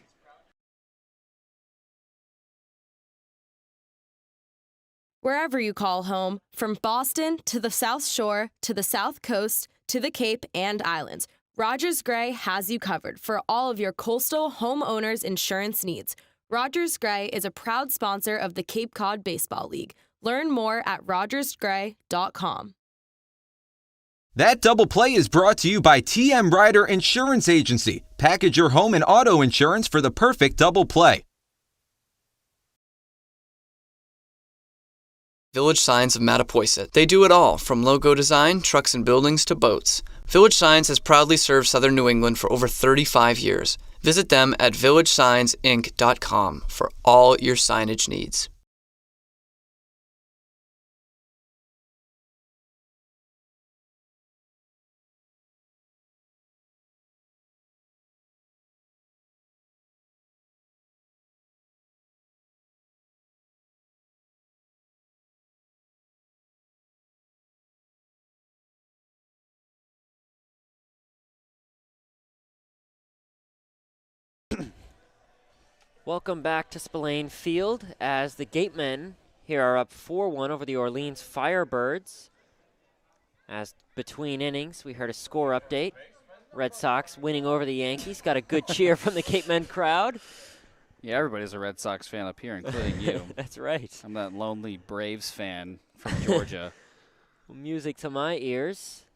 Wherever you call home, from Boston to the South Shore to the South Coast to the Cape and Islands, Rogers Gray has you covered for all of your coastal homeowners insurance needs. Rogers Gray is a proud sponsor of the Cape Cod Baseball League. Learn more at rogersgray.com. That double play is brought to you by TM Ryder Insurance Agency. Package your home and auto insurance for the perfect double play. Village Signs of Mattapoisett. They do it all, from logo design, trucks and buildings to boats. Village Signs has proudly served southern New England for over 35 years. Visit them at villagesigns.inc.com for all your signage needs. Welcome back to Spillane Field as the Gatemen here are up 4-1 over the Orleans Firebirds. As between innings, we heard a score update. Red Sox winning over the Yankees. Got a good cheer from the Gatemen crowd. Yeah, everybody's a Red Sox fan up here, including you. That's right. I'm that lonely Braves fan from Georgia. Music to my ears.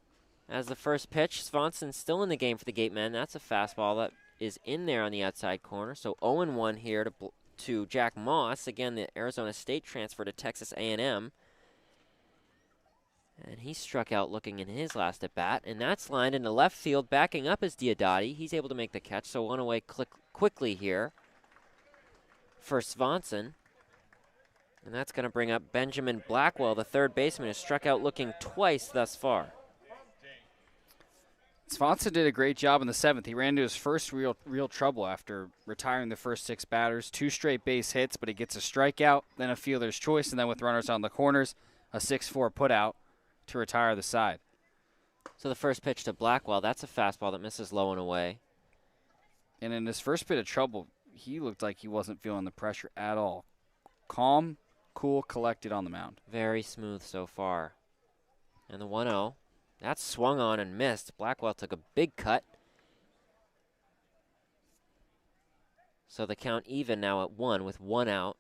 As the first pitch, Swanson still in the game for the Gatemen. That's a fastball that is in there on the outside corner. So 0-1 here to Jack Moss. Again, the Arizona State transfer to Texas A&M. And he struck out looking in his last at-bat. And that's lined into left field. Backing up is Diodati. He's able to make the catch. So 1 away quickly here for Swanson. And that's going to bring up Benjamin Blackwell, the third baseman, who struck out looking twice thus far. Swanson did a great job in the 7th. He ran into his first real trouble after retiring the first 6 batters. 2 straight base hits, but he gets a strikeout, then a fielder's choice, and then with runners on the corners, a 6-4 putout to retire the side. So the first pitch to Blackwell, that's a fastball that misses low and away. And in his first bit of trouble, he looked like he wasn't feeling the pressure at all. calm, cool, collected on the mound. Very smooth so far. And the 1-0. That's swung on and missed. Blackwell took a big cut. So the count even now at 1 with 1 out.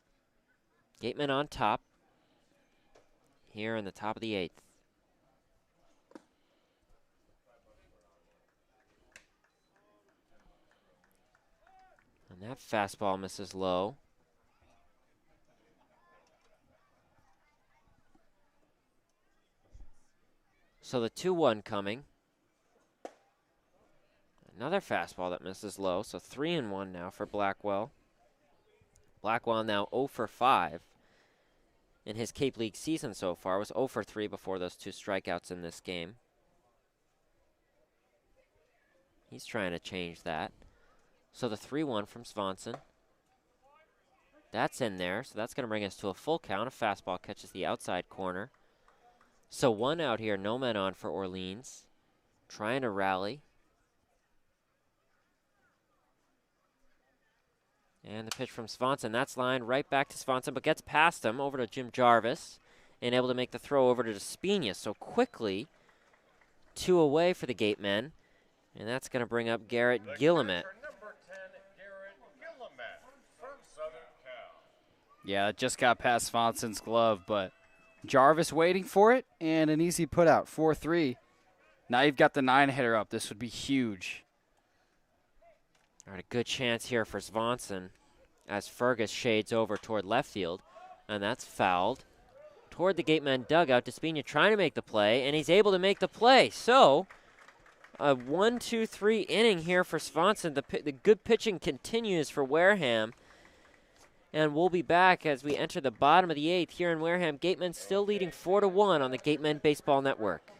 Gatemen on top here in the top of the 8th. And that fastball misses low. So the 2-1 coming. Another fastball that misses low, so 3-1 now for Blackwell. Blackwell now 0 for 5 in his Cape League season so far. Was 0 for 3 before those 2 strikeouts in this game. He's trying to change that. So the 3-1 from Swanson. That's in there, so that's going to bring us to a full count. A fastball catches the outside corner. So 1 out here, no men on for Orleans. Trying to rally. And the pitch from Swanson. That's lined right back to Swanson, but gets past him over to Jim Jarvis and able to make the throw over to Despina. So quickly, 2 away for the Gatemen. And that's going to bring up Garrett Gillimet. Yeah, it just got past Swanson's glove, but Jarvis waiting for it, and an easy put out, 4-3. Now you've got the 9-hitter up. This would be huge. All right, a good chance here for Swanson as Fergus shades over toward left field, and that's fouled. Toward the Gatemen dugout, Despina trying to make the play, and he's able to make the play. So a 1-2-3 inning here for Swanson. The good pitching continues for Wareham. And we'll be back as we enter the bottom of the 8th here in Wareham. Gatemen still leading 4-1 on the Gatemen Baseball Network.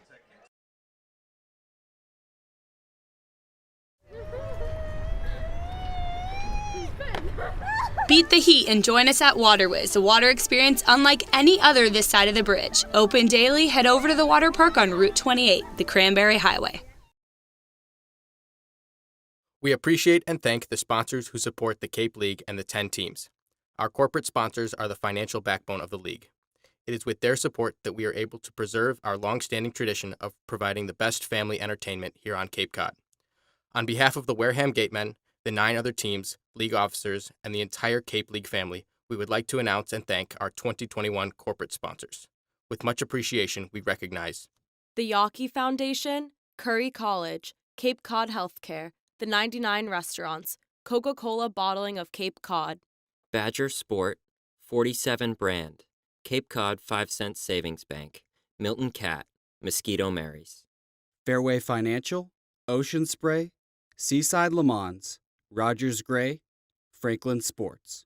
Beat the heat and join us at Waterways, a water experience unlike any other this side of the bridge. Open daily, head over to the water park on Route 28, the Cranberry Highway. We appreciate and thank the sponsors who support the Cape League and the 10 teams. Our corporate sponsors are the financial backbone of the league. It is with their support that we are able to preserve our long-standing tradition of providing the best family entertainment here on Cape Cod. On behalf of the Wareham Gatemen, the 9 other teams, league officers, and the entire Cape League family, we would like to announce and thank our 2021 corporate sponsors. With much appreciation, we recognize the Yawkey Foundation, Curry College, Cape Cod Healthcare, the 99 Restaurants, Coca-Cola Bottling of Cape Cod, Badger Sport, 47 Brand, Cape Cod 5 Cent Savings Bank, Milton Cat, Mosquito Marys. Fairway Financial, Ocean Spray, Seaside Le Mans, Rogers Gray, Franklin Sports.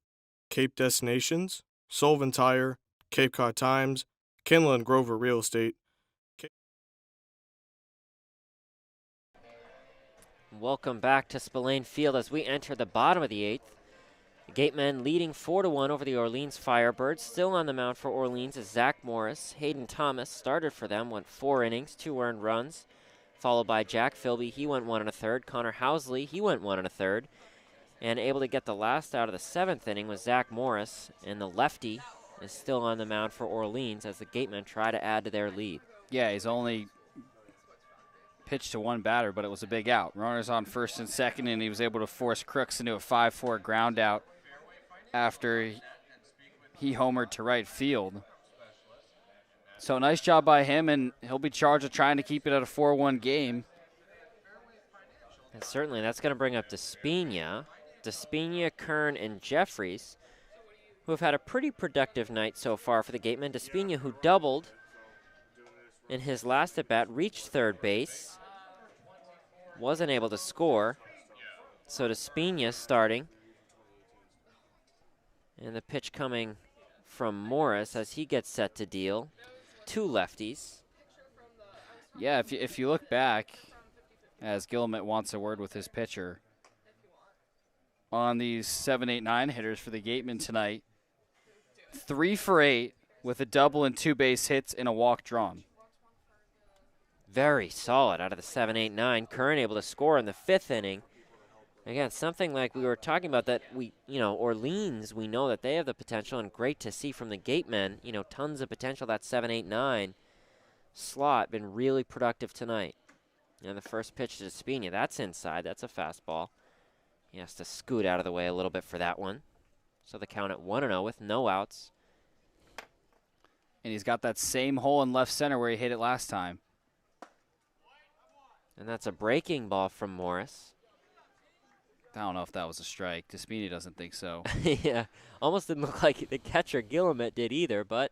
Cape Destinations, Sullivan Tire, Cape Cod Times, Kinlan Grover Real Estate. Welcome back to Spillane Field as we enter the bottom of the 8th. The Gatemen leading 4-1 over the Orleans Firebirds. Still on the mound for Orleans is Zach Morris. Hayden Thomas started for them, went 4 innings, 2 earned runs, followed by Jack Philby. He went 1 1/3. Connor Housley, he went 1 1/3. And able to get the last out of the 7th inning was Zach Morris, and the lefty is still on the mound for Orleans as the Gatemen try to add to their lead. Yeah, he's only pitched to 1 batter, but it was a big out. Runners on first and second, and he was able to force Crooks into a 5-4 ground out after he homered to right field. So nice job by him, and he'll be charged with trying to keep it at a 4-1 game. And certainly that's going to bring up Despina, Kern, and Jeffries, who have had a pretty productive night so far for the Gatemen. Despina, who doubled in his last at-bat, reached third base, wasn't able to score. So Despina starting. And the pitch coming from Morris as he gets set to deal. 2 lefties. Yeah, if you look back, as Gillimet wants a word with his pitcher, on these 7, 8, 9 hitters for the Gatemen tonight, 3 for 8 with a double and 2 base hits and a walk drawn. Very solid out of the 7, 8, 9. Curran able to score in the 5th inning Again, something like we were talking about that Orleans, we know that they have the potential, and great to see from the Gatemen, tons of potential. That 7, 8, 9 slot been really productive tonight. And the first pitch to Despina, that's inside. That's a fastball. He has to scoot out of the way a little bit for that one. So the count at 1-0 with no outs. And he's got that same hole in left center where he hit it last time. And that's a breaking ball from Morris. I don't know if that was a strike. Despina doesn't think so. Yeah, almost didn't look like the catcher Guillemette did either, but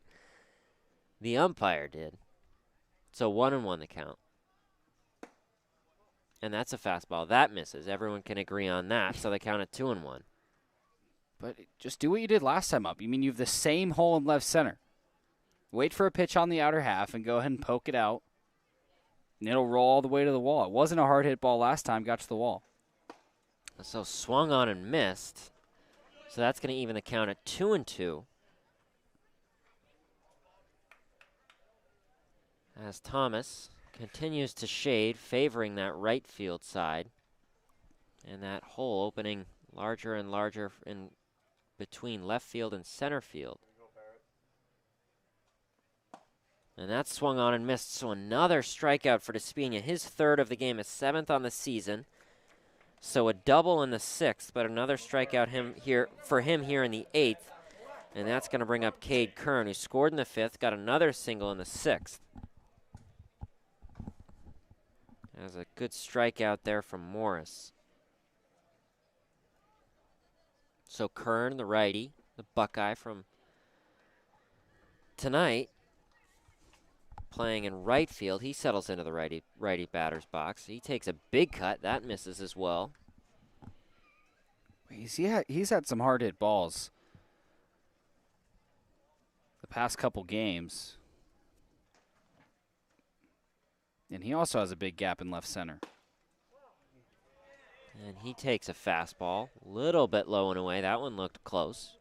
the umpire did. So 1-1 the count. And that's a fastball. That misses. Everyone can agree on that, so they count at 2-1. But just do what you did last time up. You mean you have the same hole in left center. Wait for a pitch on the outer half and go ahead and poke it out. And it'll roll all the way to the wall. It wasn't a hard hit ball last time, got to the wall. So swung on and missed. So that's going to even the count at 2-2. As Thomas continues to shade, favoring that right field side. And that hole opening larger and larger in between left field and center field. And that swung on and missed, so another strikeout for Despina. His third of the game, his 7th on the season. So a double in the 6th, but another strikeout for him here in the 8th. And that's going to bring up Cade Kern, who scored in the 5th, got another single in the 6th. That was a good strikeout there from Morris. So Kern, the righty, the Buckeye from tonight, playing in right field. He settles into the righty batter's box. He takes a big cut. That misses as well. He's had some hard hit balls the past couple games. And he also has a big gap in left center. And he takes a fastball, a little bit low and away. That one looked close.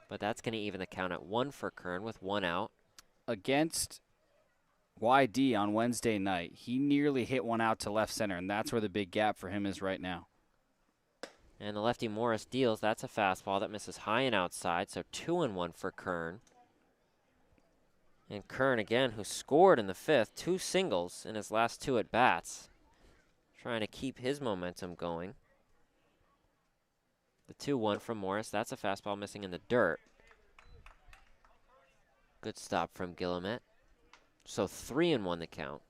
But that's going to even the count at 1 for Kern with 1 out. Against YD on Wednesday night, he nearly hit one out to left center, and that's where the big gap for him is right now. And the lefty Morris deals. That's a fastball that misses high and outside, so 2-1 for Kern. And Kern, again, who scored in the 5th, 2 singles in his last 2 at-bats. Trying to keep his momentum going. The 2-1 from Morris. That's a fastball missing in the dirt. Good stop from Guillemette. So 3-1 the count.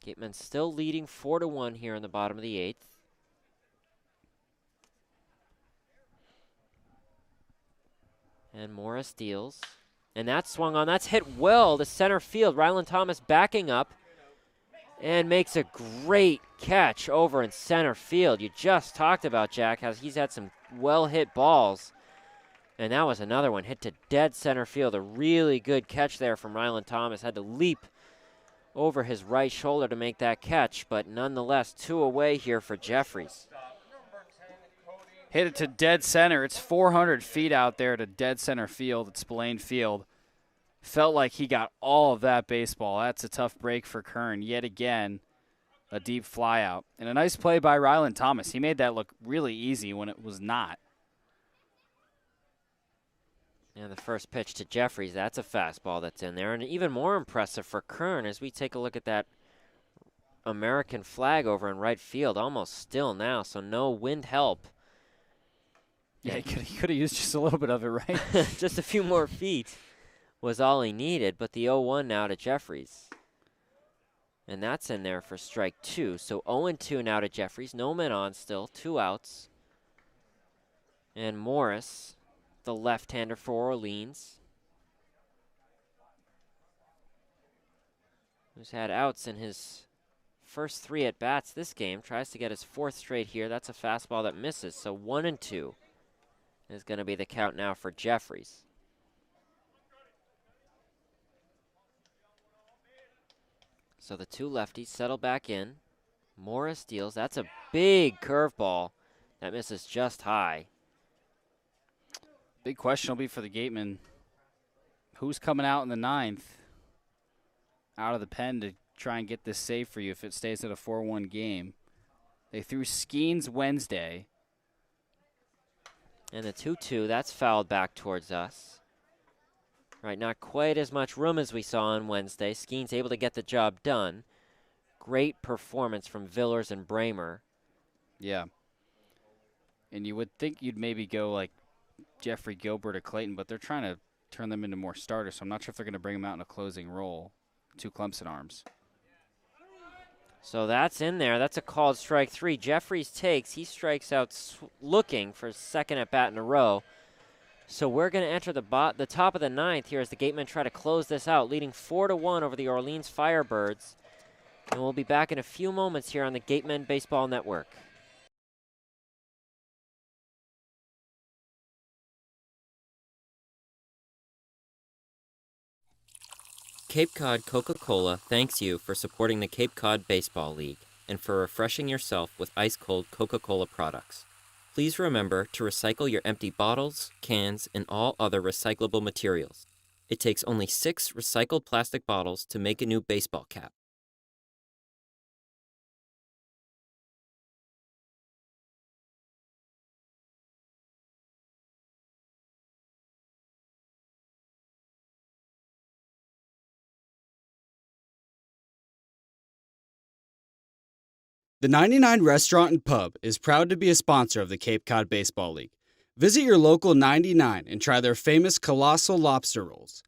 Gatemen still leading 4-1 here in the bottom of the 8th. And Morris deals. And that's swung on. That's hit well to center field. Ryland Thomas backing up and makes a great catch over in center field. You just talked about, Jack, how he's had some well-hit balls. And that was another one hit to dead center field. A really good catch there from Ryland Thomas. Had to leap over his right shoulder to make that catch, but nonetheless, 2 away here for Jeffries. Hit it to dead center. It's 400 feet out there to dead center field at Spillane Field. Felt like he got all of that baseball. That's a tough break for Kern. Yet again, a deep fly out. And a nice play by Ryland Thomas. He made that look really easy when it was not. And the first pitch to Jeffries, that's a fastball that's in there. And even more impressive for Kern as we take a look at that American flag over in right field. Almost still now, so no wind help. Yeah, he could have used just a little bit of it, right? Just a few more feet was all he needed, but the 0-1 now to Jeffries. And that's in there for strike 2. So 0-2 now to Jeffries. No men on still, 2 outs. And Morris, the left-hander for Orleans, who's had outs in his first 3 at-bats this game, tries to get his 4th straight here. That's a fastball that misses, so 1-2 is going to be the count now for Jeffries. So the 2 lefties settle back in. Morris deals. That's a big curveball that misses just high. Big question will be for the Gatemen. Who's coming out in the 9th out of the pen to try and get this save for you if it stays at a 4-1 game? They threw Skeens Wednesday. And the 2-2, that's fouled back towards us. Right, not quite as much room as we saw on Wednesday. Skeen's able to get the job done. Great performance from Villers and Bramer. Yeah. And you would think you'd maybe go like Jeffrey Gilbert or Clayton, but they're trying to turn them into more starters, so I'm not sure if they're going to bring them out in a closing role. 2 Clemson arms. So that's in there. That's a called strike 3. Jeffries takes. He strikes out looking for his second at bat in a row. So we're going to enter the top of the 9th here as the Gatemen try to close this out, leading 4-1 over the Orleans Firebirds. And we'll be back in a few moments here on the Gatemen Baseball Network. Cape Cod Coca-Cola thanks you for supporting the Cape Cod Baseball League and for refreshing yourself with ice-cold Coca-Cola products. Please remember to recycle your empty bottles, cans, and all other recyclable materials. It takes only 6 recycled plastic bottles to make a new baseball cap. The 99 Restaurant and Pub is proud to be a sponsor of the Cape Cod Baseball League. Visit your local 99 and try their famous colossal lobster rolls.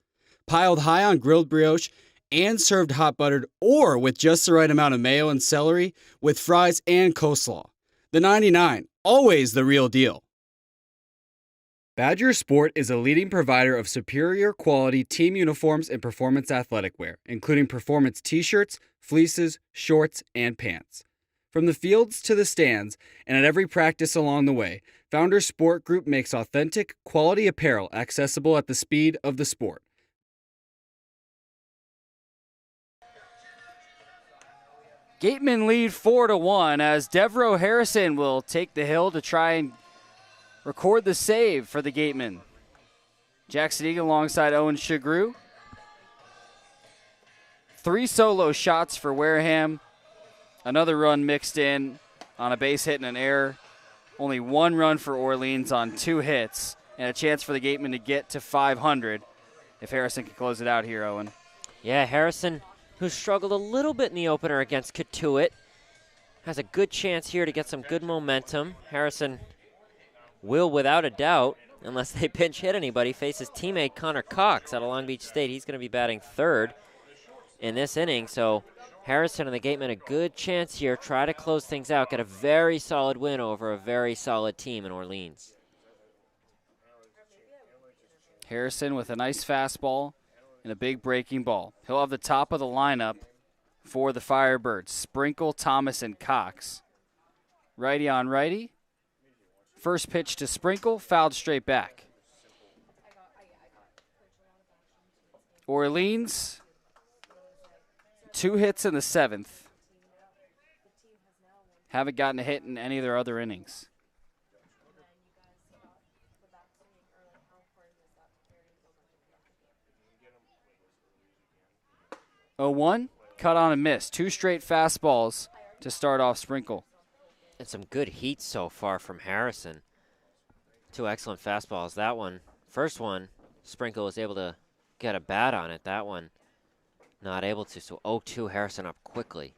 Piled high on grilled brioche and served hot buttered or with just the right amount of mayo and celery with fries and coleslaw. The 99, always the real deal. Badger Sport is a leading provider of superior quality team uniforms and performance athletic wear, including performance t-shirts, fleeces, shorts, and pants. From the fields to the stands and at every practice along the way, Founders Sport Group makes authentic, quality apparel accessible at the speed of the sport. Gatemen lead 4-1 as Devereaux Harrison will take the hill to try and record the save for the Gatemen. Jack Sadighian alongside Owen Sughrue. 3 solo shots for Wareham. Another run mixed in on a base hit and an error. Only 1 run for Orleans on 2 hits, and a chance for the Gatemen to get to 500 if Harrison can close it out here, Owen. Yeah, Harrison, who struggled a little bit in the opener against Katuitt, has a good chance here to get some good momentum. Harrison will, without a doubt, unless they pinch hit anybody, face his teammate Connor Cox out of Long Beach State. He's going to be batting 3rd in this inning, so Harrison and the Gatemen a good chance here. Try to close things out, get a very solid win over a very solid team in Orleans. Harrison with a nice fastball and a big breaking ball. He'll have the top of the lineup for the Firebirds. Sprinkle, Thomas, and Cox. Righty on righty. First pitch to Sprinkle, fouled straight back. Orleans, 2 hits in the 7th. Haven't gotten a hit in any of their other innings. Oh, 1, cut on and miss. 2 straight fastballs to start off Sprinkle. And some good heat so far from Harrison. 2 excellent fastballs. That one, first one, Sprinkle was able to get a bat on it. That one, not able to. So 0-2, Harrison up quickly.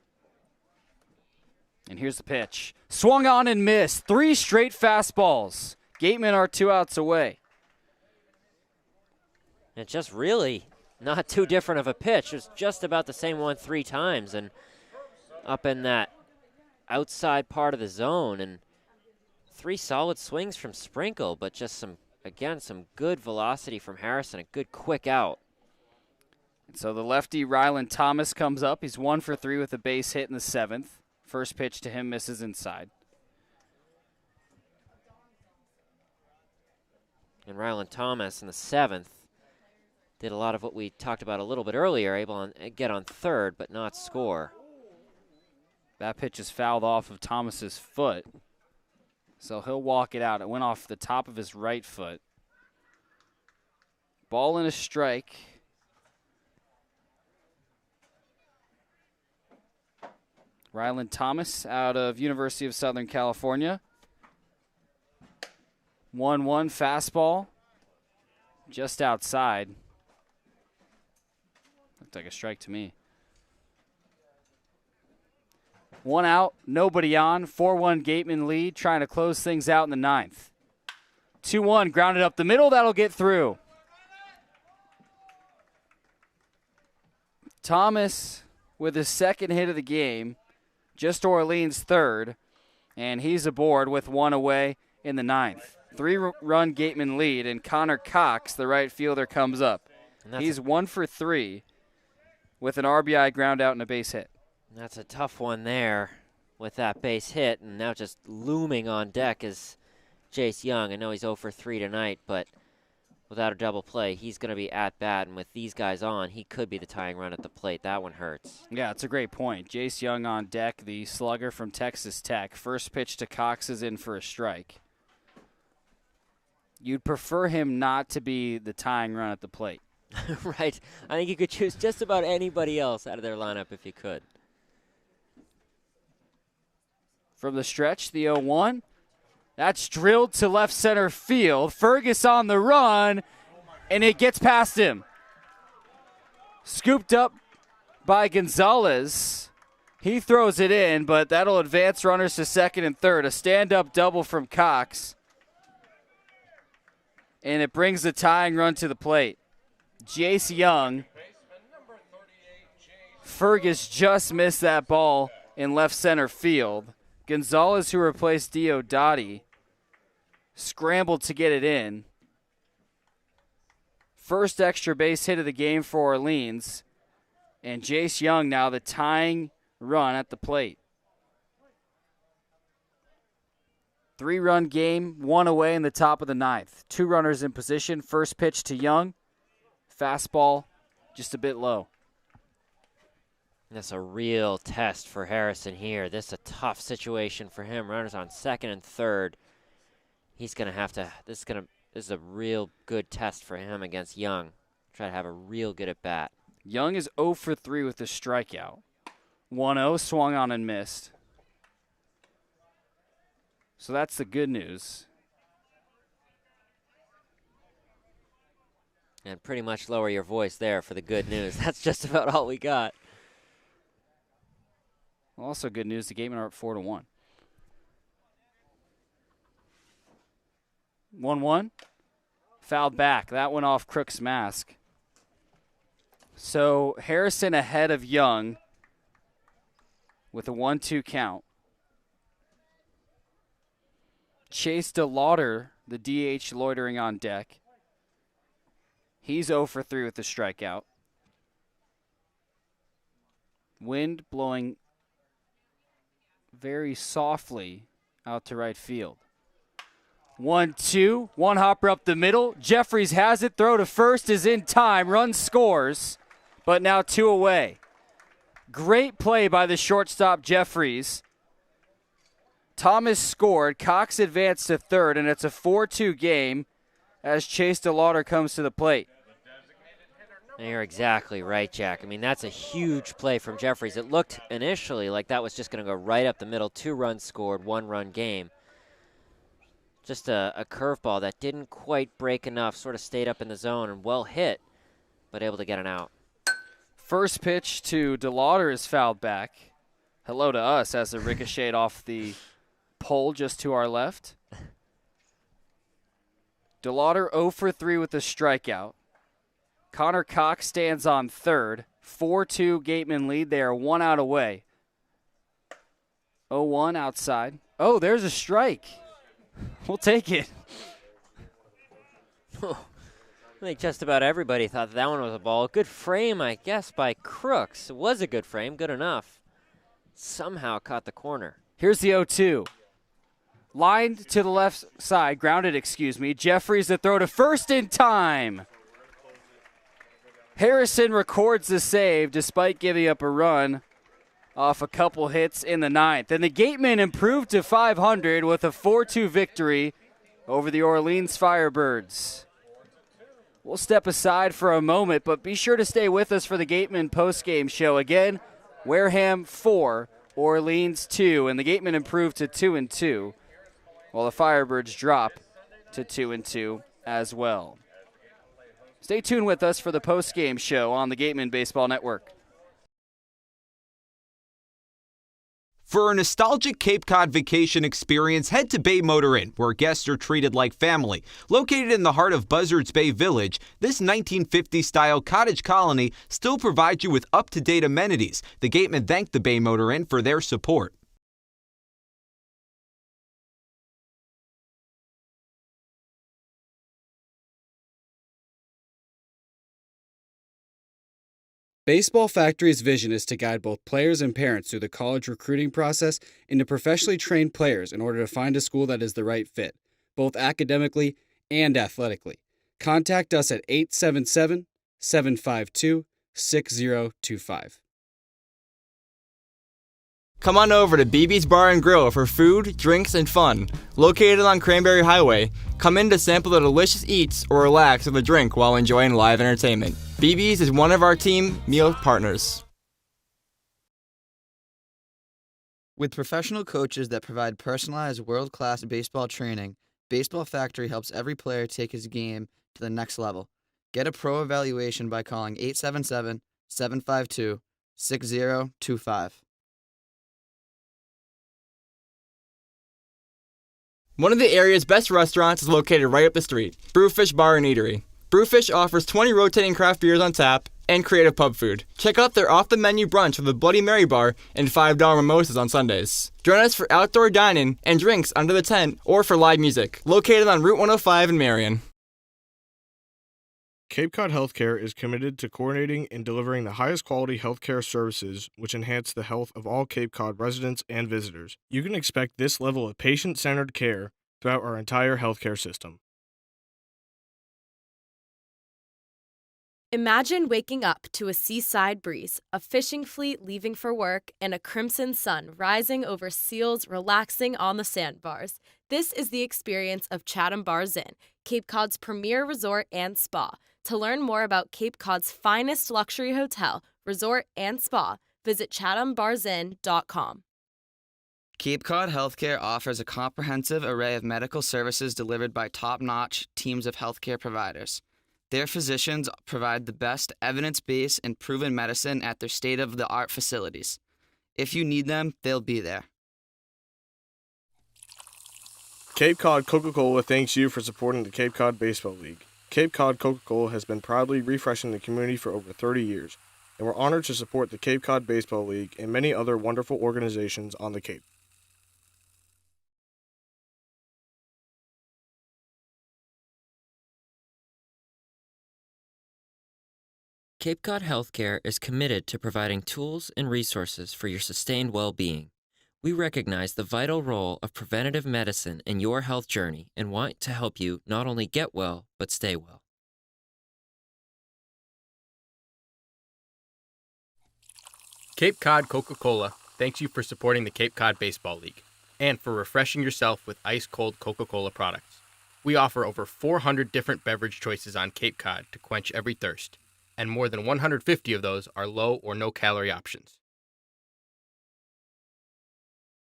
And here's the pitch. Swung on and missed. 3 straight fastballs. Gatemen are 2 outs away. And just really not too different of a pitch. It was just about the same one 3 times. And up in that outside part of the zone. And 3 solid swings from Sprinkle, but just some good velocity from Harrison. A good quick out. And so the lefty Ryland Thomas comes up. He's 1 for 3 with a base hit in the 7th. First pitch to him misses inside. And Ryland Thomas in the 7th did a lot of what we talked about a little bit earlier, able to get on 3rd but not score. That pitch is fouled off of Thomas's foot. So he'll walk it out. It went off the top of his right foot. Ball and a strike. Ryland Thomas out of University of Southern California. 1-1 fastball. Just outside. Looked like a strike to me. 1 out, nobody on. 4-1 Gatemen lead, trying to close things out in the 9th. 2-1, grounded up the middle. That'll get through. Thomas with his second hit of the game. Just Orleans' third. And he's aboard with 1 away in the 9th. 3-run Gatemen lead, and Connor Cox, the right fielder, comes up. He's 1 for 3 with an RBI ground out and a base hit. That's a tough one there with that base hit, and now just looming on deck is Jace Young. I know he's 0 for 3 tonight, but without a double play, he's going to be at bat, and with these guys on, he could be the tying run at the plate. That one hurts. Yeah, it's a great point. Jace Young on deck, the slugger from Texas Tech. First pitch to Cox is in for a strike. You'd prefer him not to be the tying run at the plate. Right. I think you could choose just about anybody else out of their lineup if you could. From the stretch, the 0-1. That's drilled to left center field. Fergus on the run, and it gets past him. Scooped up by Gonzalez. He throws it in, but that'll advance runners to second and third. A stand-up double from Cox. And it brings the tying run to the plate. Jace Young. Fergus just missed that ball in left center field. Gonzalez, who replaced Diodati, scrambled to get it in. First extra base hit of the game for Orleans. And Jace Young now the tying run at the plate. 3-run game, 1 away in the top of the 9th. 2 runners in position. First pitch to Young. Fastball just a bit low. That's a real test for Harrison here. This is a tough situation for him. Runners on second and third. He's going to have to, this is a real good test for him against Young. Try to have a real good at bat. Young is 0 for 3 with a strikeout. 1-0, swung on and missed. So that's the good news. And pretty much lower your voice there for the good news. That's just about all we got. Also good news, the Gatemen are up 4-1. 1-1. Fouled back. That went off Crook's mask. So Harrison ahead of Young with a 1-2 count. Chase DeLauder, the DH, loitering on deck. He's 0 for 3 with the strikeout. Wind blowing very softly out to right field. 1-2, one hopper up the middle. Jeffries has it, throw to first is in time, run scores, but now 2 away. Great play by the shortstop Jeffries. Thomas scored, Cox advanced to third, and it's a 4-2 game as Chase DeLauder comes to the plate. You're exactly right, Jack. I mean, that's a huge play from Jeffries. It looked initially like that was just going to go right up the middle. 2 runs scored, 1-run game. Just a curveball that didn't quite break enough, sort of stayed up in the zone and well hit, but able to get an out. First pitch to DeLauder is fouled back. Hello to us as it ricocheted off the pole just to our left. DeLauder 0 for 3 with a strikeout. Connor Cox stands on third. 4-2 Gatemen lead. They are 1 out away. 0-1 outside. Oh, there's a strike. We'll take it. I think just about everybody thought that one was a ball. Good frame, I guess, by Crooks. It was a good frame, good enough. Somehow caught the corner. Here's the 0-2. Lined to the left side, grounded, Jeffries the throw to first in time. Harrison records the save despite giving up a run off a couple hits in the 9th. And the Gatemen improved to 500 with a 4-2 victory over the Orleans Firebirds. We'll step aside for a moment, but be sure to stay with us for the Gatemen postgame show. Again, Wareham 4, Orleans 2, and the Gatemen improved to 2-2, while the Firebirds drop to 2-2 as well. Stay tuned with us for the post-game show on the Gatemen Baseball Network. For a nostalgic Cape Cod vacation experience, head to Bay Motor Inn, where guests are treated like family. Located in the heart of Buzzards Bay Village, this 1950s-style cottage colony still provides you with up-to-date amenities. The Gatemen thank the Bay Motor Inn for their support. Baseball Factory's vision is to guide both players and parents through the college recruiting process into professionally trained players in order to find a school that is the right fit, both academically and athletically. Contact us at 877-752-6025. Come on over to BB's Bar and Grill for food, drinks, and fun. Located on Cranberry Highway, come in to sample the delicious eats or relax with a drink while enjoying live entertainment. BB's is one of our team meal partners. With professional coaches that provide personalized world-class baseball training, Baseball Factory helps every player take his game to the next level. Get a pro evaluation by calling 877-752-6025. One of the area's best restaurants is located right up the street, Brewfish Bar and Eatery. Brewfish offers 20 rotating craft beers on tap and creative pub food. Check out their off-the-menu brunch with a Bloody Mary bar and $5 mimosas on Sundays. Join us for outdoor dining and drinks under the tent or for live music. Located on Route 105 in Marion. Cape Cod Healthcare is committed to coordinating and delivering the highest quality healthcare services which enhance the health of all Cape Cod residents and visitors. You can expect this level of patient-centered care throughout our entire healthcare system. Imagine waking up to a seaside breeze, a fishing fleet leaving for work, and a crimson sun rising over seals relaxing on the sandbars. This is the experience of Chatham Bars Inn, Cape Cod's premier resort and spa. To learn more about Cape Cod's finest luxury hotel, resort, and spa, visit chathambarsinn.com. Cape Cod Healthcare offers a comprehensive array of medical services delivered by top-notch teams of healthcare providers. Their physicians provide the best evidence-based and proven medicine at their state-of-the-art facilities. If you need them, they'll be there. Cape Cod Coca-Cola thanks you for supporting the Cape Cod Baseball League. Cape Cod Coca-Cola has been proudly refreshing the community for over 30 years, and we're honored to support the Cape Cod Baseball League and many other wonderful organizations on the Cape. Cape Cod Healthcare is committed to providing tools and resources for your sustained well-being. We recognize the vital role of preventative medicine in your health journey and want to help you not only get well, but stay well. Cape Cod Coca-Cola thanks you for supporting the Cape Cod Baseball League and for refreshing yourself with ice-cold Coca-Cola products. We offer over 400 different beverage choices on Cape Cod to quench every thirst, and more than 150 of those are low or no-calorie options.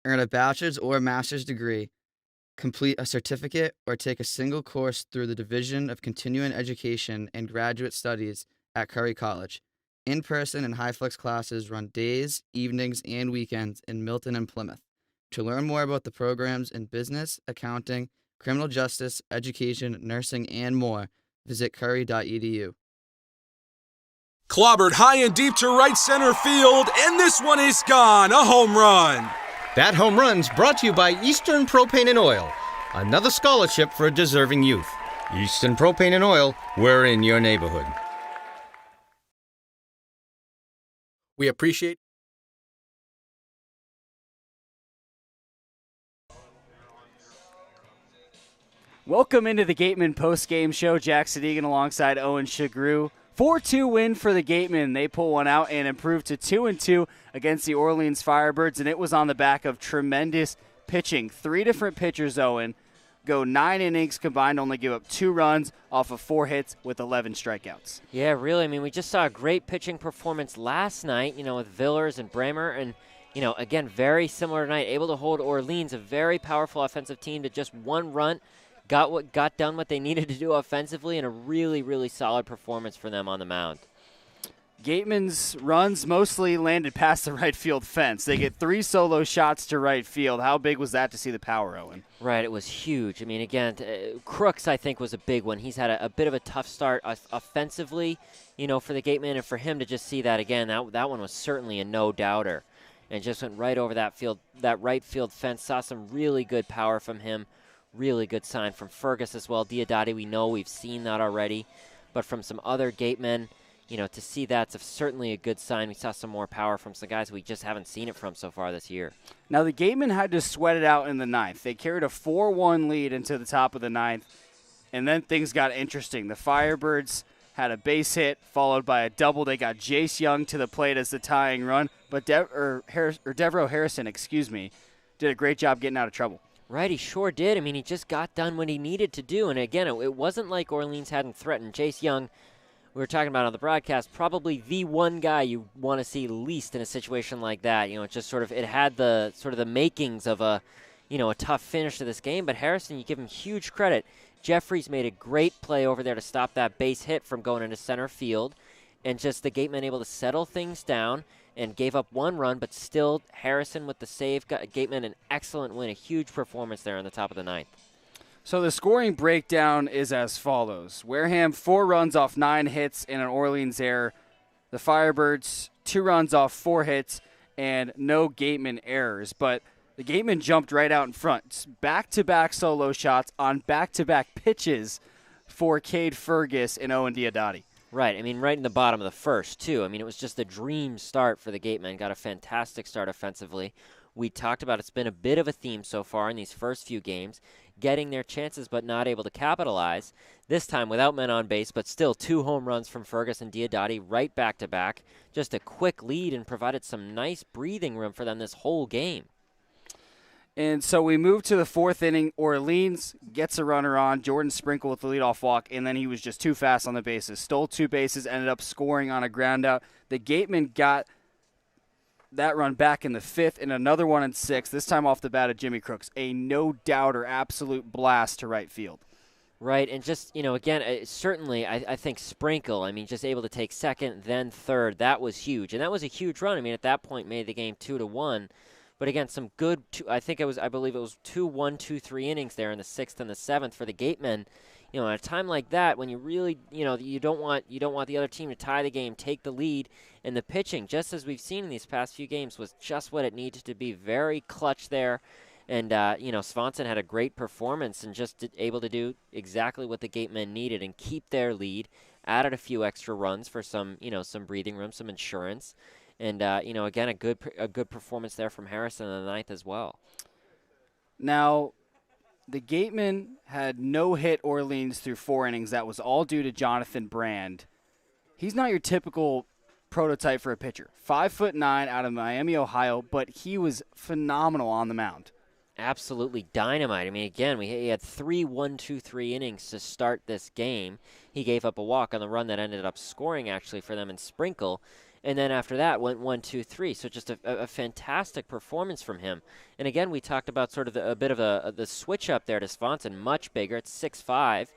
Earn a bachelor's or master's degree, complete a certificate, or take a single course through the Division of Continuing Education and Graduate Studies at Curry College. In-person and high-flex classes run days, evenings, and weekends in Milton and Plymouth. To learn more about the programs in business, accounting, criminal justice, education, nursing, and more, visit curry.edu. Clobbered high and deep to right center field, and this one is gone. A home run. That home run's brought to you by Eastern Propane and Oil, another scholarship for a deserving youth. Eastern Propane and Oil, we're in your neighborhood. We appreciate Welcome into the Gatemen post-game show. Jack Sadighian alongside Owen Sughrue. 4-2 win for the Gatemen. They pull one out and improve to 2-2 against the Orleans Firebirds, and it was on the back of tremendous pitching. 3 different pitchers, Owen, go 9 innings combined, only give up 2 runs off of 4 hits with 11 strikeouts. Yeah, really. I mean, we just saw a great pitching performance last night, with Villers and Bramer, and, again, very similar tonight, able to hold Orleans, a very powerful offensive team, to just 1 run. got done what they needed to do offensively, and a really, really solid performance for them on the mound. Gatemen's runs mostly landed past the right field fence. They get 3 solo shots to right field. How big was that to see the power, Owen? Right, it was huge. I mean, again, Crooks, I think, was a big one. He's had a bit of a tough start offensively, for the Gatemen, and for him to just see that again, that one was certainly a no-doubter, and just went right over that right field fence. Saw some really good power from him. Really good sign from Fergus as well. Diodati, we've seen that already, but from some other Gatemen, to see that's certainly a good sign. We saw some more power from some guys we just haven't seen it from so far this year. Now, the Gatemen had to sweat it out in the 9th. They carried a 4-1 lead into the top of the 9th, and then things got interesting. The Firebirds had a base hit followed by a double. They got Jace Young to the plate as the tying run, but Devereaux Harrison, did a great job getting out of trouble. Right, he sure did. I mean, he just got done what he needed to do, and again, it wasn't like Orleans hadn't threatened. Jace Young, we were talking about on the broadcast, probably the one guy you want to see least in a situation like that. It just it had the makings of a tough finish to this game. But Harrison, you give him huge credit. Jeffries made a great play over there to stop that base hit from going into center field, and just the Gatemen able to settle things down and gave up 1 run, but still Harrison with the save. Got Gatemen an excellent win, a huge performance there on the top of the 9th. So the scoring breakdown is as follows. Wareham, 4 runs off 9 hits and an Orleans error. The Firebirds, 2 runs off 4 hits and no Gatemen errors. But the Gatemen jumped right out in front. Back-to-back solo shots on back-to-back pitches for Cade Fergus and Owen Diodati. Right. I mean, right in the bottom of the first, too. I mean, it was just a dream start for the Gatemen. Got a fantastic start offensively. We talked about it's been a bit of a theme so far in these first few games, getting their chances but not able to capitalize. This time without men on base, but still 2 home runs from Fergus and Diodati right back-to-back. Just a quick lead and provided some nice breathing room for them this whole game. And so we move to the 4th inning. Orleans gets a runner on. Jordan Sprinkle with the leadoff walk, and then he was just too fast on the bases. Stole 2 bases, ended up scoring on a ground out. The Gatemen got that run back in the 5th and another one in 6th, this time off the bat of Jimmy Crooks. A no-doubter, absolute blast to right field. Right, and just, again, certainly I think Sprinkle, just able to take 2nd, then 3rd, that was huge. And that was a huge run. At that point made the game 2-1. But again, some good, I believe it was 2 1-2-3 innings there in the 6th and the 7th for the Gatemen. At a time like that, when you really, you don't want the other team to tie the game, take the lead, and the pitching, just as we've seen in these past few games, was just what it needed to be. Very clutch there, and Swanson had a great performance and just able to do exactly what the Gatemen needed and keep their lead. Added a few extra runs for some breathing room, some insurance, and again a good performance there from Harrison in the 9th as well. Now, the Gatemen had no-hit Orleans through 4 innings. That was all due to Jonathan Brand. He's not your typical prototype for a pitcher. 5'9" out of Miami, Ohio, but he was phenomenal on the mound. Absolutely dynamite. Again, he had 3 1-2-3 innings to start this game. He gave up a walk on the run that ended up scoring, actually, for them in Sprinkle. And then after that went 1-2-3. So just a fantastic performance from him. And again, we talked about sort of a bit of the switch up there to Swanson, much bigger. It's 6'5".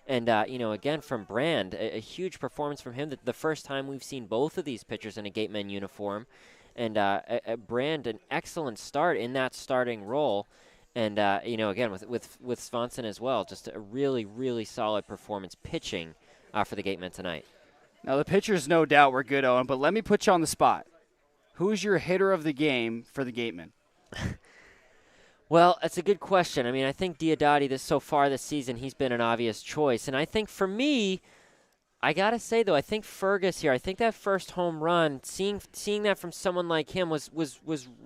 And, again, from Brand, a huge performance from him. The first time we've seen both of these pitchers in a Gatemen uniform. And Brand, an excellent start in that starting role. And, again, with Swanson as well, just a really, really solid performance pitching for the Gatemen tonight. Now, the pitchers, no doubt, were good, Owen, but let me put you on the spot. Who's your hitter of the game for the Gatemen? Well, that's a good question. I think Diodati, so far this season, he's been an obvious choice. And I think for me, I got to say, though, I think Fergus here, I think that first home run, seeing that from someone like him was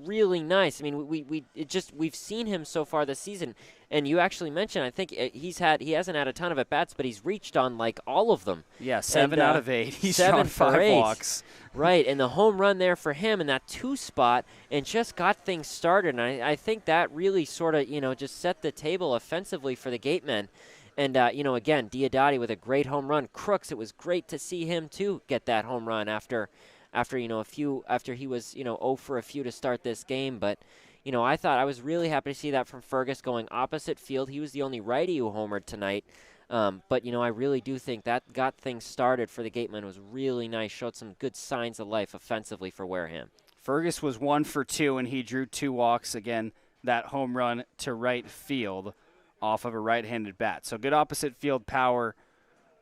really nice. We've seen him so far this season. And you actually mentioned, I think he hasn't had a ton of at-bats, but he's reached on, all of them. Yeah, 7 out of 8. He's 7 drawn 5 walks. Right, and the home run there for him in that 2 spot and just got things started. And I think that really sort of, just set the table offensively for the Gatemen. And, again, Diodati with a great home run. Crooks, it was great to see him, too, get that home run after he was, 0 for a few to start this game. But, I was really happy to see that from Fergus going opposite field. He was the only righty who homered tonight. But I really do think that got things started for the Gatemen. Was really nice. Showed some good signs of life offensively for Wareham. Fergus was 1 for 2, and he drew 2 walks. Again, that home run to right field off of a right-handed bat. So good opposite field power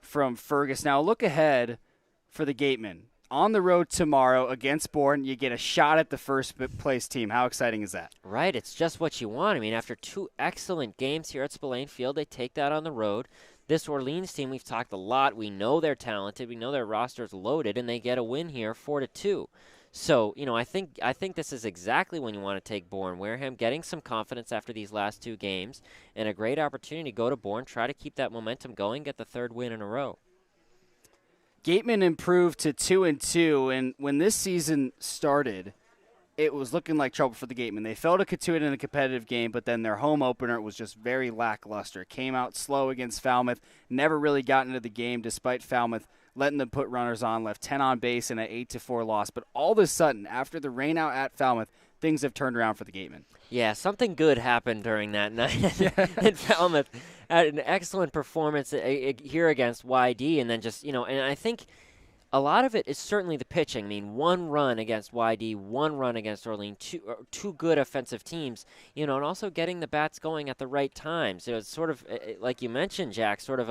from Fergus. Now look ahead for the Gatemen. On the road tomorrow against Bourne, you get a shot at the first place team. How exciting is that? Right, it's just what you want. I mean, after 2 excellent games here at Spillane Field, they take that on the road. This Orleans team, we've talked a lot. We know they're talented. We know their roster's loaded, and they get a win here, 4-2. So, I think this is exactly when you want to take Bourne. Wareham getting some confidence after these last 2 games, and a great opportunity to go to Bourne, try to keep that momentum going, get the 3rd win in a row. Gatemen improved to 2-2, and when this season started, it was looking like trouble for the Gatemen. They fell to Cotuit in a competitive game, but then their home opener was just very lackluster. Came out slow against Falmouth, never really got into the game despite Falmouth letting them put runners on, left 10 on base in an 8-4 loss. But all of a sudden, after the rain out at Falmouth, things have turned around for the Gatemen. Yeah, something good happened during that night in Falmouth. Had an excellent performance here against YD, and then just, and I think a lot of it is certainly the pitching. I mean, 1 run against YD, 1 run against Orleans, two good offensive teams, and also getting the bats going at the right times. It was sort of, like you mentioned, Jack, sort of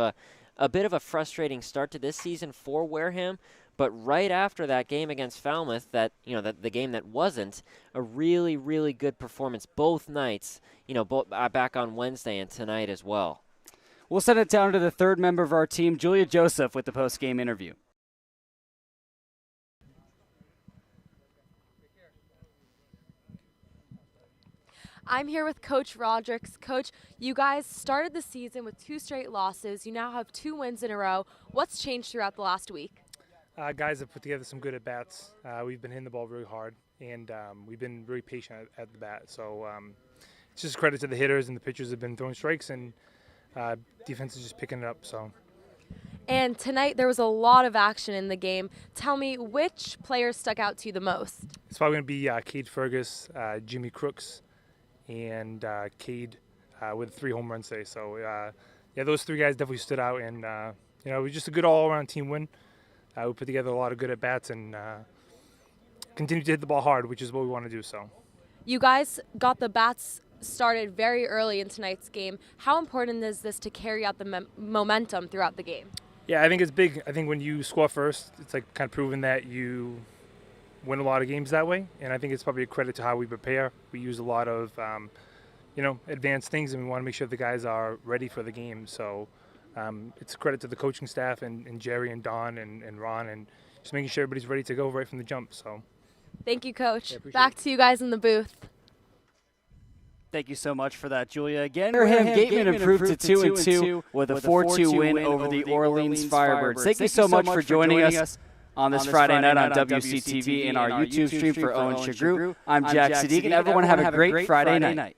a bit of a frustrating start to this season for Wareham, but right after that game against Falmouth, the game that wasn't, a really, really good performance both nights, both back on Wednesday and tonight as well. We'll send it down to the 3rd member of our team, Julia Joseph, with the post-game interview. I'm here with Coach Rodricks. Coach, you guys started the season with 2 straight losses. You now have 2 wins in a row. What's changed throughout the last week? Guys have put together some good at-bats. We've been hitting the ball really hard, and we've been really patient at the bat. So it's just credit to the hitters, and the pitchers have been throwing strikes, and defense is just picking it up. So. And tonight there was a lot of action in the game. Tell me, which players stuck out to you the most? It's probably going to be Cade Fergus, Jimmy Crooks, and Cade with 3 home runs today. So, those 3 guys definitely stood out, and, it was just a good all-around team win. We put together a lot of good at-bats and continue to hit the ball hard, which is what we want to do. So, you guys got the bats started very early in tonight's game. How important is this to carry out the momentum throughout the game? Yeah, I think it's big. I think when you score first, it's like kind of proving that you win a lot of games that way, and I think it's probably a credit to how we prepare. We use a lot of, advanced things, and we want to make sure the guys are ready for the game. So it's a credit to the coaching staff and Jerry and Don and Ron, and just making sure everybody's ready to go right from the jump. So, thank you, Coach. Back to you guys in the booth. Thank you so much for that, Julia. Again, Wareham Gatemen improved to 2-2 with a 4-2 win over the Orleans Firebirds. Thank you so much for joining us on this Friday night on WCTV and our YouTube stream for Owen Sughrue. I'm Jack Sadighian. Everyone have a great Friday night.